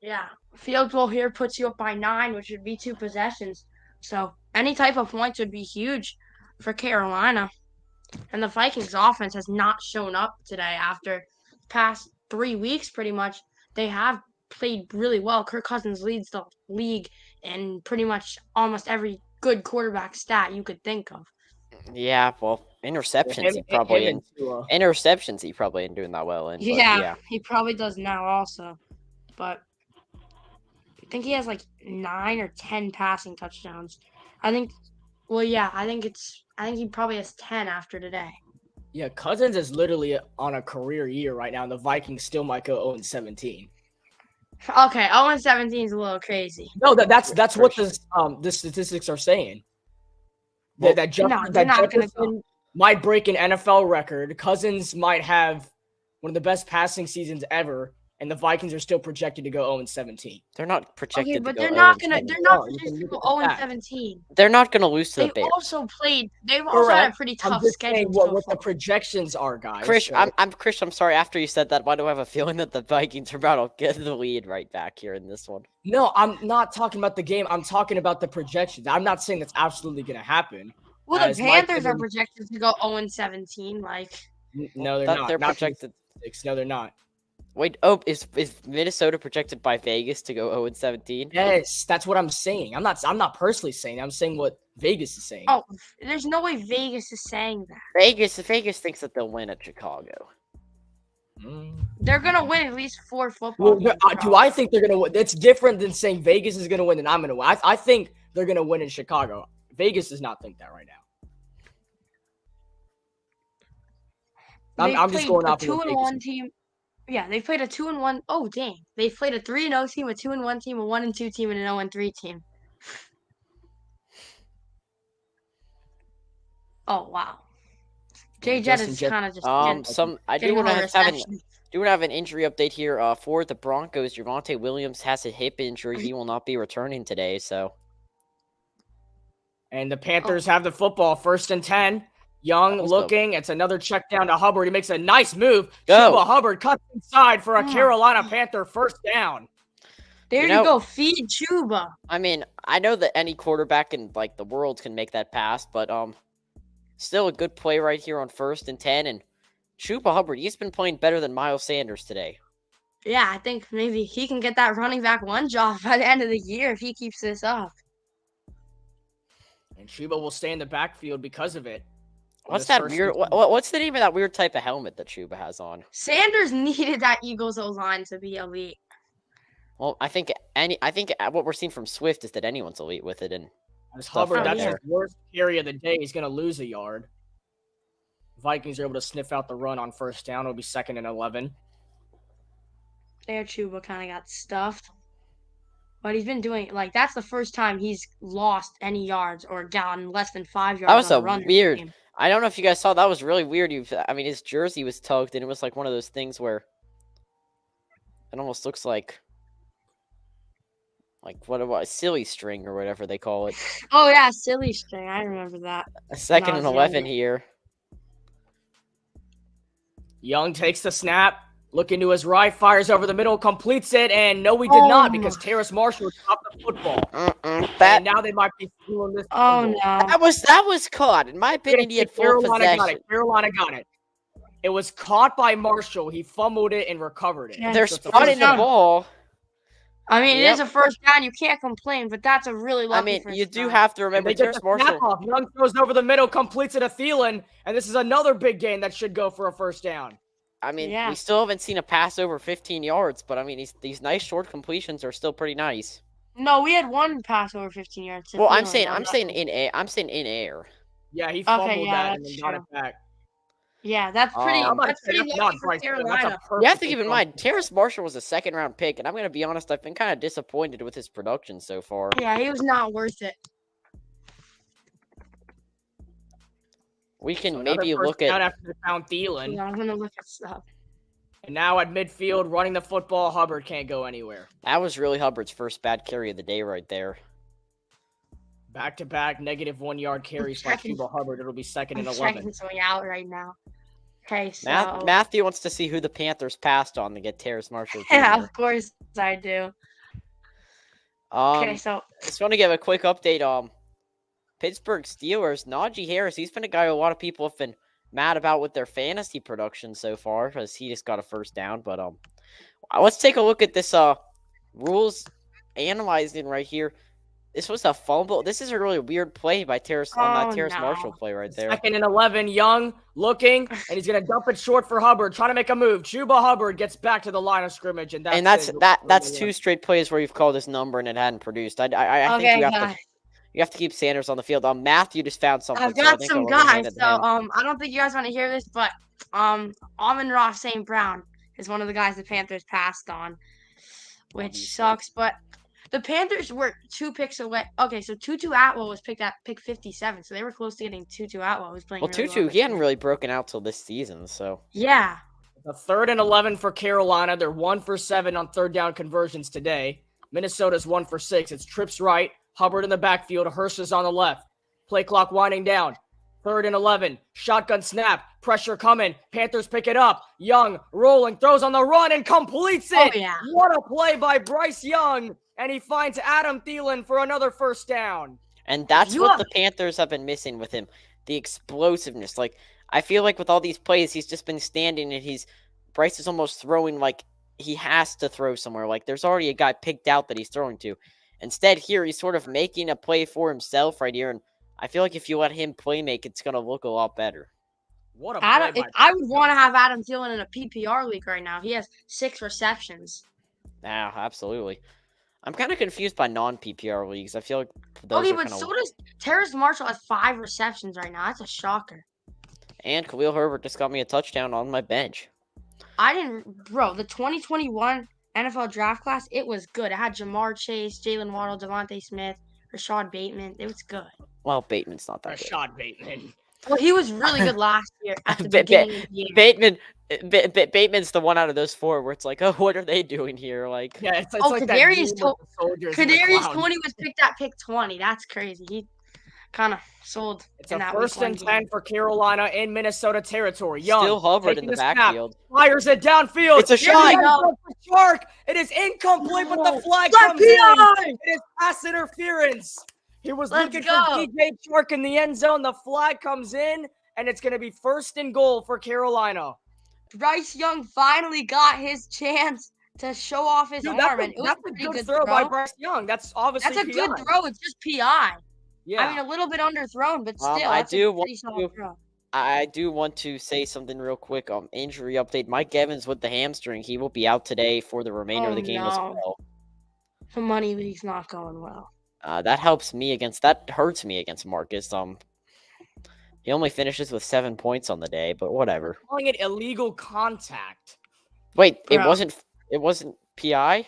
Yeah, field goal here puts you up by 9, which would be 2 possessions. So any type of points would be huge for Carolina. And the Vikings offense has not shown up today after the past 3 weeks, pretty much. They have played really well. Kirk Cousins leads the league in pretty much almost every good quarterback stat you could think of. Yeah, well, interceptions he probably ain't doing that well in. But Yeah, he probably does now also. But I think he has like 9 or 10 passing touchdowns. I think he probably has 10 after today. Yeah, Cousins is literally on a career year right now, and the Vikings still might go 0-17. Okay, 0-17 is a little crazy. No, that's what the statistics are saying. Well, that they're not gonna Jefferson might break an NFL record. Cousins might have one of the best passing seasons ever, and the Vikings are still projected to go 0-17. They're not projected Okay, to but go they're not Oh, you can projected to look go at the stats. 0-17. They're not gonna lose to the They've Bears. they've also had a Correct. pretty I'm tough just schedule saying so what far. the projections are, guys. Chris, So- Chris, I'm sorry. After you said that, why do I have a feeling that the Vikings are about to get the lead right back here in this one? No, I'm not talking about the game. I'm talking about the projections. I'm not saying that's absolutely going to happen. Well, the as Mike Panthers are Evans- projected to go 0-17. Like, No, they're That- not. they're Not for the projected- Celtics. No, they're not. Wait, is Minnesota projected by Vegas to go 0-17? Yes, that's what I'm saying. I'm not personally saying. I'm saying what Vegas is saying. oh, there's no way Vegas is saying that. Vegas thinks that they'll win at Chicago. They're gonna win at least 4 football Well, games. do I think they're gonna win? That's different than saying Vegas is gonna win and I'm gonna win. I think they're gonna win in Chicago. Vegas does not think that right now. I'm just going off a of what 2-1 Vegas- team. Yeah, they played a 2-1. Oh dang, they played a 3-0 team, a 2-1 team, a 1-2 team, and an 0-3 team. Oh wow, Jay Jett Justin is Jett- kind of just I do getting want all to the have reception. an injury update here. For the Broncos, Javonte Williams has a hip injury. He will not be returning today. So And the Panthers have the football, 1st and 10. Young That was looking. It's another check down to Hubbard. He makes a nice move. Go. Chuba Hubbard cuts inside for a Oh. Carolina Panther 1st down. There You you, know- go, feed Chuba. I mean, I know that any quarterback in like the world can make that pass, but still a good play right here on 1st and 10. And Chuba Hubbard, he's been playing better than Miles Sanders today. Yeah, I think maybe he can get that running back 1 job by the end of the year if he keeps this up. And Chuba will stay in the backfield because of it. on What's this that 1st weird? and 10. What's the name of that weird type of helmet that Chuba has on? Sanders needed that Eagles O-line to be elite. Well, I think what we're seeing from Swift is that anyone's elite with it, and As stuff Hubbard, right that's there. his worst carry of the day. He's going to lose a yard. Vikings are able to sniff out the run on 1st down. It'll be 2nd and 11. There, Chuba kind of got stuffed. But he's been doing, like, that's the first time he's lost any yards or gotten less than 5 yards. That was on a run this weird- game. I don't know if you guys saw that was really weird. His jersey was tugged, and it was like one of those things where it almost looks like what a silly string or whatever they call it. Oh, yeah, silly string. I remember that. A 2nd I and was 11 younger. here. Young takes the snap. Looking to his right, fires over the middle, completes it, and no, we did not because Terrace Marshall dropped the football. And now they might be stealing this. Oh, fumble. no. That was caught. In my opinion, he had full Carolina got possession. it. Carolina got it. It was caught by Marshall. He fumbled it and recovered it. Yeah. They're So it's a spotting first the down. ball. I mean, it Yep. is a 1st down. You can't complain, but that's a really lucky I mean, first you do down. have to And remember they get Terrace the snap Marshall. off. Young throws over the middle, completes it to Thielen, and this is another big gain that should go for a 1st down. I mean, Yeah. we still haven't seen a pass over 15 yards, but I mean, these nice short completions are still pretty nice. No, we had 1 pass over 15 yards. to Well, I'm Thielen. saying in air. Yeah, he fumbled yeah, that and that's then got true. it back. Yeah, that's pretty. I'm about to That's say, pretty that's lucky not for Bryce Young. That's a Carolina. You have to perfectly keep in mind, fumbled. Terrace Marshall was a 2nd-round pick, and I'm going to be honest, I've been kind of disappointed with his production so far. Yeah, he was not worth it. We can So another maybe first look down at. after they found Thielen. Yeah, I'm gonna look at stuff. And now at midfield, running the football, Hubbard can't go anywhere. That was really Hubbard's first bad carry of the day right there. Back-to-back negative 1 yard carries by checking- Chuba Hubbard. It'll be 2nd and I'm 11. checking something out right now. Okay, so Matthew wants to see who the Panthers passed on to get Terrace Marshall. yeah, Jr. of course I do. Um, Okay, so just want to give a quick update. Pittsburgh Steelers, Najee Harris. He's been a guy who a lot of people have been mad about with their fantasy production so far because he just got a 1st down. But let's take a look at this rules analyzing right here. This was a fumble. This is a really weird play by Terrace on that Oh, Terrace no. Marshall play right there. 2nd and 11, Young looking, and he's going to dump it short for Hubbard, trying to make a move. Chuba Hubbard gets back to the line of scrimmage, and that's it. That's 2 straight plays where you've called this number and it hadn't produced. I think okay, you have guys, you have to keep Sanders on the field. Matthew just found something. I've so I got think some I'll let him hand guys. it So to him. I don't think you guys want to hear this, but Amon-Ra St. Brown is one of the guys the Panthers passed on, which sucks. But the Panthers were 2 picks away. Okay, so Tutu Atwell was picked at pick 57, so they were close to getting Tutu Atwell. Who's playing Well, really Tutu, well he hadn't really broken out till this season, so Yeah, The 3rd and 11 for Carolina. They're 1 for 7 on third down conversions today. Minnesota's 1 for 6. It's trips right. Hubbard in the backfield. Hurst is on the left. Play clock winding down. 3rd and 11. Shotgun snap. Pressure coming. Panthers pick it up. Young rolling. Throws on the run and completes it. Oh, yeah. What a play by Bryce Young. And he finds Adam Thielen for another first down. And that's what the Panthers have been missing with him. The explosiveness. Like, I feel like with all these plays, he's just been standing and Bryce is almost throwing like he has to throw somewhere. Like, there's already a guy picked out that he's throwing to. Instead, here, he's sort of making a play for himself right here. And I feel like if you let him play make, it's going to look a lot better. What a play by I would want to have Adam Thielen in a PPR league right now. He has 6 receptions. Yeah, absolutely. I'm kind of confused by non-PPR leagues. I feel like those But so does Terrace Marshall has 5 receptions right now. That's a shocker. And Khalil Herbert just got me a touchdown on my bench. Bro, the 2021 NFL draft class, it was good. It had Jamar Chase, Jalen Waddle, Devontae Smith, Rashad Bateman. It was good. Well, Bateman's not that Rashad Bateman. Well, he was really good last year at the beginning of the year. Bateman's the one out of those 4 where it's like, oh, what are they doing here? Like, yeah, it's like Kadarius Toney was picked at pick 20. That's crazy. He kind of sold. It's a 1st and 10 for Carolina in Minnesota territory. Young still Hubbard in the backfield. Fires it downfield. It's a shot. Shark. It is incomplete, but the flag comes in. It is pass interference. He was looking for DJ Shark in the end zone. The flag comes in, and it's going to be 1st and goal for Carolina. Bryce Young finally got his chance to show off his arm. That's a good throw by Bryce Young. That's obviously That's a good throw. It's just PI. Yeah. I mean, a little bit underthrown, but still. I do want to say something real quick. Injury update. Mike Evans with the hamstring. He will be out today for the remainder of the game as well. The money league's not going well. That hurts me against Marcus. He only finishes with 7 points on the day, but whatever. Calling it illegal contact. Wait, it wasn't PI?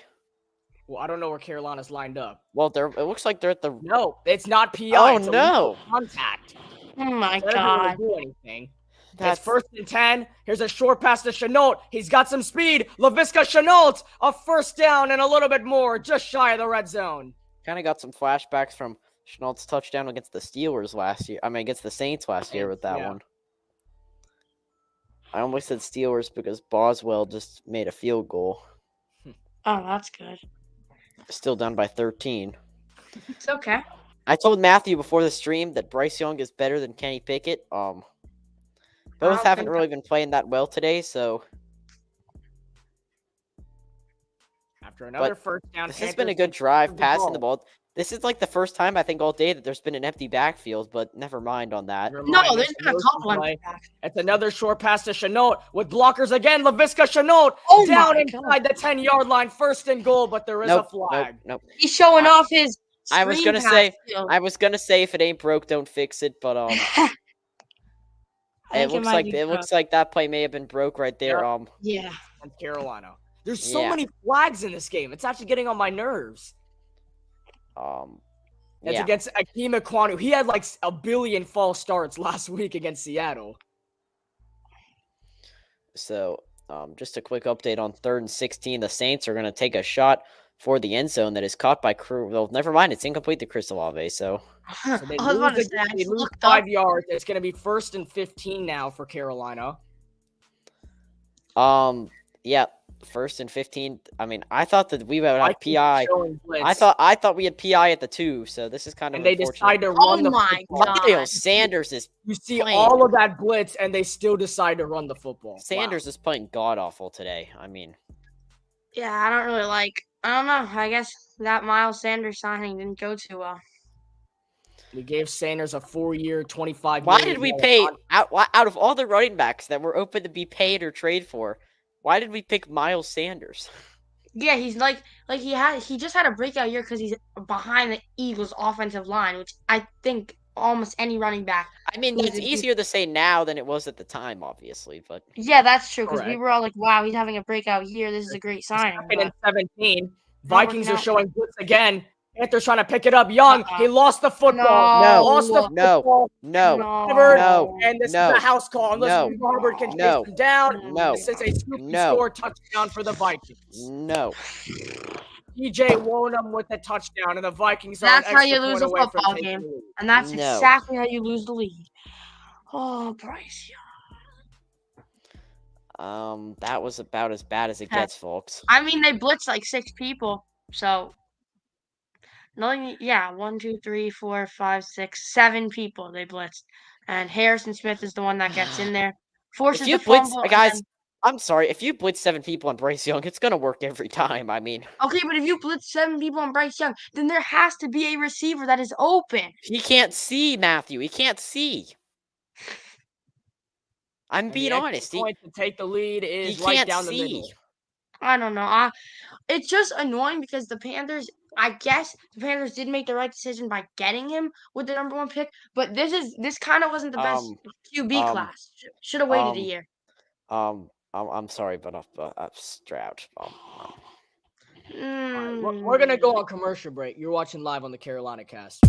Well, I don't know where Carolina's lined up. Well, it looks like they're at the. No, it's not PI. Oh it's no! Contact. Oh my god! Do anything. That's 1st and 10. Here's a short pass to Chenault. He's got some speed. Laviska Chenault, a 1st down and a little bit more, just shy of the red zone. Kind of got some flashbacks from Chenault's touchdown against the Steelers last year. I mean, against the Saints last year with that one. I almost said Steelers because Boswell just made a field goal. Oh, that's good. Still down by 13. It's okay. I told Matthew before the stream that Bryce Young is better than Kenny Pickett. Both haven't really been playing that well today, so. After another 1st down, this has been a good drive, passing the ball. This is like the first time I think all day that there's been an empty backfield, but never mind on that. No, there's been a couple empty backfields. It's another short pass to Chenault with blockers again. Laviska Chenault down inside the 10-yard line, 1st and goal, but there is a flag. Nope. He's showing off his. I was gonna say if it ain't broke, don't fix it, but it looks like that play may have been broke right there. Yeah. Carolina. There's so many flags in this game. It's actually getting on my nerves. It's against Akeem Ekwonu. He had like a billion false starts last week against Seattle. So, just a quick update on 3rd and 16. The Saints are going to take a shot for the end zone that is caught by Crew. Well, never mind. It's incomplete to Chris Olave. So they lose 5 yards. It's going to be 1st and 15 now for Carolina. Yeah. 1st and 15. I mean, I thought that we would have PI. I thought we had PI at the 2, so this is kind of. And they decide to run the football. God. Sanders is. You see all of that blitz, and they still decide to run the football. Sanders is playing god awful today. I mean. Yeah, I don't know. I guess that Miles Sanders signing didn't go too well. We gave Sanders a 4-year, $25 million. Why did we pay out of all the running backs that were open to be paid or trade for? Why did we pick Miles Sanders? Yeah, he's he just had a breakout year because he's behind the Eagles' offensive line, which I think almost any running back. I mean, it's easier to say now than it was at the time, obviously, but yeah, that's true because we were all like, "Wow, he's having a breakout year. This is a great signing." In 17, Vikings are showing blitz again. Panthers trying to pick it up. Young, he lost the football. No. Lost the football. No. Covered, No. and this No. is a house call. Unless No. Hubbard can chase No. him down. No. This is a scoop and No. score touchdown for the Vikings. No. DJ Wonham with the touchdown, and the Vikings are That's an how extra you lose point a away from football taking game. the lead. And that's No. exactly how you lose the lead. Oh, Bryce Young. That was about as bad as it gets, folks. I mean, they blitzed like 6 people. So, no, yeah, 1, 2, 3, 4, 5, 6, 7 people they blitzed. And Harrison Smith is the one that gets in there. Forces If you the blitz, fumble. guys, I'm sorry. If you blitz 7 people on Bryce Young, it's gonna work every time. I mean, Okay, but if you blitz 7 people on Bryce Young, then there has to be a receiver that is open. he can't see, Matthew. He can't see. I'm being honest. The point to take the lead is he right can't down see. the middle. I don't know. It's just annoying because the Panthers, I guess the Panthers did make the right decision by getting him with the #1 pick, but this kind of wasn't the best QB class. Should have waited a year. I'm sorry, but I'm Stroud. We're gonna go on commercial break. You're watching live on the Carolina Cast.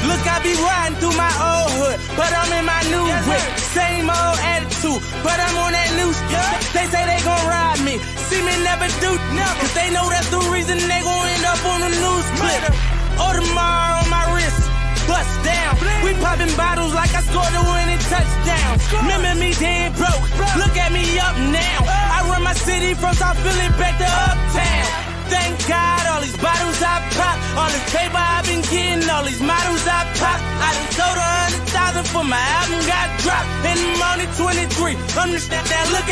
Look, I be riding through my old hood, but I'm in my new whip. Same old attitude, but I'm on that new shit. They say they gon' ride me, see me never do, cause they know that's the reason they gon' end up on the news clip. Audemars on my wrist, bust down. We popping bottles like I scored a winning touchdown. Remember me dead broke, look at me up now. I run my city from South Philly back to Uptown. Thank God, all these bottles I pop, all this paper I've been getting, all these models I pop. I done sold 100,000 for my album got dropped, and I'm only 23. Understand that? Look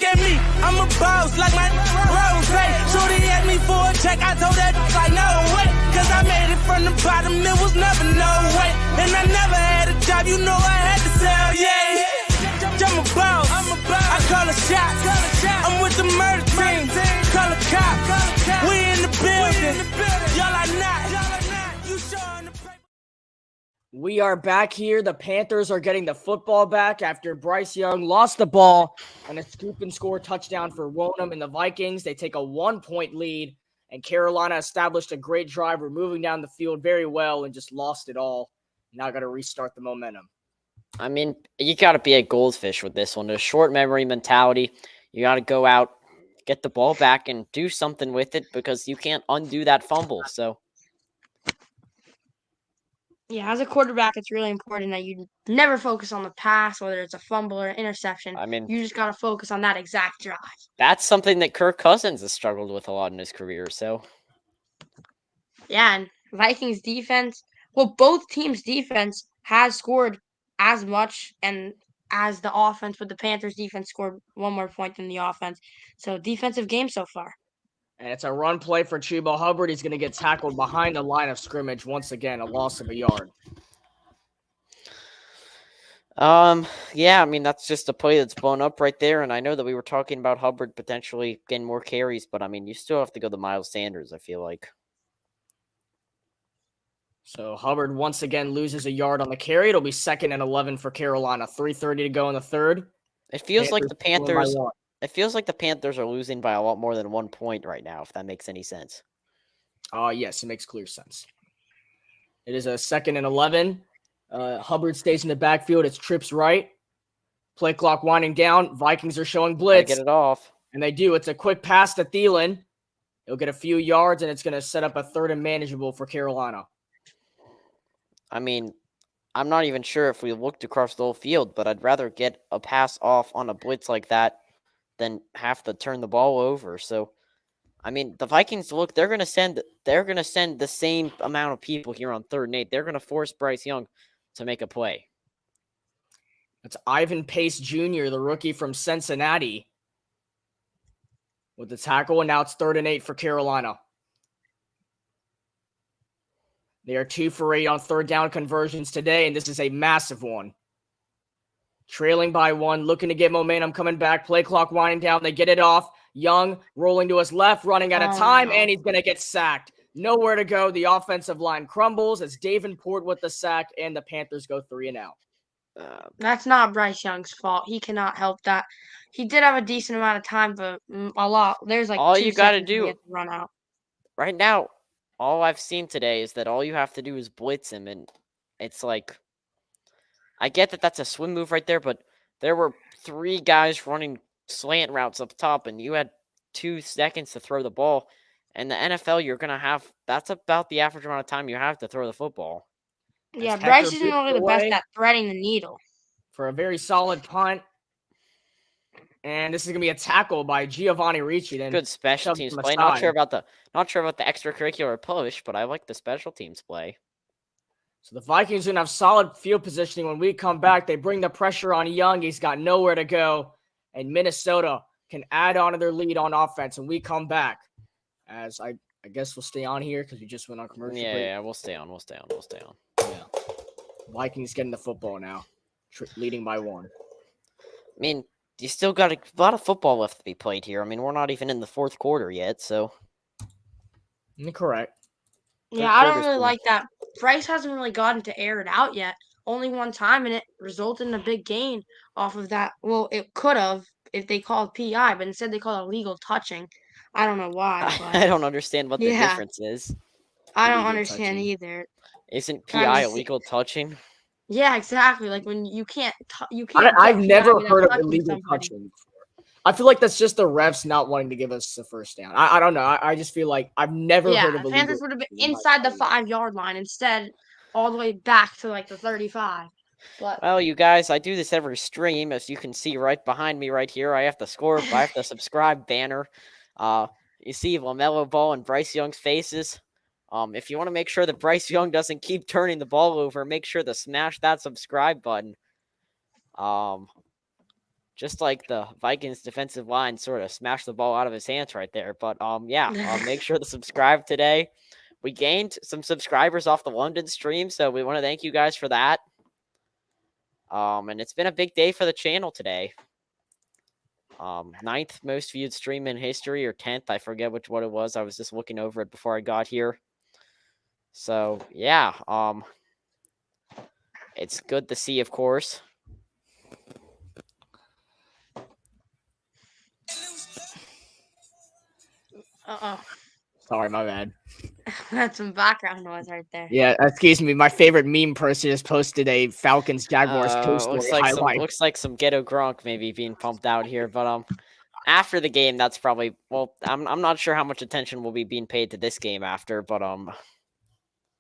at me, I'm a boss like my Rose. Shorty asked me for a check, I told that like no way, cause I made it from the bottom, it was never no way, and I never had a job, you know I had to sell, yeah. I'm a boss, I call a shot, I'm with the murder team, call a cop, we in the building, y'all are not, you showing the paper. We are back here. The Panthers are getting the football back after Bryce Young lost the ball and a scoop and score touchdown for Wonham and the Vikings. They take a 1-point lead, and Carolina established a great drive, moving down the field very well and just lost it all. Now got to restart the momentum. I mean, you got to be a goldfish with this one. A short memory mentality. You got to go out, get the ball back, and do something with it because you can't undo that fumble. So, Yeah, as a quarterback, it's really important that you never focus on the pass, whether it's a fumble or interception. I mean, you just got to focus on that exact drive. that's something that Kirk Cousins has struggled with a lot in his career. So, Yeah, and Vikings defense, well, both teams' defense has scored as much and as the offense, but the Panthers' defense scored one more point than the offense. So, defensive game so far. And it's a run play for Chuba Hubbard. He's going to get tackled behind the line of scrimmage once again, a loss of a yard. Yeah, I mean, that's just a play that's blown up right there. And I know that we were talking about Hubbard potentially getting more carries, but I mean, you still have to go to Miles Sanders, I feel like. So Hubbard once again loses a yard on the carry. It'll be 2nd and 11 for Carolina. 3:30 to go in the third. It feels like the trailing by Panthers. one. It feels like the Panthers are losing by a lot more than 1 point right now, if that makes any sense. Yes, it makes clear sense. It is a 2nd and 11. Hubbard stays in the backfield. It's trips right. Play clock winding down. Vikings are showing Gotta blitz. get it off. And they do. It's a quick pass to Thielen. He'll get a few yards, and it's going to set up a 3rd and manageable for Carolina. I mean, I'm not even sure if we looked across the whole field, but I'd rather get a pass off on a blitz like that than have to turn the ball over. So, I mean, the Vikings they're gonna send the same amount of people here on 3rd and 8. They're gonna force Bryce Young to make a play. That's Ivan Pace Jr., the rookie from Cincinnati, with the tackle, and now it's 3rd and 8 for Carolina. They are 2 for 8 on 3rd down conversions today, and this is a massive one. Trailing by 1, looking to get momentum coming back. Play clock winding down. They get it off. Young rolling to his left, running out of time, and he's going to get sacked. Nowhere to go. The offensive line crumbles as Davenport with the sack, and the Panthers go 3 and out. That's not Bryce Young's fault. He cannot help that. He did have a decent amount of time, but a lot. There's like All 2 you gotta seconds he do had to run out. right now, all I've seen today is that all you have to do is blitz him, and it's like, I get that that's a swim move right there, but there were 3 guys running slant routes up top, and you had 2 seconds to throw the ball. In the NFL, you're going to have, that's about the average amount of time you have to throw the football. Yeah, As Bryce Hector isn't really the boots best away at threading the needle. for a very solid punt. And this is going to be a tackle by Giovanni Ricci. Then Good special shoved teams him play. aside. Not sure about the extracurricular push, but I like the special teams play. So the Vikings are going to have solid field positioning when we come back. They bring the pressure on Young. He's got nowhere to go. And Minnesota can add on to their lead on offense. And we come back. As I guess we'll stay on here because we just went on commercial break. Yeah, we'll stay on. Yeah. Vikings getting the football now, leading by 1. I mean, you still got a lot of football left to be played here. I mean, we're not even in the 4th quarter yet, so. Correct. Yeah, I don't really like that. Bryce hasn't really gotten to air it out yet. Only one time, and it resulted in a big gain off of that. Well, it could have if they called PI, but instead they called illegal touching. I don't know why. But I don't understand what the Yeah. difference is. I don't Illegal understand touching. either. Isn't Kinda PI se- illegal touching? Yeah, exactly. Like when you can't. I've get never PI without heard of touching illegal somebody. touching before. I feel like that's just the refs not wanting to give us a first down. I don't know. I just feel like I've never Yeah, heard of the illegal Panthers would have been touching in my inside the entire life. 5-yard line instead, all the way back to like the 35. But Well, you guys, I do this every stream, as you can see right behind me right here. I have the subscribe banner. You see LaMelo Ball and Bryce Young's faces. If you want to make sure that Bryce Young doesn't keep turning the ball over, make sure to smash that subscribe button. Just like the Vikings defensive line sort of smashed the ball out of his hands right there. But make sure to subscribe today. We gained some subscribers off the London stream, so we want to thank you guys for that. And it's been a big day for the channel today. 9th most viewed stream in history, or 10th. I forget what it was. I was just looking over it before I got here. So, yeah. It's good to see, of course. Sorry, my bad. that's some background noise right there. Yeah, excuse me. My favorite meme person just posted a Falcons Jaguars post highlight. Looks like some ghetto Gronk maybe being pumped out here, but after the game, that's probably I'm not sure how much attention will be being paid to this game after, but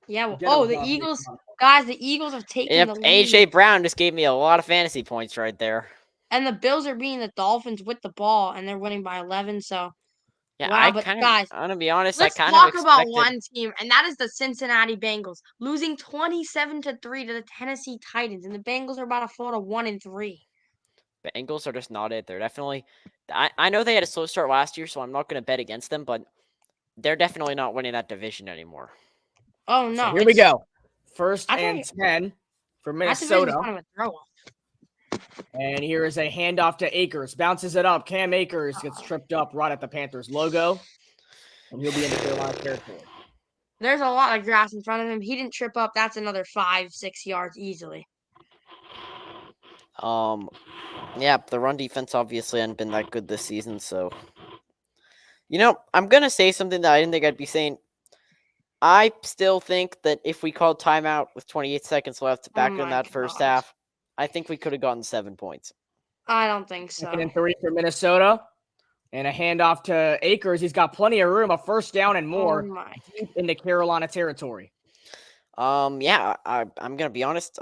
Yeah. Well, the Eagles, guys. The Eagles have taken the lead, AJ Brown just gave me a lot of fantasy points right there. and the Bills are beating the Dolphins with the ball, and they're winning by 11. So Yeah, wow, but guys, I'm gonna be honest. let's I kind talk of about expected. one team, and that is the Cincinnati Bengals, losing 27-3 to the Tennessee Titans, and the Bengals are about to fall to 1-3. Bengals are just not it. They're definitely. I know they had a slow start last year, so I'm not going to bet against them, but they're definitely not winning that division anymore. Oh So no! here we go. First I and thought- 10 for That division's Minnesota. kind of a throw off. And here is a handoff to Akers. Bounces it up. Cam Akers gets tripped up right at the Panthers logo. And he'll be in the Carolina territory. There's a lot of grass in front of him. He didn't trip up. That's another 5-6 yards easily. Yeah, the run defense obviously hadn't been that good this season, so I'm gonna say something that I didn't think I'd be saying. I still think that if we called timeout with 28 seconds left back in that first half, I think we could have gotten 7 points. I don't think so. 2nd and 3 for Minnesota. And a handoff to Akers. He's got plenty of room, a first down and more deep into Carolina territory. Yeah, I'm going to be honest.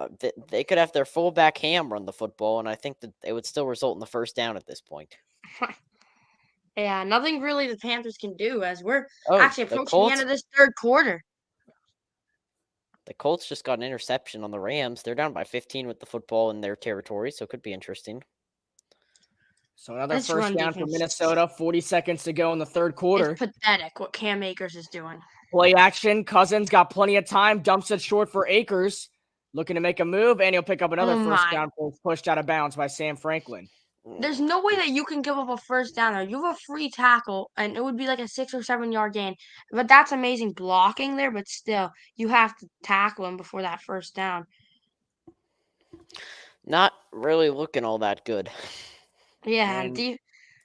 They could have their fullback Ham run the football, and I think that it would still result in the first down at this point. Yeah, nothing really the Panthers can do as we're actually approaching the end of this third quarter. The Colts just got an interception on the Rams. They're down by 15 with the football in their territory, so it could be interesting. So another first down for Minnesota. 40 seconds to go in the third quarter. It's pathetic what Cam Akers is doing. Play action. Cousins got plenty of time. Dumps it short for Akers. Looking to make a move, and he'll pick up another first down pushed out of bounds by Sam Franklin. There's no way that you can give up a first down there. You have a free tackle, and it would be like a 6 or 7 yard gain. But that's amazing blocking there, but still, you have to tackle him before that first down. Not really looking all that good. Yeah,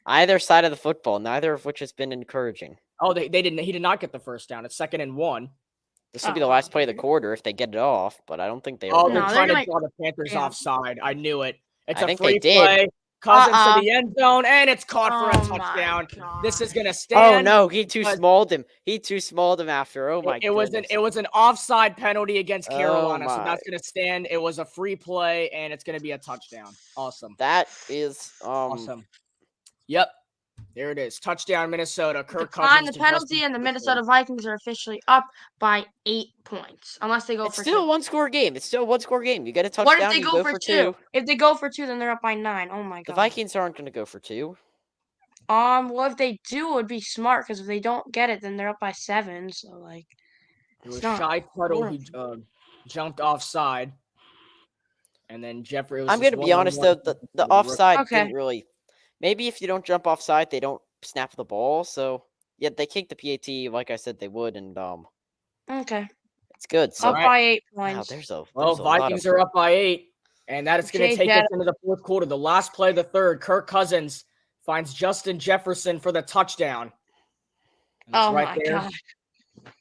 either side of the football, neither of which has been encouraging. Oh, they didn't. He did not get the first down. It's 2nd and 1. This will be the last play of the quarter if they get it off, but I don't think they. Oh, they're trying to draw the Panthers offside. I knew it. It's a free play. Cousins to the end zone, and it's caught for a touchdown. This is gonna stand. Oh no, he too smalled him. He too smalled him after. Oh my! It was an offside penalty against Carolina, so that's gonna stand. It was a free play, and it's gonna be a touchdown. Awesome. That is awesome. Yep. There it is. Touchdown, Minnesota. Kirk Cousins. The penalty, and the Minnesota Vikings are officially up by 8 points. Unless they go for 2. It's still a one-score game. You get a touchdown. What if they go for 2? If they go for 2, then they're up by 9. Oh my god. The Vikings aren't going to go for 2. Well, if they do, it would be smart because if they don't get it, then they're up by 7. So like, it was Shy Tuttle who jumped offside, and then Jeffrey. I'm going to be honest though, the offside didn't really. Maybe if you don't jump offside, they don't snap the ball. So, yeah, they kicked the PAT like I said they would, and okay, it's good. So, up by 8 points. Wow, Vikings are up by 8, and that is going to take us into the fourth quarter. The last play of the third, Kirk Cousins finds Justin Jefferson for the touchdown. Oh my god! A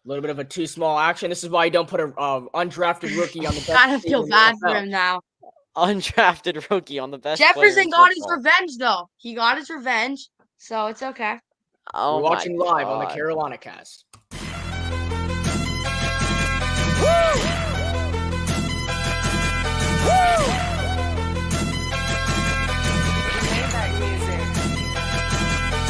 little bit of a too small action. This is why you don't put an undrafted rookie on the best. I kind of feel bad for him now. Undrafted rookie on the best. Jefferson got his revenge, though. He got his revenge, so it's okay. We're watching live on the Carolina Cast.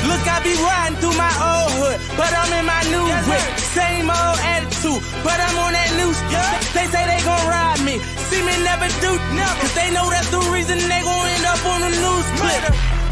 Look, I be riding through my old hood, but I'm in my new whip. Same old attitude, but I'm on that new stuff. They say they gon' ride me, see me never do, cause they know that's the reason they gon' end up on the news clip.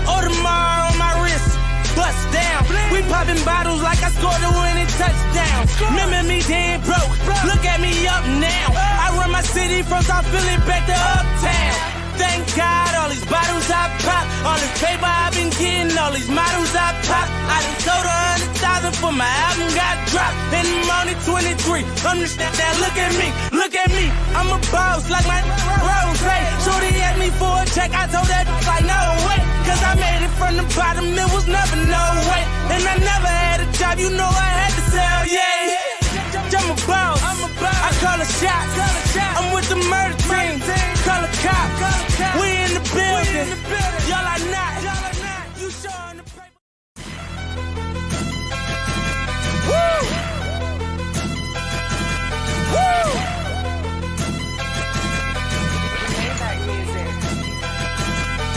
Audemars on my wrist, bust down. We popping bottles like I scored a winning touchdown. Remember me dead broke, look at me up now. I run my city from South Philly back to Uptown. Thank God, all these bottles I pop, all this paper I've been getting, all these models I pop. I done sold 100,000 for my album got dropped, and I'm only 23. Understand that? Look at me, I'm a boss like my Rose. Shorty asked me for a check, I told that like no way, cause I made it from the bottom, it was never no way, and I never had a job, you know I had to sell, yeah. I'm a boss, I call a shot, I'm with the murder team, call a cop, we in the building, y'all are not, you showing the paper. Woo! Woo!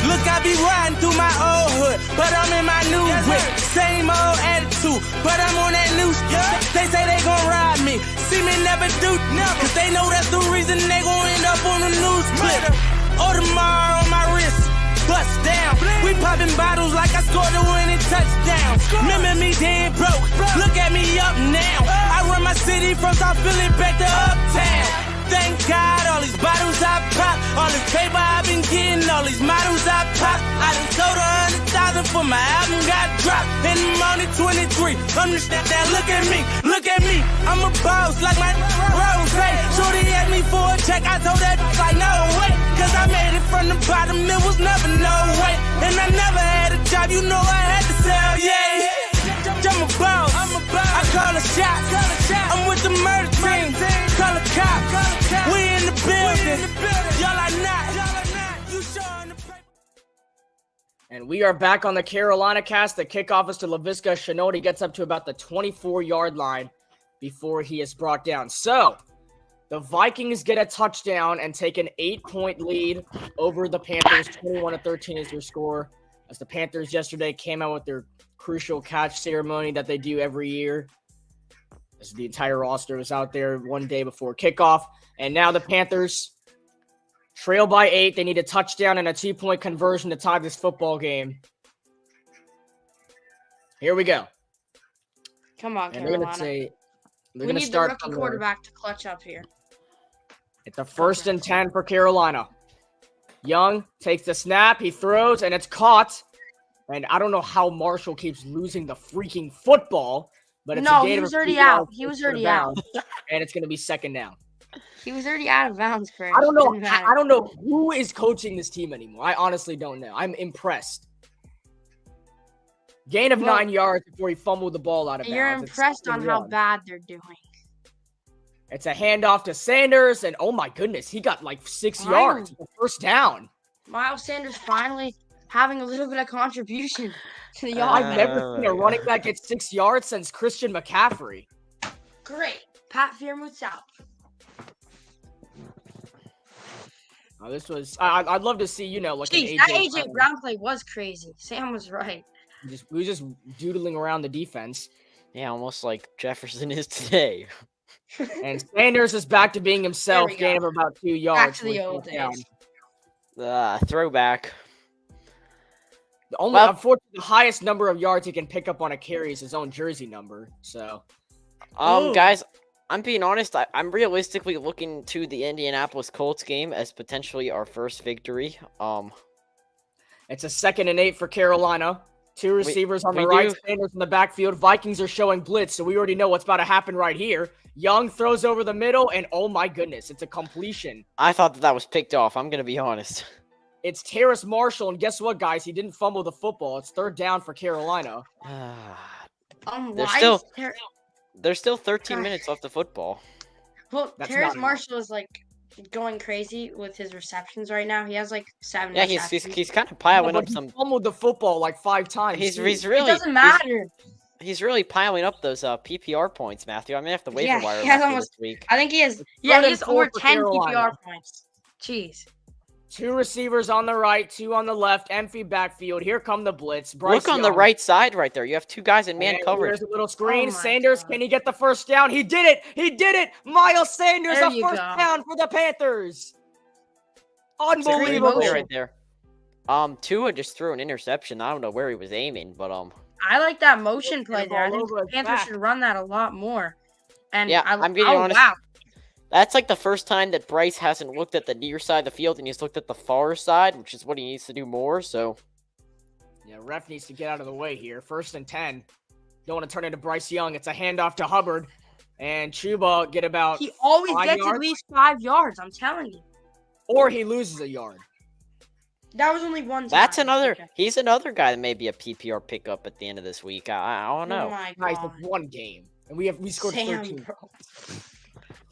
Look, I be riding through my old hood, but I'm in my new whip. Same old attitude, but I'm on that new stuff. They say they gon' ride me, see me never do, cause they know that's the reason they gon' end up on the news clip. Audemars on my wrist, bust down. We popping bottles like I scored a winning touchdown. Remember me dead broke, look at me up now. I run my city from South Philly back to Uptown. Thank God, all these bottles I pop, all this paper I've been getting, all these models I pop. I done sold 100,000 for my album got dropped. drop in the morning 23. Understand that, look at me. I'm a boss like my rose. Shorty asked me for a check, I told that like no way. Cause I made it from the bottom, it was never no way. And I never had a job, you know I had to sell, yeah. I'm a boss, I call a shot. I'm with the murder team, call a cop. We in the building, y'all are not. You showing the paper. And we are back on the Carolina cast. The kickoff is to LaVisca Chenault. He gets up to about the 24-yard line before he is brought down. So, the Vikings get a touchdown and take an 8-point lead over the Panthers. 21-13 is their score. As the Panthers yesterday came out with their crucial catch ceremony that they do every year. As the entire roster was out there one day before kickoff. And now the Panthers trail by 8. They need a touchdown and a 2-point conversion to tie this football game. Here we go. Come on, And they're Carolina. going to say... We need the rookie quarterback to clutch up here. It's a 1st and 10 for Carolina. Young takes the snap. He throws, and it's caught. And I don't know how Marshall keeps losing the freaking football. But it's No, a gain he of was a already few out. yards He was to the already out. bounds, and it's going to be 2nd down. He was already out of bounds, Chris. I don't know. Didn't matter. I don't know who is coaching this team anymore. I honestly don't know. I'm impressed. Gain of 9 yards before he fumbled the ball out of bounds. You're It's impressed 2nd on and how 1. bad they're doing. It's a handoff to Sanders, and oh my goodness, he got like 6 Wow. yards. The 1st down. Miles Sanders finally having a little bit of contribution to the I've offense. never seen a running back get 6 yards since Christian McCaffrey. Great. Pat Fairmouth's out. This was. I'd love to see, like Jeez, an that AJ AJ Brown play was crazy. Sam was right. We was just doodling around the defense. Yeah, almost like Jefferson is today. And Sanders is back to being himself, There we gain of go. about 2 yards. Back to the old down. days. Throwback. Unfortunately, the highest number of yards he can pick up on a carry is his own jersey number. So, Ooh. Guys, I'm being honest. I'm realistically looking to the Indianapolis Colts game as potentially our first victory. it's a 2nd and 8 for Carolina. 2 receivers on the we right, do. Sanders in the backfield. Vikings are showing blitz, so we already know what's about to happen right here. Young throws over the middle, and oh my goodness, it's a completion. I thought that was picked off. I'm gonna be honest. It's Terrace Marshall, and guess what, guys? He didn't fumble the football. It's 3rd down for Carolina. There's why still- is Ter- There's still 13 Gosh. minutes left of football. well, That's Terrace not enough. Marshall is like going crazy with his receptions right now. He has like 7 Yeah, receptions. he's kind of piling But up he some. fumbled the football like 5 times. He's too. really. It doesn't matter. He's really piling up those PPR points, Matthew. I'm gonna have to waiver Yeah, wire he has Matthew almost- this week. I think he has. Third Yeah, and he has 4 over for 10 Carolina. PPR points. Jeez. 2 receivers on the right, 2 on the left, empty backfield. Here come the blitz. Bryce Look on the Young. right side right there. You have 2 guys in man And coverage. Here's a little screen. Oh my Sanders, God. can he get the 1st down? He did it! He did it! Miles Sanders, There a you 1st go. down for the Panthers. It's a great Unbelievable. play right there. Tua just threw an interception. I don't know where he was aiming, but I like that motion play the there. I ball think over his Panthers back. should run that a lot more. And Yeah, I'm being honest. Wow. that's like the first time that Bryce hasn't looked at the near side of the field and he's looked at the far side, which is what he needs to do more. So Yeah, ref needs to get out of the way here. 1st and 10. Don't want to turn into Bryce Young. It's a handoff to Hubbard. And Chuba get about He always 5 gets at yards, least 5 yards. I'm telling you. or he loses a yard. That was only one time. that's another. Okay. He's another guy that may be a PPR pickup at the end of this week. I don't Oh know. my Guys, god. it's 1 game. And we scored Sam, 13. bro.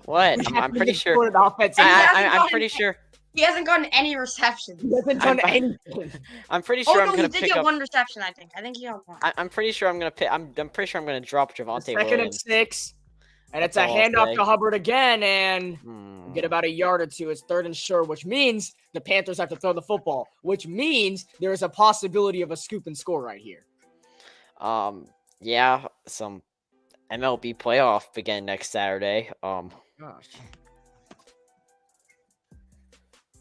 What? We I'm haven't pretty even sure. scored an offensive And he touchdown. hasn't I'm gotten pretty sure. He hasn't gotten any receptions. He hasn't done I'm- anything. I'm pretty Oh sure no, I'm he gonna did pick get up. 1 reception. I think he got 1. I'm pretty sure I'm gonna pick. I'm pretty sure I'm gonna drop Javante 2nd and Williams. 6. And it's That's a all I'll handoff say. to Hubbard again, and Hmm. get about a yard or 2. It's 3rd and short, which means the Panthers have to throw the football, which means there is a possibility of a scoop and score right here. Yeah, some MLB playoff begin next Saturday. Gosh.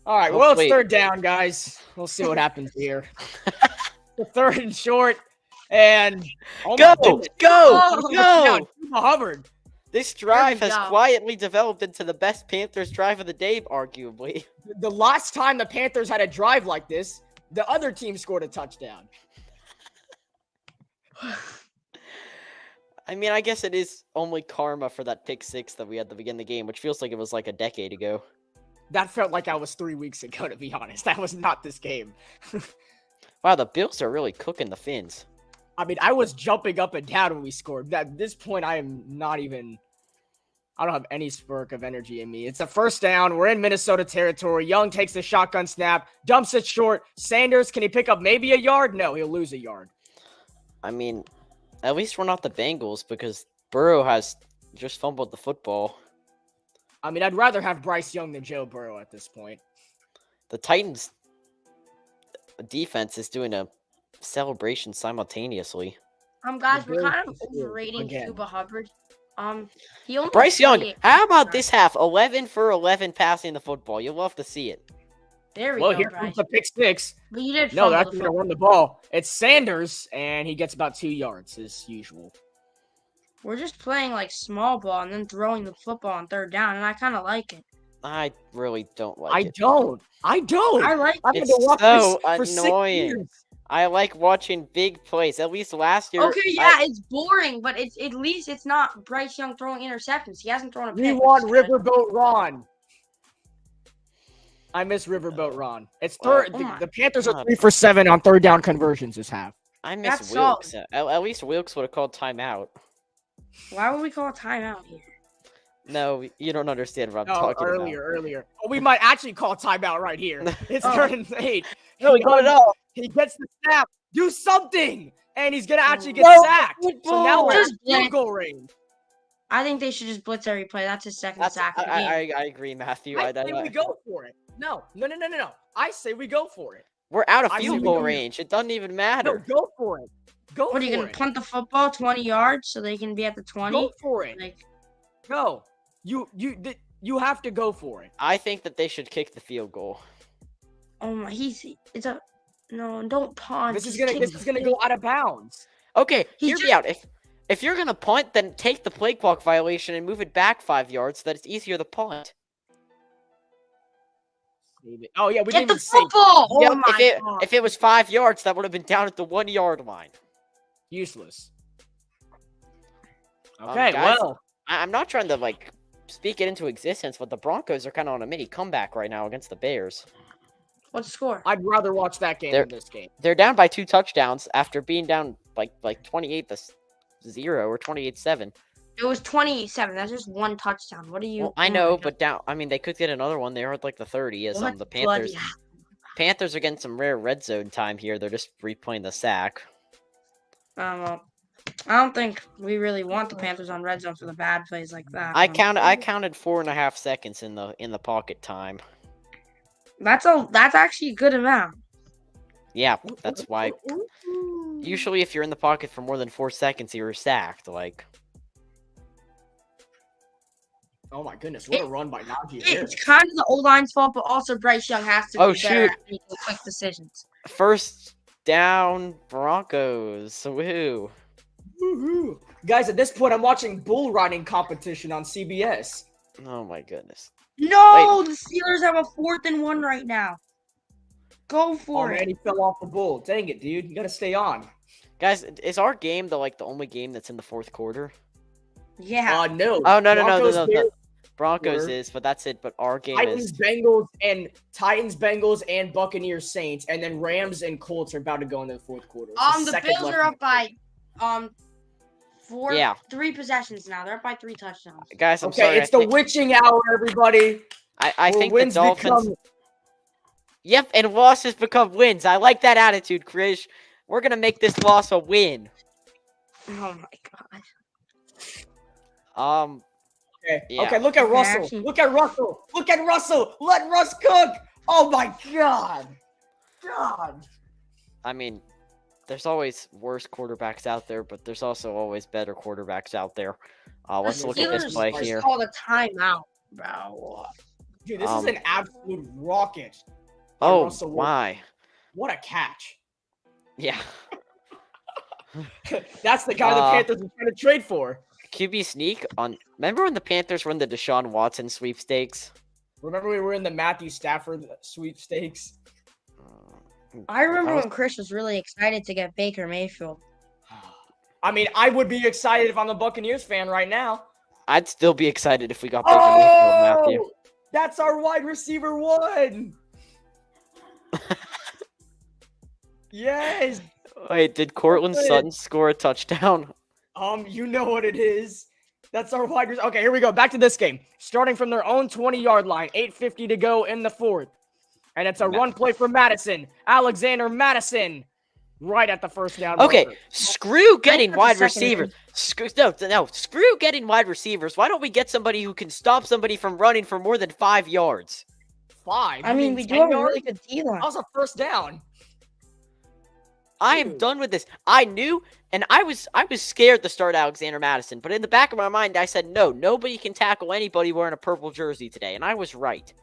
All right, well, it's Hopefully- 3rd down, guys. We'll see what happens here. The 3rd and short, and oh Go, my goodness. go, Down, go! Chuba Hubbard. This drive we has go. quietly developed into the best Panthers drive of the day, arguably. The last time the Panthers had a drive like this, the other team scored a touchdown. I mean, I guess it is only karma for that pick six that we had to begin the game, which feels like it was like a decade ago. That felt like I was 3 weeks ago, to be honest. That was not this game. Wow, the Bills are really cooking the Finns. I mean, I was jumping up and down when we scored. At this point, I am not even... I don't have any spark of energy in me. It's a first down. We're in Minnesota territory. Young takes the shotgun snap, dumps it short. Sanders, can he pick up maybe a yard? No, he'll lose a yard. I mean, at least we're not the Bengals because Burrow has just fumbled the football. I mean, I'd rather have Bryce Young than Joe Burrow at this point. The Titans' defense is doing a celebration simultaneously. Guys, we're kind of overrating Cuba Hubbard. He only Bryce Young, 28 how about this half? 11 for 11 passing the football. You'll love to see it. There we Well, go, here Bryce. comes the pick six. But you did No, they're fumble actually the going to football. run the ball. It's Sanders, and he gets about 2 yards, as usual. We're just playing like small ball and then throwing the football on third down, and I kind of like it. I really don't like I it. don't. I like I've it. been to watch so this for 6 annoying. years. I like watching big plays. At least last year. Okay, yeah, it's boring, but it's at least it's not Bryce Young throwing interceptions. He hasn't thrown a pick. We which want is good. Riverboat Ron. I miss Riverboat Ron. It's third. Oh my The Panthers are God. 3 for 7 on third down conversions this half. I miss That's Wilkes. solid. At least Wilkes would have called timeout. Why would we call a timeout here? No, you don't understand what I'm No, talking earlier. Oh, we might actually call timeout right here. It's Oh. 3rd and 8. No, he got it up. He gets the snap. Do something, and he's gonna actually get No, sacked. So now we're Just at field blitz. goal range. I think they should just blitz every play. That's his second That's, sack. of the game. I agree, Matthew. I say we go for it. No. I say we go for it. We're out of I say field we goal go. range. It doesn't even No, matter. go for it. Go What are you for gonna it. punt the football 20 yards so they can be at the 20? Go for it. Like, Go. You have to go for it. I think that they should kick the field goal. oh my, it's a no, don't punt. This is Just gonna kick the go out of bounds. Okay, He hear me just- out. If you're gonna punt, then take the play clock violation and move it back 5 yards so that it's easier to punt. Oh yeah, we Get didn't the even say football. Oh Yep, my god. if it was 5 yards, that would have been down at the 1 yard line. useless. Okay, guys, well, I'm not trying to like speak it into existence, but the Broncos are kind of on a mini comeback right now against the Bears. What's the score? I'd rather watch that game They're- than this game. They're down by 2 touchdowns after being down like 28-0 or 28-7. It was 27. That's just one touchdown. What are you? Well, I oh my know, God. but down. I mean, they could get another one. They are at like the 30 as What the bloody Panthers. Panthers are getting some rare red zone time here. They're just replaying the sack. Well, I don't think we really want the Panthers on red zone for the bad plays like that. I counted 4.5 seconds in the pocket time. That's actually a good amount. Yeah, that's why. Usually, if you're in the pocket for more than 4 seconds, you're sacked. Like, Oh my goodness, what a run by Najee Harris. It's kind of the O line's fault, but also Bryce Young has to Oh, be better shoot. at making quick decisions. first down Broncos. Woohoo! Woohoo. Guys, at this point, I'm watching bull riding competition on CBS. Oh my goodness. No, the Steelers have a 4th and 1 right now. Go Oh for man, it. he fell off the bull. Dang it, dude. You gotta stay on. Guys, is our game the only game that's in the fourth quarter? Yeah. No. Oh no Broncos, Bears, Broncos Word. is, but that's it. But our game Titans, is. Bengals, and Buccaneers, Saints, and then Rams and Colts are about to go into the fourth quarter. It's The second Bills left are in up the by quarter. Yeah. 3 possessions now. They're up by 3 touchdowns. Guys, I'm Okay, sorry. it's the witching hour, everybody. I Where think the wins Dolphins. become- Yep, and losses become wins. I like that attitude, Krish. We're gonna make this loss a win. Oh my god. Okay. Yeah. Okay, look at Russell. actually- Look at Russell. Look at Russell. Let Russ cook. Oh my god. God. I mean, there's always worse quarterbacks out there, but there's also always better quarterbacks out there. Let's The look at this Steelers play just here. called a timeout, bro. Dude, this is an absolute rocket. by Oh Russell Wilson. my, What a catch. yeah. That's the guy the Panthers are trying to trade for. QB sneak on. Remember when the Panthers won the Deshaun Watson sweepstakes? Remember we were in the Matthew Stafford sweepstakes? I remember I was- when Chris was really excited to get Baker Mayfield. I mean, I would be excited if I'm a Buccaneers fan right now. I'd still be excited if we got Baker Mayfield, Matthew. Oh, that's our wide receiver 1. Yes. Wait, did Cortland Good. Sutton score a touchdown? You know what it is. That's our wide receiver. Okay, here we go. Back to this game. Starting from their own 20-yard line, 8:50 to go in the 4th. And it's a run play for Madison. Alexander Madison. Right at the first down. Okay, marker. screw getting the wide second receivers. No, screw getting wide receivers. Why don't we get somebody who can stop somebody from running for more than 5 yards? 5? I You mean, we do 10 have a yards? really good D-line. That was a first down. I am Dude. done with this. I knew, and I was scared to start Alexander Madison, but in the back of my mind, I said, no, nobody can tackle anybody wearing a purple jersey today, and I was right.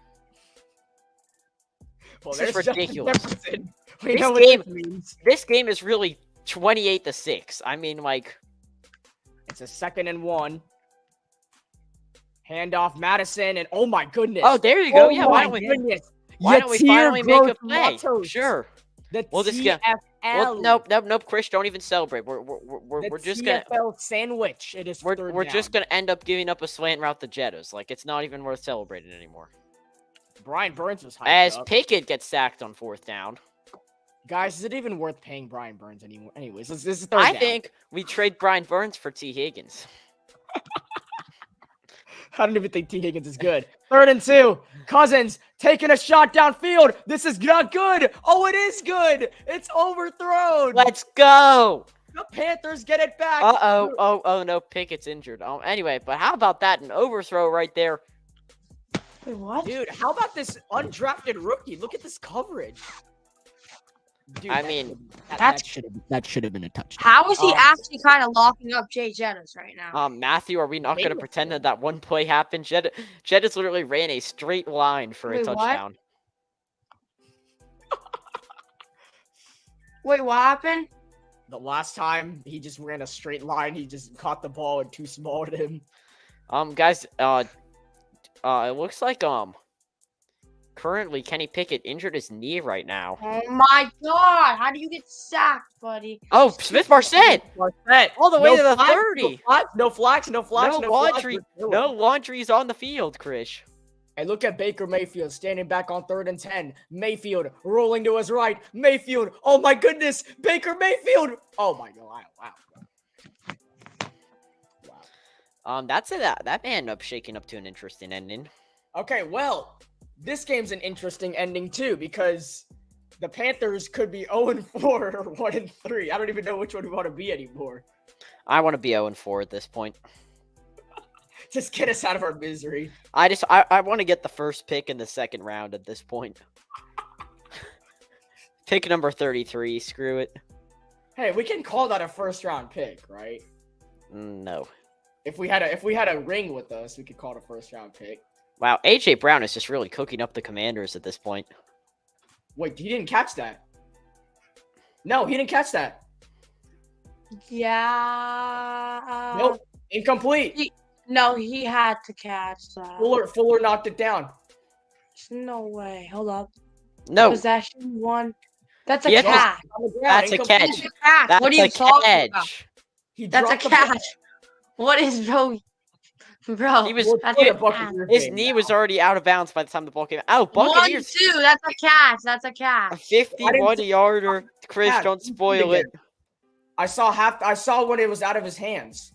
Well, This is there's Justin ridiculous. Jefferson. We This know what game- this means. This game is really 28-6. I mean, like, It's a 2nd and 1. Handoff Madison, and oh my goodness. oh, there you go. Oh Yeah, my why don't we goodness. Why don't we Yatir finally make a play? Gross-Matos. Sure. The We'll just TFL. get- Well, nope, Chris, don't even celebrate. We're just gonna TFL sandwich. It is third we're down. just gonna end up giving up a slant route to Jettas. Like, it's not even worth celebrating anymore. Brian Burns was hyped As up. Pickett gets sacked on 4th down, Guys, is it even worth paying Brian Burns anymore? Anyways, this is third I down. think we trade Brian Burns for T. Higgins. I don't even think T. Higgins is good. 3rd and 2. Cousins taking a shot downfield. This is not good. Oh, it is good. It's overthrown. Let's go. The Panthers get it back. Oh no, Pickett's injured. Anyway, but how about that? An overthrow right there. Wait, what? Dude, how about this undrafted rookie? Look at this coverage. Dude, I that mean, that should have been a touchdown. How is he actually kind of locking up Jay Jettas right now? Matthew, are we not going to Maybe- pretend that one play happened? Jettas literally ran a straight line for a Wait, what? touchdown. Wait, what happened? The last time he just ran a straight line, he just caught the ball and too small to him. Guys, it looks like currently Kenny Pickett injured his knee right now. Oh my God! How do you get sacked, buddy? Oh, Smith Marset all the way to the flags, 30. No flags, no flags, No no laundry. flags. No laundry's on the field, Krish. And look at Baker Mayfield standing back on 3rd and 10. Mayfield rolling to his right. Mayfield. Oh my goodness. Baker Mayfield. Oh my God. Wow. That may end up shaking up to an interesting ending. Okay, well, this game's an interesting ending too because the Panthers could be 0-4 or 1-3. I don't even know which one we want to be anymore. I want to be 0-4 at this point. Just get us out of our misery. I want to get the first pick in the 2nd round at this point. Pick number 33. Screw it. Hey, we can call that a first round pick, right? No. If we had a ring with us, we could call it a first round pick. Wow, AJ Brown is just really cooking up the Commanders at this point. Wait, he didn't catch that. No, he didn't catch that. Yeah. Nope, incomplete. No, he had to catch that. Fuller knocked it down. There's no way. Hold up. No, Possession 1. That's a He had to- catch. On the ground, that's a incomplete. catch. That's a catch. That's What are you a talking about? catch. He That's a dropped the ball. catch. What is bro? Bro, He was- We'll that's play a a Buccaneers His game knee now. was already out of bounds by the time the ball came out. Oh, Buccaneers. 1-2. That's a catch. That's a A catch. 51-yarder. Chris, Yeah, don't spoil it. I saw when it was out of his hands.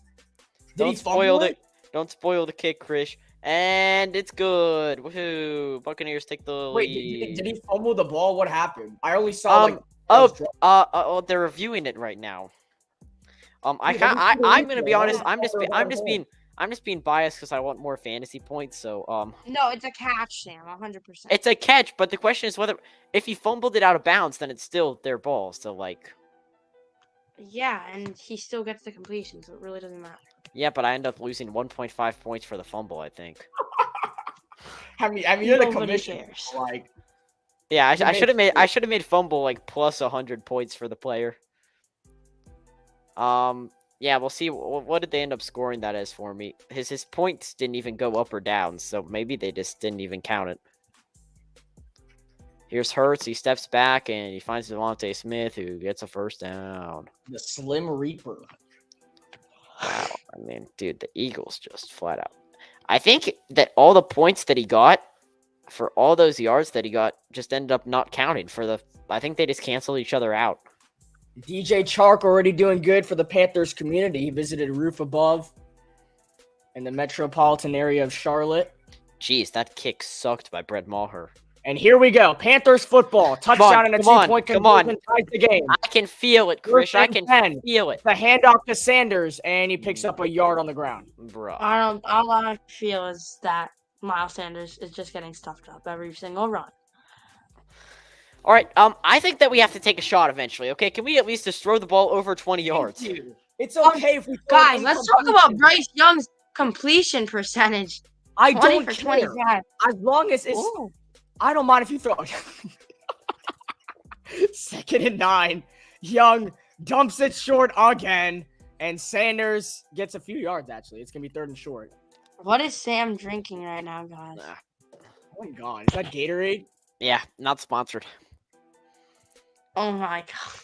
Did he Don't spoil fumble it. Don't spoil the kick, Chris. And it's good. Woohoo. Buccaneers take the Wait, lead. did he fumble the ball? What happened? I only saw like. They're reviewing it right now. Dude, let me see the I'm gonna replay. be honest. I don't know. I'm just being biased because I want more fantasy points. So No, it's a catch, Sam. 100%. it's a catch, but the question is whether if he fumbled it out of bounds, then it's still their ball. So like, Yeah, and he still gets the completion, so it really doesn't matter. yeah, but I end up losing 1.5 points for the fumble. I think. I mean, you're the Nobody commissioner. cares. Like, Yeah, You I should have made- made fumble like plus 100 points for the player. Yeah, we'll see. What did they end up scoring that as for me? His points didn't even go up or down, so maybe they just didn't even count it. Here's Hurts. He steps back and he finds Devontae Smith, who gets a first down. the Slim Reaper. Wow. I mean, dude, the Eagles just flat out. I think that all the points that he got for all those yards that he got just ended up not counting for the. I think they just canceled each other out. DJ Chark already doing good for the Panthers community. He visited Roof Above in the metropolitan area of Charlotte. Jeez, that kick sucked by Brett Maher. And here we go. Panthers football. Touchdown and a 2-point conversion ties the game. I can feel it, Chris. I can feel it. The handoff to Sanders, and he picks up a yard on the ground. Bro. All I feel is that Miles Sanders is just getting stuffed up every single run. All right, I think that we have to take a shot eventually, okay? Can we at least just throw the ball over 20 yards? It's okay if we Guys, let's talk about Bryce Young's completion percentage. I 20 don't for care. 25. As long as it's... Ooh. I don't mind if you throw... 2nd and 9. Young dumps it short again, and Sanders gets a few yards, actually. It's going to be 3rd and short. What is Sam drinking right now, guys? Oh my god, is that Gatorade? Yeah, not sponsored. Oh my god.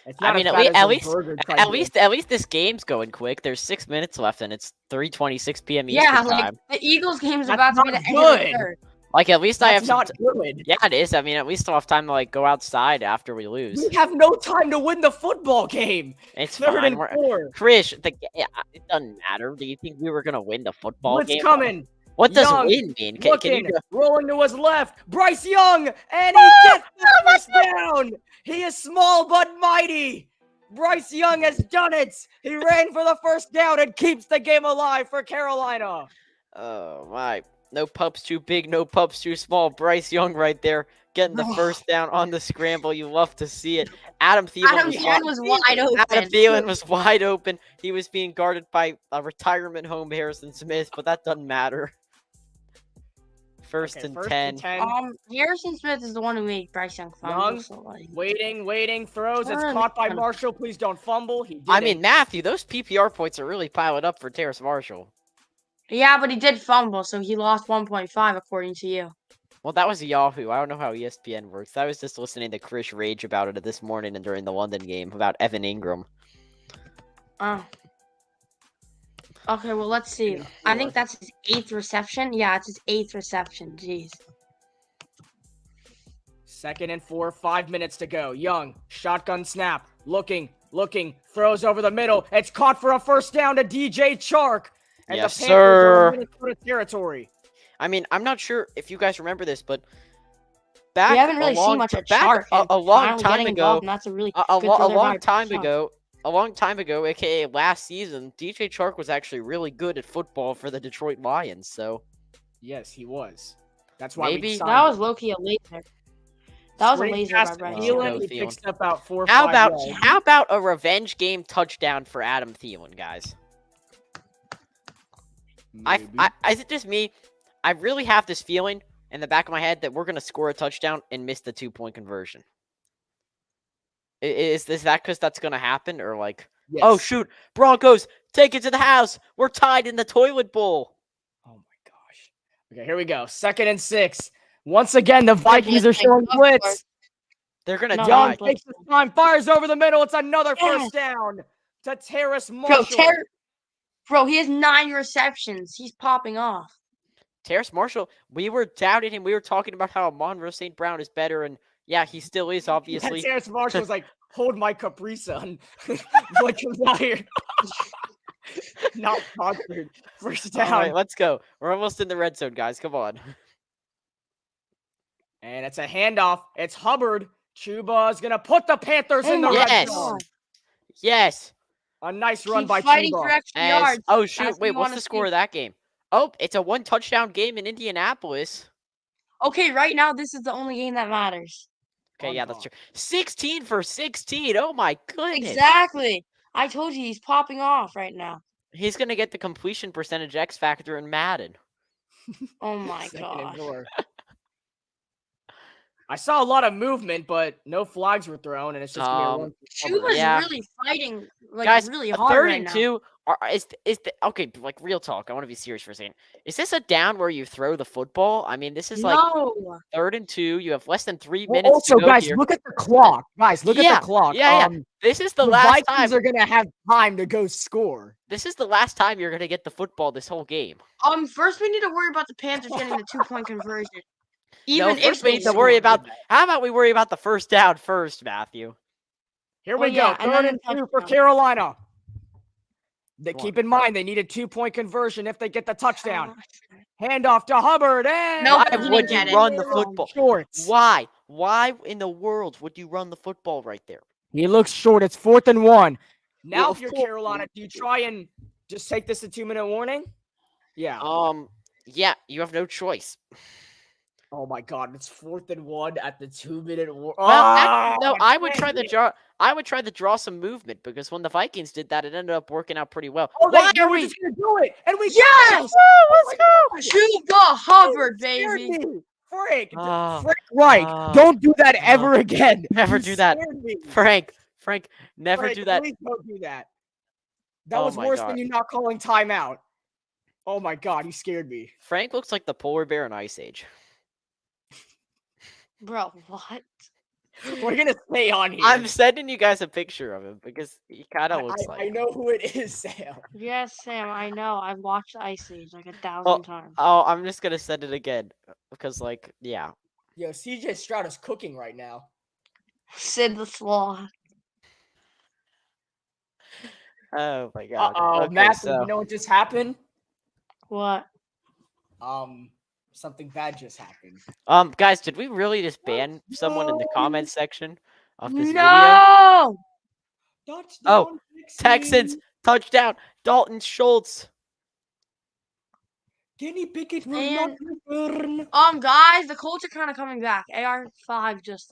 It's I not mean, as at bad least, as at a least, burger type at deal. least, at least this game's going quick. There's 6 minutes left, and it's 3:26 p.m. Eastern Yeah, time. like the Eagles game is That's about to be not the end of the good. third. Like, at least I have That's some not good. Yeah, it is. I mean, at least I'll have time to like go outside after we lose. We have no time to win the football game. It's 3rd fine. and 4. Chris, it doesn't matter. Do you think we were gonna win the football Blitz game? coming. What does Young, win mean? Can Looking, you go? rolling to his left. Bryce Young, and he gets the first down. He is small but mighty. Bryce Young has done it. He ran for the first down and keeps the game alive for Carolina. Oh my! No pups too big, no pups too small. Bryce Young right there getting the first down on the scramble. You love to see it. Adam Thielen was wide open. Adam Thielen was wide open. He was being guarded by a retirement home Harrison Smith, but that doesn't matter. First and 10. Harrison Smith is the one who made Bryce Young fumble. So like, Waiting, throws. It's caught by Marshall. Please don't fumble. He did I mean, Matthew, those PPR points are really piling up for Terrace Marshall. yeah, but he did fumble, so he lost 1.5 according to you. Well, that was Yahoo. I don't know how ESPN works. I was just listening to Chris rage about it this morning and during the London game about Evan Ingram. Oh. Okay, well, let's see. I think that's his 8th reception. Yeah, it's his 8th reception. Jeez. 2nd and 4, 5 minutes to go. Young, shotgun snap, looking, throws over the middle. It's caught for a first down to DJ Chark. And Yes, the Panthers sir. are in Minnesota territory. I mean, I'm not sure if you guys remember this, but back We haven't really seen much of Chark. a long time ago, And that's a really a good long time ago, aka last season, DJ Chark was actually really good at football for the Detroit Lions. So Yes, he was. That's why Maybe- we signed That was him. low-key a laser. That was a Screen laser pass by to Bryce Thielen. Young. Thielen. He Thielen. picks up about 4 or how 5 about yards. a revenge game touchdown for Adam Thielen, guys? Maybe. Is it just me? I really have this feeling in the back of my head that we're gonna score a touchdown and miss the 2-point conversion. Is that because that's gonna happen, or like, Yes. oh shoot, Broncos take it to the house. We're tied in the toilet bowl. Oh my gosh. Okay, here we go. 2nd and 6. Once again, the Vikings are showing blitz. They're gonna No, die. Young takes his time, fires over the middle. It's another Yes. first down to Terrace Bro, Marshall. Bro, he has 9 receptions. He's popping off. Terrace Marshall, we were doubting him. We were talking about how Monroe St. Brown is better, and yeah, he still is, obviously. Terrace Marshall was like, hold my Capri Sun. What comes out here? Not sponsored. First down. All right, let's go. We're almost in the red zone, guys. Come on. And it's a handoff. It's Hubbard. Chuba's going to put the Panthers in the red Yes. zone. Yes. A nice run Keep by fighting for Chuba. extra yards. Oh, shoot. That's what Wait, you what's wanna the score see. of that game? Oh, it's a 1-touchdown game in Indianapolis. Okay, right now, this is the only game that matters. Okay, yeah, that's true. 16 for 16. Oh, my goodness. Exactly. I told you he's popping off right now. He's going to get the completion percentage X factor in Madden. Oh my 2nd and gosh. 4. I saw a lot of movement, but no flags were thrown, and it's just going to be a one. Chuba's Yeah. really fighting, like, Guys, really a hard 3rd right and now. 2. Okay? Like real talk. I want to be serious for a second. Is this a down where you throw the football? I mean, this is like No. 3rd and 2. You have less than 3 Well, minutes to also, go guys, here. look at the clock. Guys, look at the clock. Yeah. This is the The last Vikings time. are gonna have time to go score. This is the last time you're gonna get the football this whole game. First we need to worry about the Panthers getting the 2-point conversion. No, Even if first we they need to worry score. about. How about we worry about the first down first, Matthew? Here Well, we yeah, go. and 3rd then and the 2 for touchdown. Carolina. They Come keep on. in mind they need a 2-point conversion if they get the touchdown. Handoff to Hubbard. And No, Why but he would didn't you get it. run the football? Shorts. Why? Why in the world would you run the football right there? He looks short. It's 4th and 1. Now, Well, if you're of course. Carolina, do you try and just take this a 2-minute warning? Yeah. Yeah, you have no choice. Oh my God! It's 4th and 1 at the 2-minute warning. Well, actually, no, I would try the draw. I would try to draw some movement because when the Vikings did that, it ended up working out pretty well. Oh, Why they are were we? just gonna do it, and we Yes! Let's go! Chuba Hubbard, baby. Frank, Ah, Frank Reich, ah, don't do that ever again. Never You do that. scared me. Frank, never Frank, do that. Please don't do that. That Oh was my worse God. than you not calling timeout. Oh my God, you scared me. Frank looks like the polar bear in Ice Age. Bro, what? We're gonna stay on here. I'm sending you guys a picture of him because he kind of looks like. I know who it is, Sam. Yes, Sam, I know. I've watched Ice Age like 1,000 Well, times. Oh, I'm just gonna send it again because, like, yeah. Yo, CJ Stroud is cooking right now. Sid the Sloth. Oh my God. Uh-oh, Okay, Matthew, so you know what just happened? What? Something bad just happened. guys, did we really just ban someone in the comments section of this video? No! Touchdown, Texans touchdown, Dalton Schultz. Kenny Pickett will And- not return. Guys, the Colts are kind of coming back. AR5 just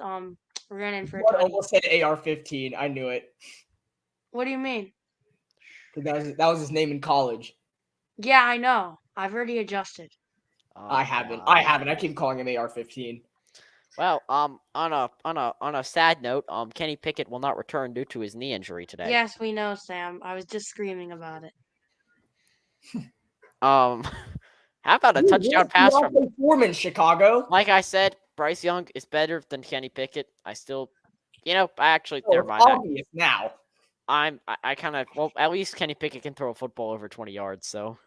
ran in for a What tutty. almost said AR-15. I knew it. What do you mean? 'Cause that was his name in college. Yeah, I know. I've already adjusted. I haven't. I keep calling him AR-15. Well, on a sad note, Kenny Pickett will not return due to his knee injury today. Yes, we know, Sam. I was just screaming about it. How about a touchdown pass from? Foreman, Chicago. Like I said, Bryce Young is better than Kenny Pickett. I still, I actually Oh, never mind. obvious now. I kind of at least Kenny Pickett can throw a football over 20 yards. So,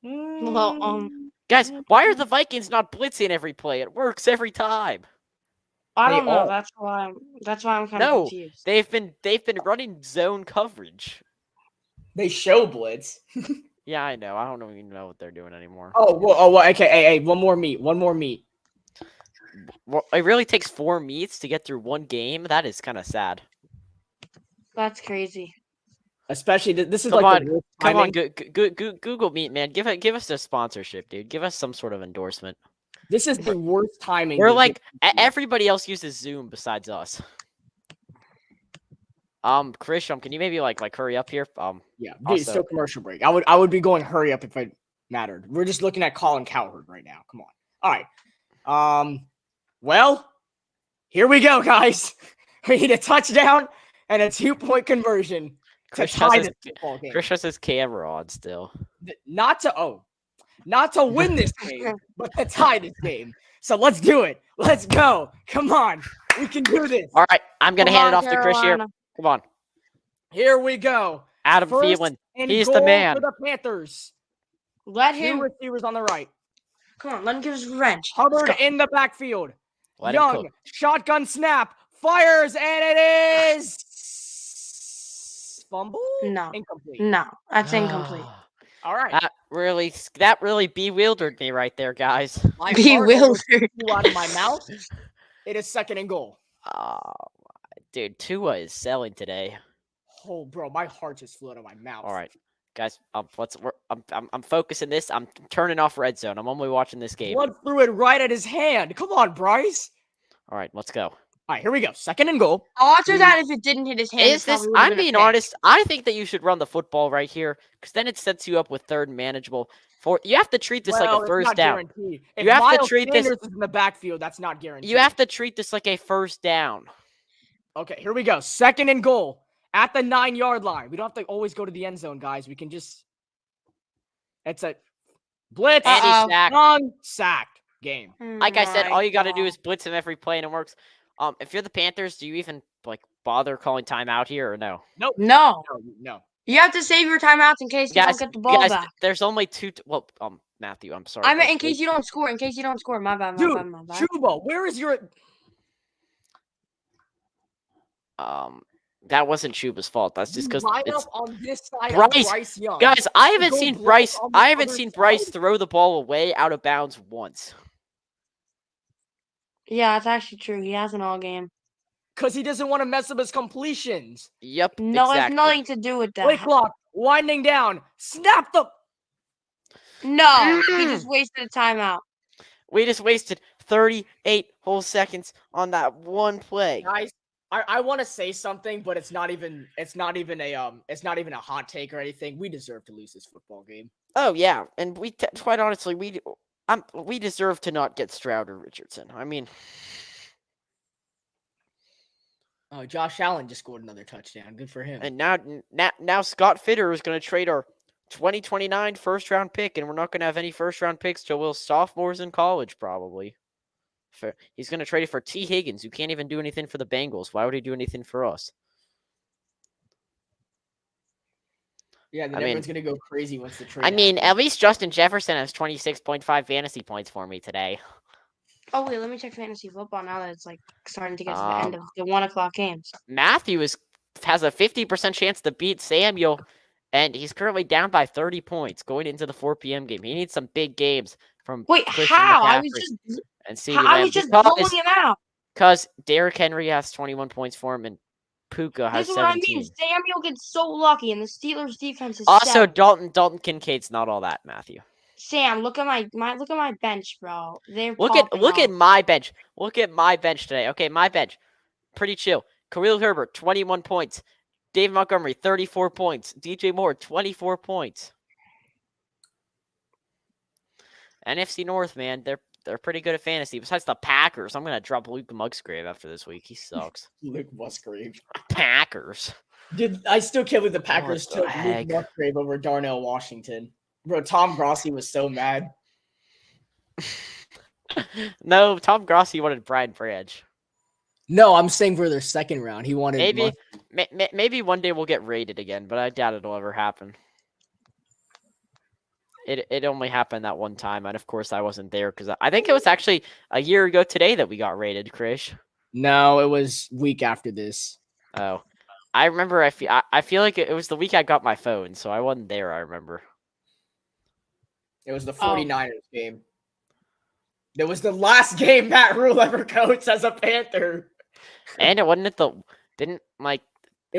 Well, guys, why are the Vikings not blitzing every play? It works every time. I They don't know. are. That's why I'm kind of No, confused. they've been running zone coverage. They show blitz. Yeah, I know. I don't even know what they're doing anymore. Okay. Hey, one more meat. Well, it really takes 4 meets to get through one game. That is kind of sad. That's crazy. Especially this is Come like on, the worst Come on, timing. Google Meet, man. Give us a sponsorship, dude. Give us some sort of endorsement. This is the worst timing. We're to like get- everybody else uses Zoom besides us. Chris, can you maybe like hurry up here? Yeah, dude, also- still commercial break. I would be going hurry up if it mattered. We're just looking at Colin Cowherd right now. Come on. All right. Well, here we go, guys. We need a touchdown and a 2-point conversion to Chris tie has this football game. Chris has his camera on still. Not to win this game, but to tie this game. So let's do it. Let's go. Come on. We can do this. All right, I'm gonna Come hand it on, off to Chris here. Carolina. Come on, Here we go. Adam First Thielen. and He's the goal man. for the Panthers. Let 2 him. receivers on the right. Come on, let him give us revenge. Hubbard Let's go. in the backfield. Let him Young, cook. shotgun snap, fires, and it is fumble. No. Incomplete. No, that's incomplete. All right. That really bewildered me right there, guys. My Bewildered. heart almost flew out of my mouth. It is 2nd and goal. Oh, dude, Tua is selling today. Oh, bro, my heart just flew out of my mouth. All right, guys, I'm focusing this. I'm turning off red zone. I'm only watching this game. Blood threw it right at his hand. Come on, Bryce. All right, let's go. All right, here we go. 2nd and goal. Odds are that if it didn't hit his hand, Is it this? probably would've I'm been a being pick. honest. I think that you should run the football right here because then it sets you up with 3rd and manageable. You have to treat this like Well, a it's first not down. guaranteed. If You have to Miles treat this- Sanders is in the backfield, that's not guaranteed. You have to treat this like a first down. Okay, here we go. 2nd and goal At the 9-yard line. We don't have to always go to the end zone, guys. We can just. It's a blitz. And he's sacked. Sacked game. Like I said, My all you got to do God. is blitz him every play and it works. If you're the Panthers, do you even bother calling timeout here or no? Nope. No. No. You have to save your timeouts in case you don't get the ball back. There's only two. Matthew, I'm sorry. I meant in case you don't score. In case you don't score. My bad. Dude, My bad. Chuba, where is your. That wasn't Chuba's fault. That's just because line it's up on this side Bryce. of Bryce Young. Guys, I to haven't go seen blitz Bryce. on the I haven't other seen side? Bryce throw the ball away out of bounds once. Yeah, it's actually true. He hasn't all game. Because he doesn't want to mess up his completions. Yep. No, it has exactly. nothing to do with Play that. clock, winding down. Snap the. No, he just wasted a timeout. We just wasted 38 whole seconds on that one play. Guys, I want to say something, but it's not even a hot take or anything. We deserve to lose this football game. Oh yeah, and quite honestly, we deserve to not get Stroud or Richardson. I mean, Oh, Josh Allen just scored another touchdown. Good for him. and now Scott Fitter is going to trade our 2029 first round pick, and we're not going to have any first round picks till we're sophomores in college, probably. He's going to trade it for T. Higgins, who can't even do anything for the Bengals. Why would he do anything for us? Yeah, then I mean- everyone's gonna go crazy once the trade. I mean, happens. at least Justin Jefferson has 26.5 fantasy points for me today. Oh wait, let me check fantasy football now that it's starting to get to the end of the 1:00 games. Matthew has a 50% chance to beat Samuel, and he's currently down by 30 points going into the 4 p.m. game. He needs some big games from Wait, Christian how? I was McCaffrey just and CeeDee I Lamb was just blowing him out. because Derrick Henry has 21 points for him and Puka has This is what I 17. mean. Samuel gets so lucky, and the Steelers' defense is Also, set. Dalton Kincaid's not all that, Matthew. Sam, look at my bench, bro. They're Look popping at off. my bench. Look at my bench today. Okay, my bench, pretty chill. Khalil Herbert, 21 points. Dave Montgomery, 34 points. DJ Moore, 24 points. NFC North, man, they're pretty good at fantasy. Besides the Packers, I'm gonna drop Luke Musgrave after this week. He sucks. Luke Musgrave. Packers. Dude, I still can't believe the Packers the took heck? Luke Musgrave over Darnell Washington. Bro, Tom Grossi was so mad. No, Tom Grossi wanted Brian Branch. No, I'm saying for their second round. He wanted Maybe one day we'll get raided again, but I doubt it'll ever happen. It only happened that one time, and of course I wasn't there because I think it was actually a year ago today that we got raided, Krish. No, it was week after this. Oh, I remember. I feel like it was the week I got my phone, so I wasn't there. I remember. It was the 49ers game. It was the last game Matt Rule ever coached as a Panther. And it wasn't It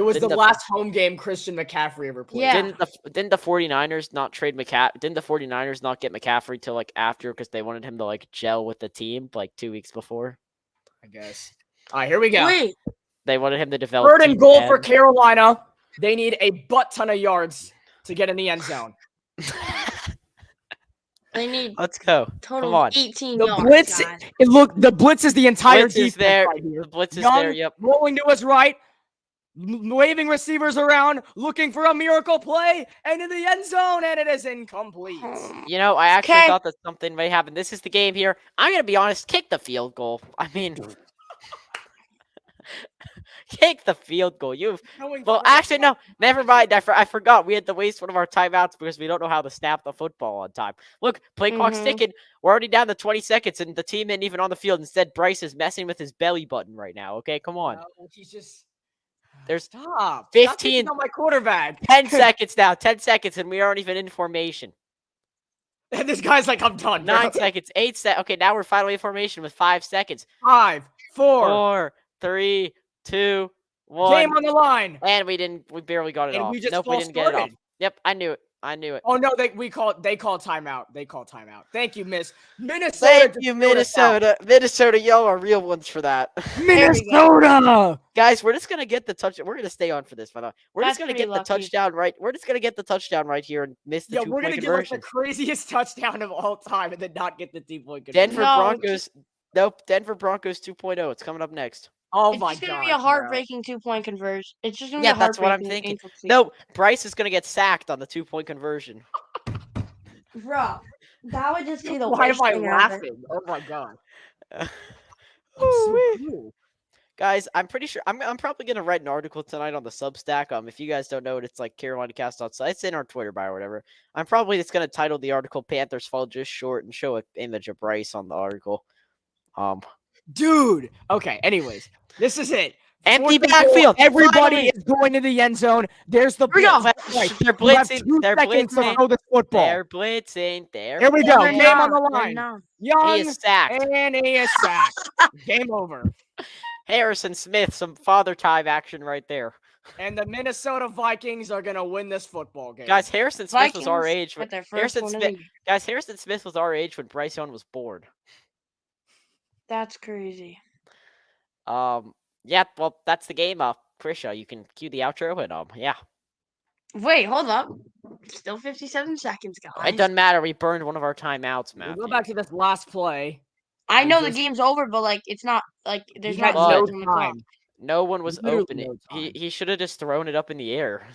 was Didn't the the- last home game Christian McCaffrey ever played. Yeah. didn't the 49ers not trade Didn't the 49ers not get McCaffrey till after because they wanted him to gel with the team 2 weeks before? I guess. All right, here we go. Wait, They wanted him to develop. Third and team goal for end. Carolina. They need a butt ton of yards to get in the end zone. they need Let's go. total Come on. 18 The yards, blitz. guys. The blitz is the entire Blitz defense is there. right here. The blitz is Young, there. Yep. rolling to his right, waving receivers around, looking for a miracle play, and in the end zone, and it is incomplete. You know, I actually Okay. thought that something may happen. This is the game here. I'm gonna be honest. Kick the field goal. I mean, kick the field goal. Well, actually, no. Never mind. I forgot. We had to waste one of our timeouts because we don't know how to snap the football on time. Look, play clock's Mhm. ticking. We're already down to 20 seconds, and the team isn't even on the field. Instead, Bryce is messing with his belly button right now. Okay, come on. No, he's just. There's Stop. 15 Stop on my quarterback. 10 seconds now. 10 seconds, and we aren't even in formation. And this guy's like, I'm done. bro. 9 seconds. 8 seconds. Okay, now we're finally in formation with 5 seconds. 5, 4. 4, 3, 2, 1. Game on the line. And we barely got it And off. we just Nope, we false didn't get it off. started. Yep, I knew it. Oh no, they call timeout. They call timeout. Thank you, Miss Minnesota. Thank just you, threw us out. Minnesota, y'all are real ones for that. Minnesota. Guys, we're just gonna get the touch. We're gonna stay on for this, by the way. We're That's just gonna pretty get the lucky. touchdown right. We're just gonna get the touchdown right here and miss the Yeah, 2 we're point gonna get like conversion. the craziest touchdown of all time and then not get the 2 point conversion. Denver No, Broncos. Nope, Denver Broncos 2.0. It's coming up next. Oh It's my just gonna god. be a bro. heartbreaking 2-point conversion. It's just gonna be Yeah, a that's what I'm heartbreaking thinking. incomplete. No, Bryce is gonna get sacked on the 2-point conversion. Bro, that would just be the Why am worst I thing ever. laughing? Oh my god. I'm so Ooh-wee. cool. Guys, I'm pretty sure I'm probably gonna write an article tonight on the Substack. If you guys don't know it, it's like Carolina Cast outside. It's in our Twitter bio or whatever. I'm probably just gonna title the article "Panthers Fall Just Short" and show an image of Bryce on the article. Dude. Okay, anyways. This is it. Empty 4th and goal, backfield. Everybody Finally. is going to the end zone. There's the Here we go. blitz. Right. They're You have blitzing. 2 They're seconds to blitzing. throw this football. They're blitzing. Here we No, go. they're Game on not. the They're line. not. He Young is sacked. and he is sacked. Game over. Harrison Smith, some father time action right there. And the Minnesota Vikings are gonna win this football game. Guys, Harrison Smith was our Vikings age. get their first Harrison one of Smith. the year. Guys, Harrison Smith was our age when Bryce Young was born. That's crazy. Yeah. Well, that's the game. Krisha, you can cue the outro and yeah. Wait, hold up. Still 57 seconds, guys. It doesn't matter. We burned one of our timeouts, We'll man. go back to this last play. I know the just- game's over, but like it's not like there's He had not no zeros on the clock. time. No one was Literally opening. no time. He should have just thrown it up in the air.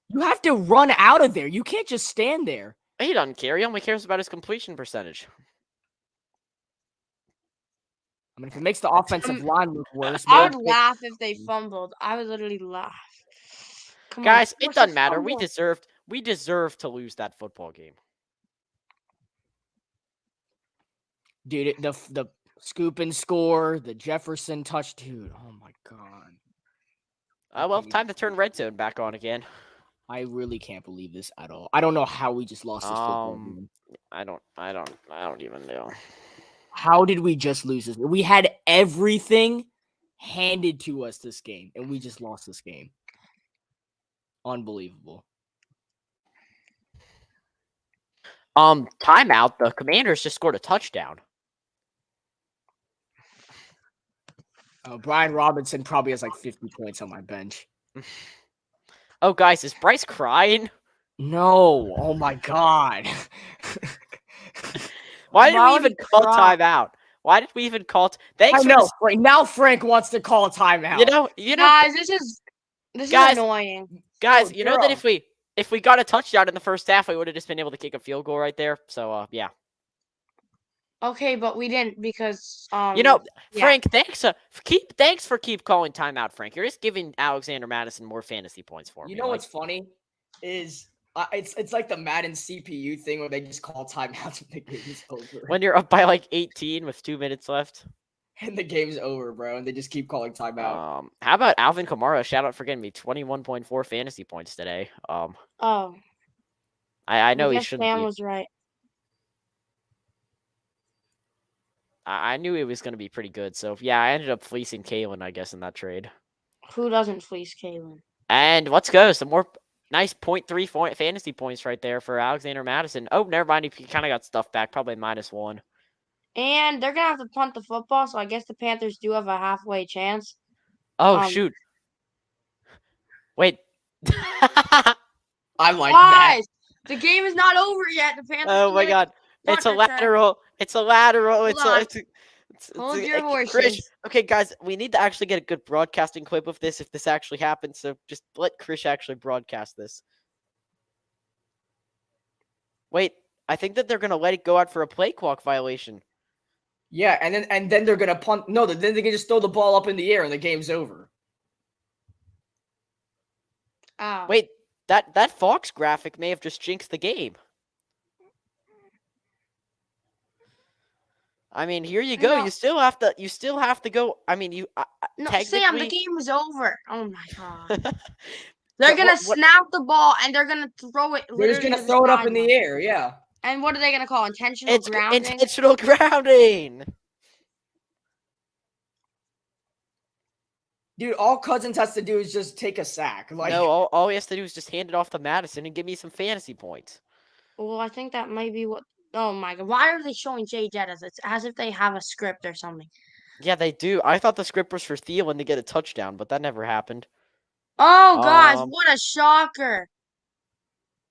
You have to run out of there. You can't just stand there. He doesn't care. He only cares about his completion percentage. I mean, if it makes the offensive line look worse, I would maybe- laugh if they fumbled. I would literally laugh. Come Guys, on, it force doesn't a matter. We fumble. deserved to lose that football game. dude, the scoop and score, the Jefferson touch, dude. Oh my god. Well, time to turn red zone back on again. I really can't believe this at all. I don't know how we just lost this football game. I don't even know. How did we just lose this? We had everything handed to us this game, and we just lost this game. Unbelievable. Timeout. The Commanders just scored a touchdown. Brian Robinson probably has like 50 points on my bench. Oh, guys, is Bryce crying? No. Oh my god. Why did Why we would even he call cry? timeout? Why did we even call? I Thanks for know. this- Right now, Frank wants to call a timeout. You know, Guys, this is Guys, annoying. guys. Oh, You know that girl. if we got a touchdown in the first half, we would have just been able to kick a field goal right there. So, yeah. Okay, but we didn't because Yeah. yeah. Frank, thanks for keep calling timeout, Frank. You're just giving Alexander Madison more fantasy points for me. You know what's funny is it's like the Madden CPU thing where they just call timeouts when the game is over. when you're up by like 18 with 2 minutes left. And the game's over, bro, and they just keep calling timeout. How about Alvin Kamara? Shout out for getting me 21.4 fantasy points today. Oh, I know he guess shouldn't Sam be. was right. I knew he was going to be pretty good. So, yeah, I ended up fleecing Kalen, I guess, in that trade. Who doesn't fleece Kalen? And let's go. Some more nice 0.3 fantasy points right there for Alexander Madison. Oh, never mind. He kind of got stuffed back. Probably -1. And they're gonna have to punt the football, so I guess the Panthers do have a halfway chance. Oh, shoot. Wait. I like that. Guys, the game is not over yet. The Panthers. Oh, my God. It's a punt return. lateral. It's a lateral. on. Hold your Krish, horses. okay, guys, we need to actually get a good broadcasting clip of this if this actually happens. So just let Krish actually broadcast this. Wait, I think that they're gonna let it go out for a play clock violation. Yeah, and then they're gonna punt. No, then they can just throw the ball up in the air and the game's over. Oh. Wait, that Fox graphic may have just jinxed the game. I mean, here you go. No. You still have to go. I mean, you No, technically. Sam, the game is over. Oh my god. But They're gonna what- snap the ball and they're gonna throw it. They're just literally gonna to the throw it up in the sideline. air. Yeah. And what are they gonna call intentional It's grounding? intentional grounding. Dude, all Cousins has to do is just take a sack. Like, No, all he has to do is just hand it off to Madison and give me some fantasy points. Well, I think that might be what. Oh my god! Why are they showing Jay Jettas? It's as if they have a script or something. Yeah, they do. I thought the script was for Thielen to get a touchdown, but that never happened. Oh gosh, Um, what a shocker!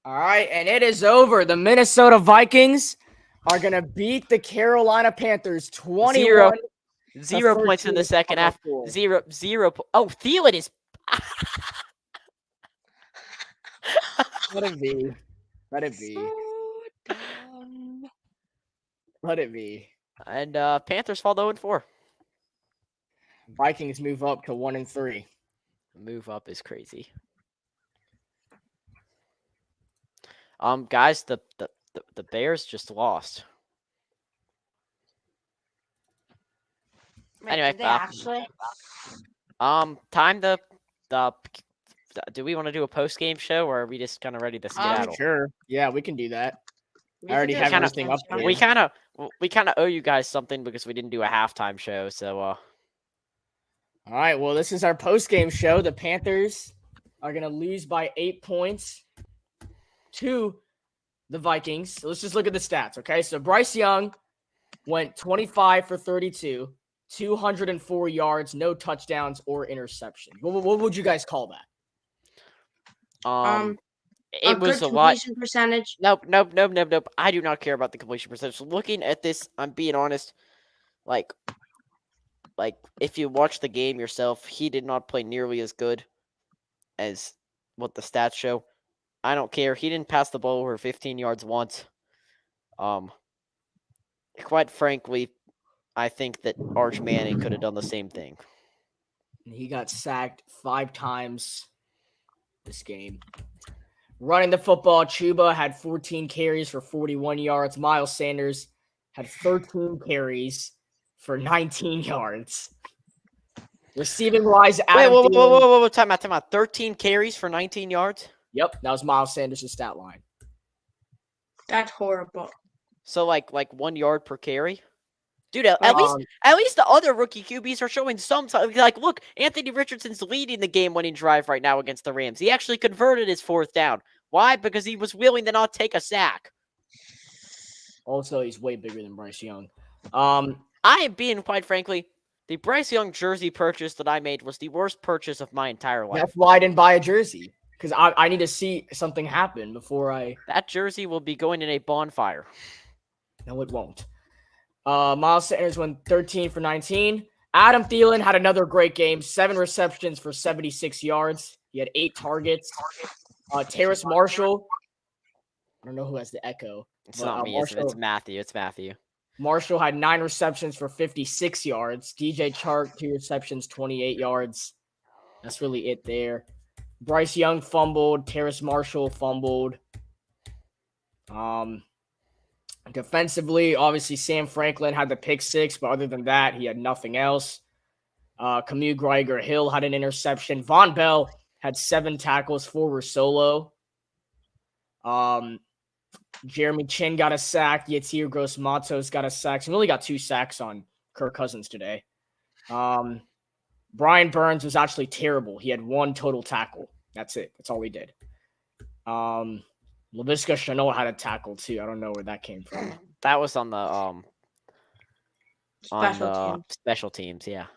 all right, and it is over. The Minnesota Vikings are gonna beat the Carolina Panthers 21 0 first points in the team second on half. the field. Zero. Oh, Thielen is. Let it be. Let it be. So dumb. Let it be. And Panthers fall to 0-4. Vikings move up to 1-3. Move up is crazy. Guys, the Bears just lost. Wait, Anyway, did they actually? time to do we want to do a post game show, or are we just kind of ready to skedaddle? Sure. Yeah, we can do that. We I already could do a have post everything game up show. there. We kind of owe you guys something because we didn't do a halftime show. So All right. Well, this is our post game show. The Panthers are gonna lose by 8 points to the Vikings. So let's just look at the stats. Okay. So Bryce Young went 25 for 32, 204 yards, no touchdowns or interception. What would you guys call that? A it was good a lot. completion percentage. Nope. I do not care about the completion percentage. Looking at this, I'm being honest. Like if you watch the game yourself, he did not play nearly as good as what the stats show. I don't care. He didn't pass the ball over 15 yards once. Quite frankly, I think that Arch Manning could have done the same thing. He got sacked 5 times this game. Running the football, Chuba had 14 carries for 41 yards. Miles Sanders had 13 carries for 19 yards. Receiving wise, Adam Whoa, time out. 13 carries for 19 yards? Yep, that was Miles Sanders' stat line. That's horrible. So like 1 yard per carry? Dude, at least the other rookie QBs are showing some like look, Anthony Richardson's leading the game-winning drive right now against the Rams. He actually converted his 4th down. Why? Because he was willing to not take a sack. Also, he's way bigger than Bryce Young. I am being quite frankly, the Bryce Young jersey purchase that I made was the worst purchase of my entire life. That's why I didn't buy a jersey. Because I need to see something happen before I... That jersey will be going in a bonfire. No, it won't. Miles Sanders went 13 for 19. Adam Thielen had another great game. 7 receptions for 76 yards. He had 8 targets. Terrace Marshall. I don't know who has the echo. It's not me. It's Matthew. It's Matthew. Marshall had 9 receptions for 56 yards. DJ Chark, 2 receptions, 28 yards. That's really it there. Bryce Young fumbled. Terrace Marshall fumbled. Defensively, obviously, Sam Franklin had the pick 6, but other than that, he had nothing else. Camus Greiger-Hill had an interception. Von Bell had 7 tackles, 4 were solo. Jeremy Chin got a sack. Yatir Gross-Matos got a sack. So he only got 2 sacks on Kirk Cousins today. Brian Burns was actually terrible. He had 1 total tackle. That's it. That's all he did. Laviska Shenault had a tackle too. I don't know where that came from. That was on the special teams, yeah.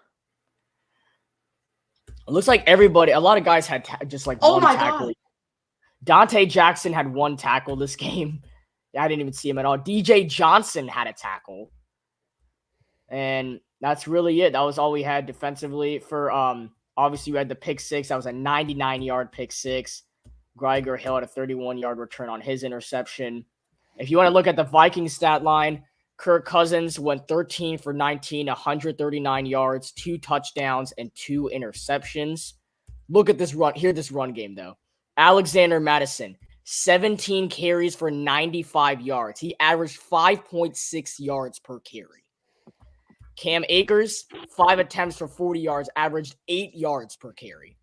It looks like everybody, a lot of guys had just like one tackle. God. Dante Jackson had 1 tackle this game. I didn't even see him at all. DJ Johnson had a tackle. And that's really it. That was all we had defensively. For obviously we had the pick 6. That was a 99-yard pick 6. Greiger-Hill had a 31-yard return on his interception. If you want to look at the Vikings stat line, Kirk Cousins went 13 for 19, 139 yards, 2 touchdowns, and 2 interceptions. Look at this run. Hear this run game, though. Alexander Madison, 17 carries for 95 yards. He averaged 5.6 yards per carry. Cam Akers, 5 attempts for 40 yards, averaged 8 yards per carry.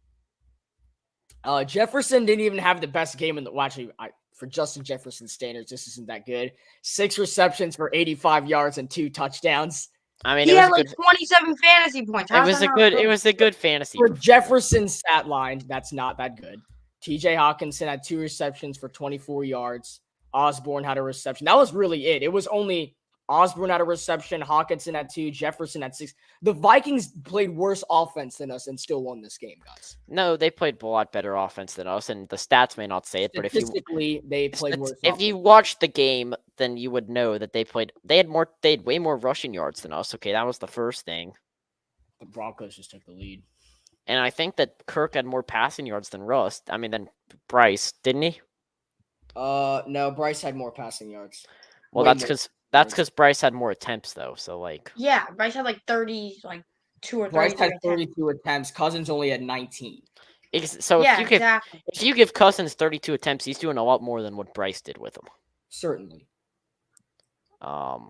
Jefferson didn't even have the best game in the... Well, actually, for Justin Jefferson's standards, this isn't that good. 6 receptions for 85 yards and 2 touchdowns. I mean, he had like 27 fantasy points. It was a good fantasy. For Jefferson's stat line, that's not that good. TJ Hawkinson had 2 receptions for 24 yards. Osborne had a reception. That was really it. It was only Osborne had a reception, Hawkinson had 2, Jefferson had 6. The Vikings played worse offense than us and still won this game, guys. No, they played a lot better offense than us, and the stats may not say it, but Statistically, they played worse if offense. you watched the game, then you would know that they had way more rushing yards than us. Okay, that was the first thing. The Broncos just took the lead. And I think that Kirk had more passing yards than than Bryce, didn't he? No, Bryce had more passing yards. Well, Way that's because Bryce had more attempts though. So like, Yeah, Bryce had like 30, like 2 or 3. Bryce had 32 attempts. Cousins only had 19. So Yeah, if you give Cousins 32 attempts, he's doing a lot more than what Bryce did with them. Certainly. Um,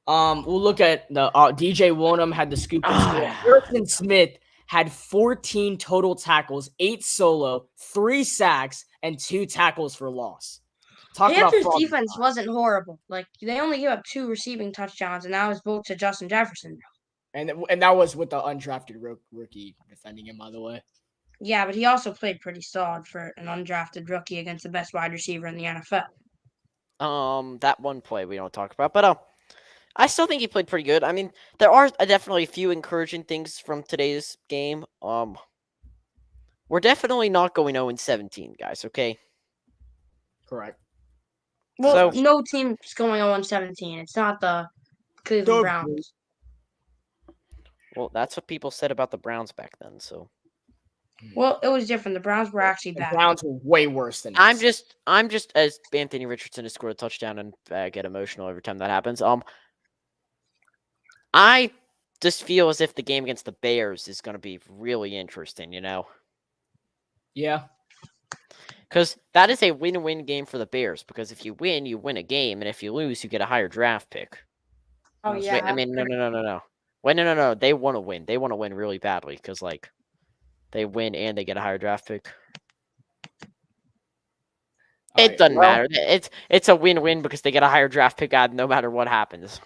We'll look at the DJ Wonham had the scoop and score. Harrison Smith had 14 total tackles, 8 solo, 3 sacks, and 2 tackles for loss. Panthers defense wasn't horrible. Like, they only gave up 2 receiving touchdowns, and that was both to Justin Jefferson. And that was with the undrafted rookie defending him, by the way. Yeah, but he also played pretty solid for an undrafted rookie against the best wide receiver in the NFL. That one play we don't talk about, but I still think he played pretty good. I mean, there are definitely a few encouraging things from today's game. We're definitely not going 0-17, guys. Okay. Correct. Well, no team's going 0-17. It's not the Cleveland Browns. Well, that's what people said about the Browns back then. So. Well, it was different. The Browns were actually bad. The Browns were way worse than I'm just as Anthony Richardson has scored a touchdown and get emotional every time that happens. I just feel as if the game against the Bears is going to be really interesting, you know? Yeah. Because that is a win-win game for the Bears. Because if you win a game. And if you lose, you get a higher draft pick. Oh, yeah. Wait, I mean, no. Wait, no. They want to win. They want to win really badly. Because, like, they win and they get a higher draft pick. It doesn't matter. It's a win-win because they get a higher draft pick out no matter what happens.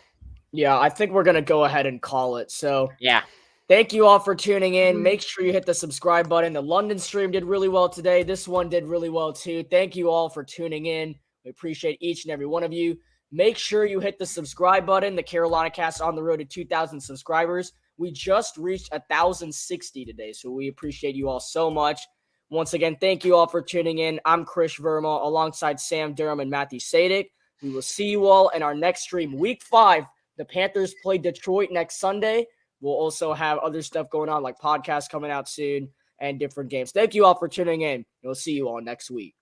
Yeah, I think we're going to go ahead and call it. So, yeah. Thank you all for tuning in. Make sure you hit the subscribe button. The London stream did really well today. This one did really well too. Thank you all for tuning in. We appreciate each and every one of you. Make sure you hit the subscribe button. The Carolina Cast on the road to 2,000 subscribers. We just reached 1,060 today, so we appreciate you all so much. Once again, thank you all for tuning in. I'm Chris Verma alongside Sam Durham and Matthew Sadik. We will see you all in our next stream. Week 5, the Panthers play Detroit next Sunday. We'll also have other stuff going on like podcasts coming out soon and different games. Thank you all for tuning in. We'll see you all next week.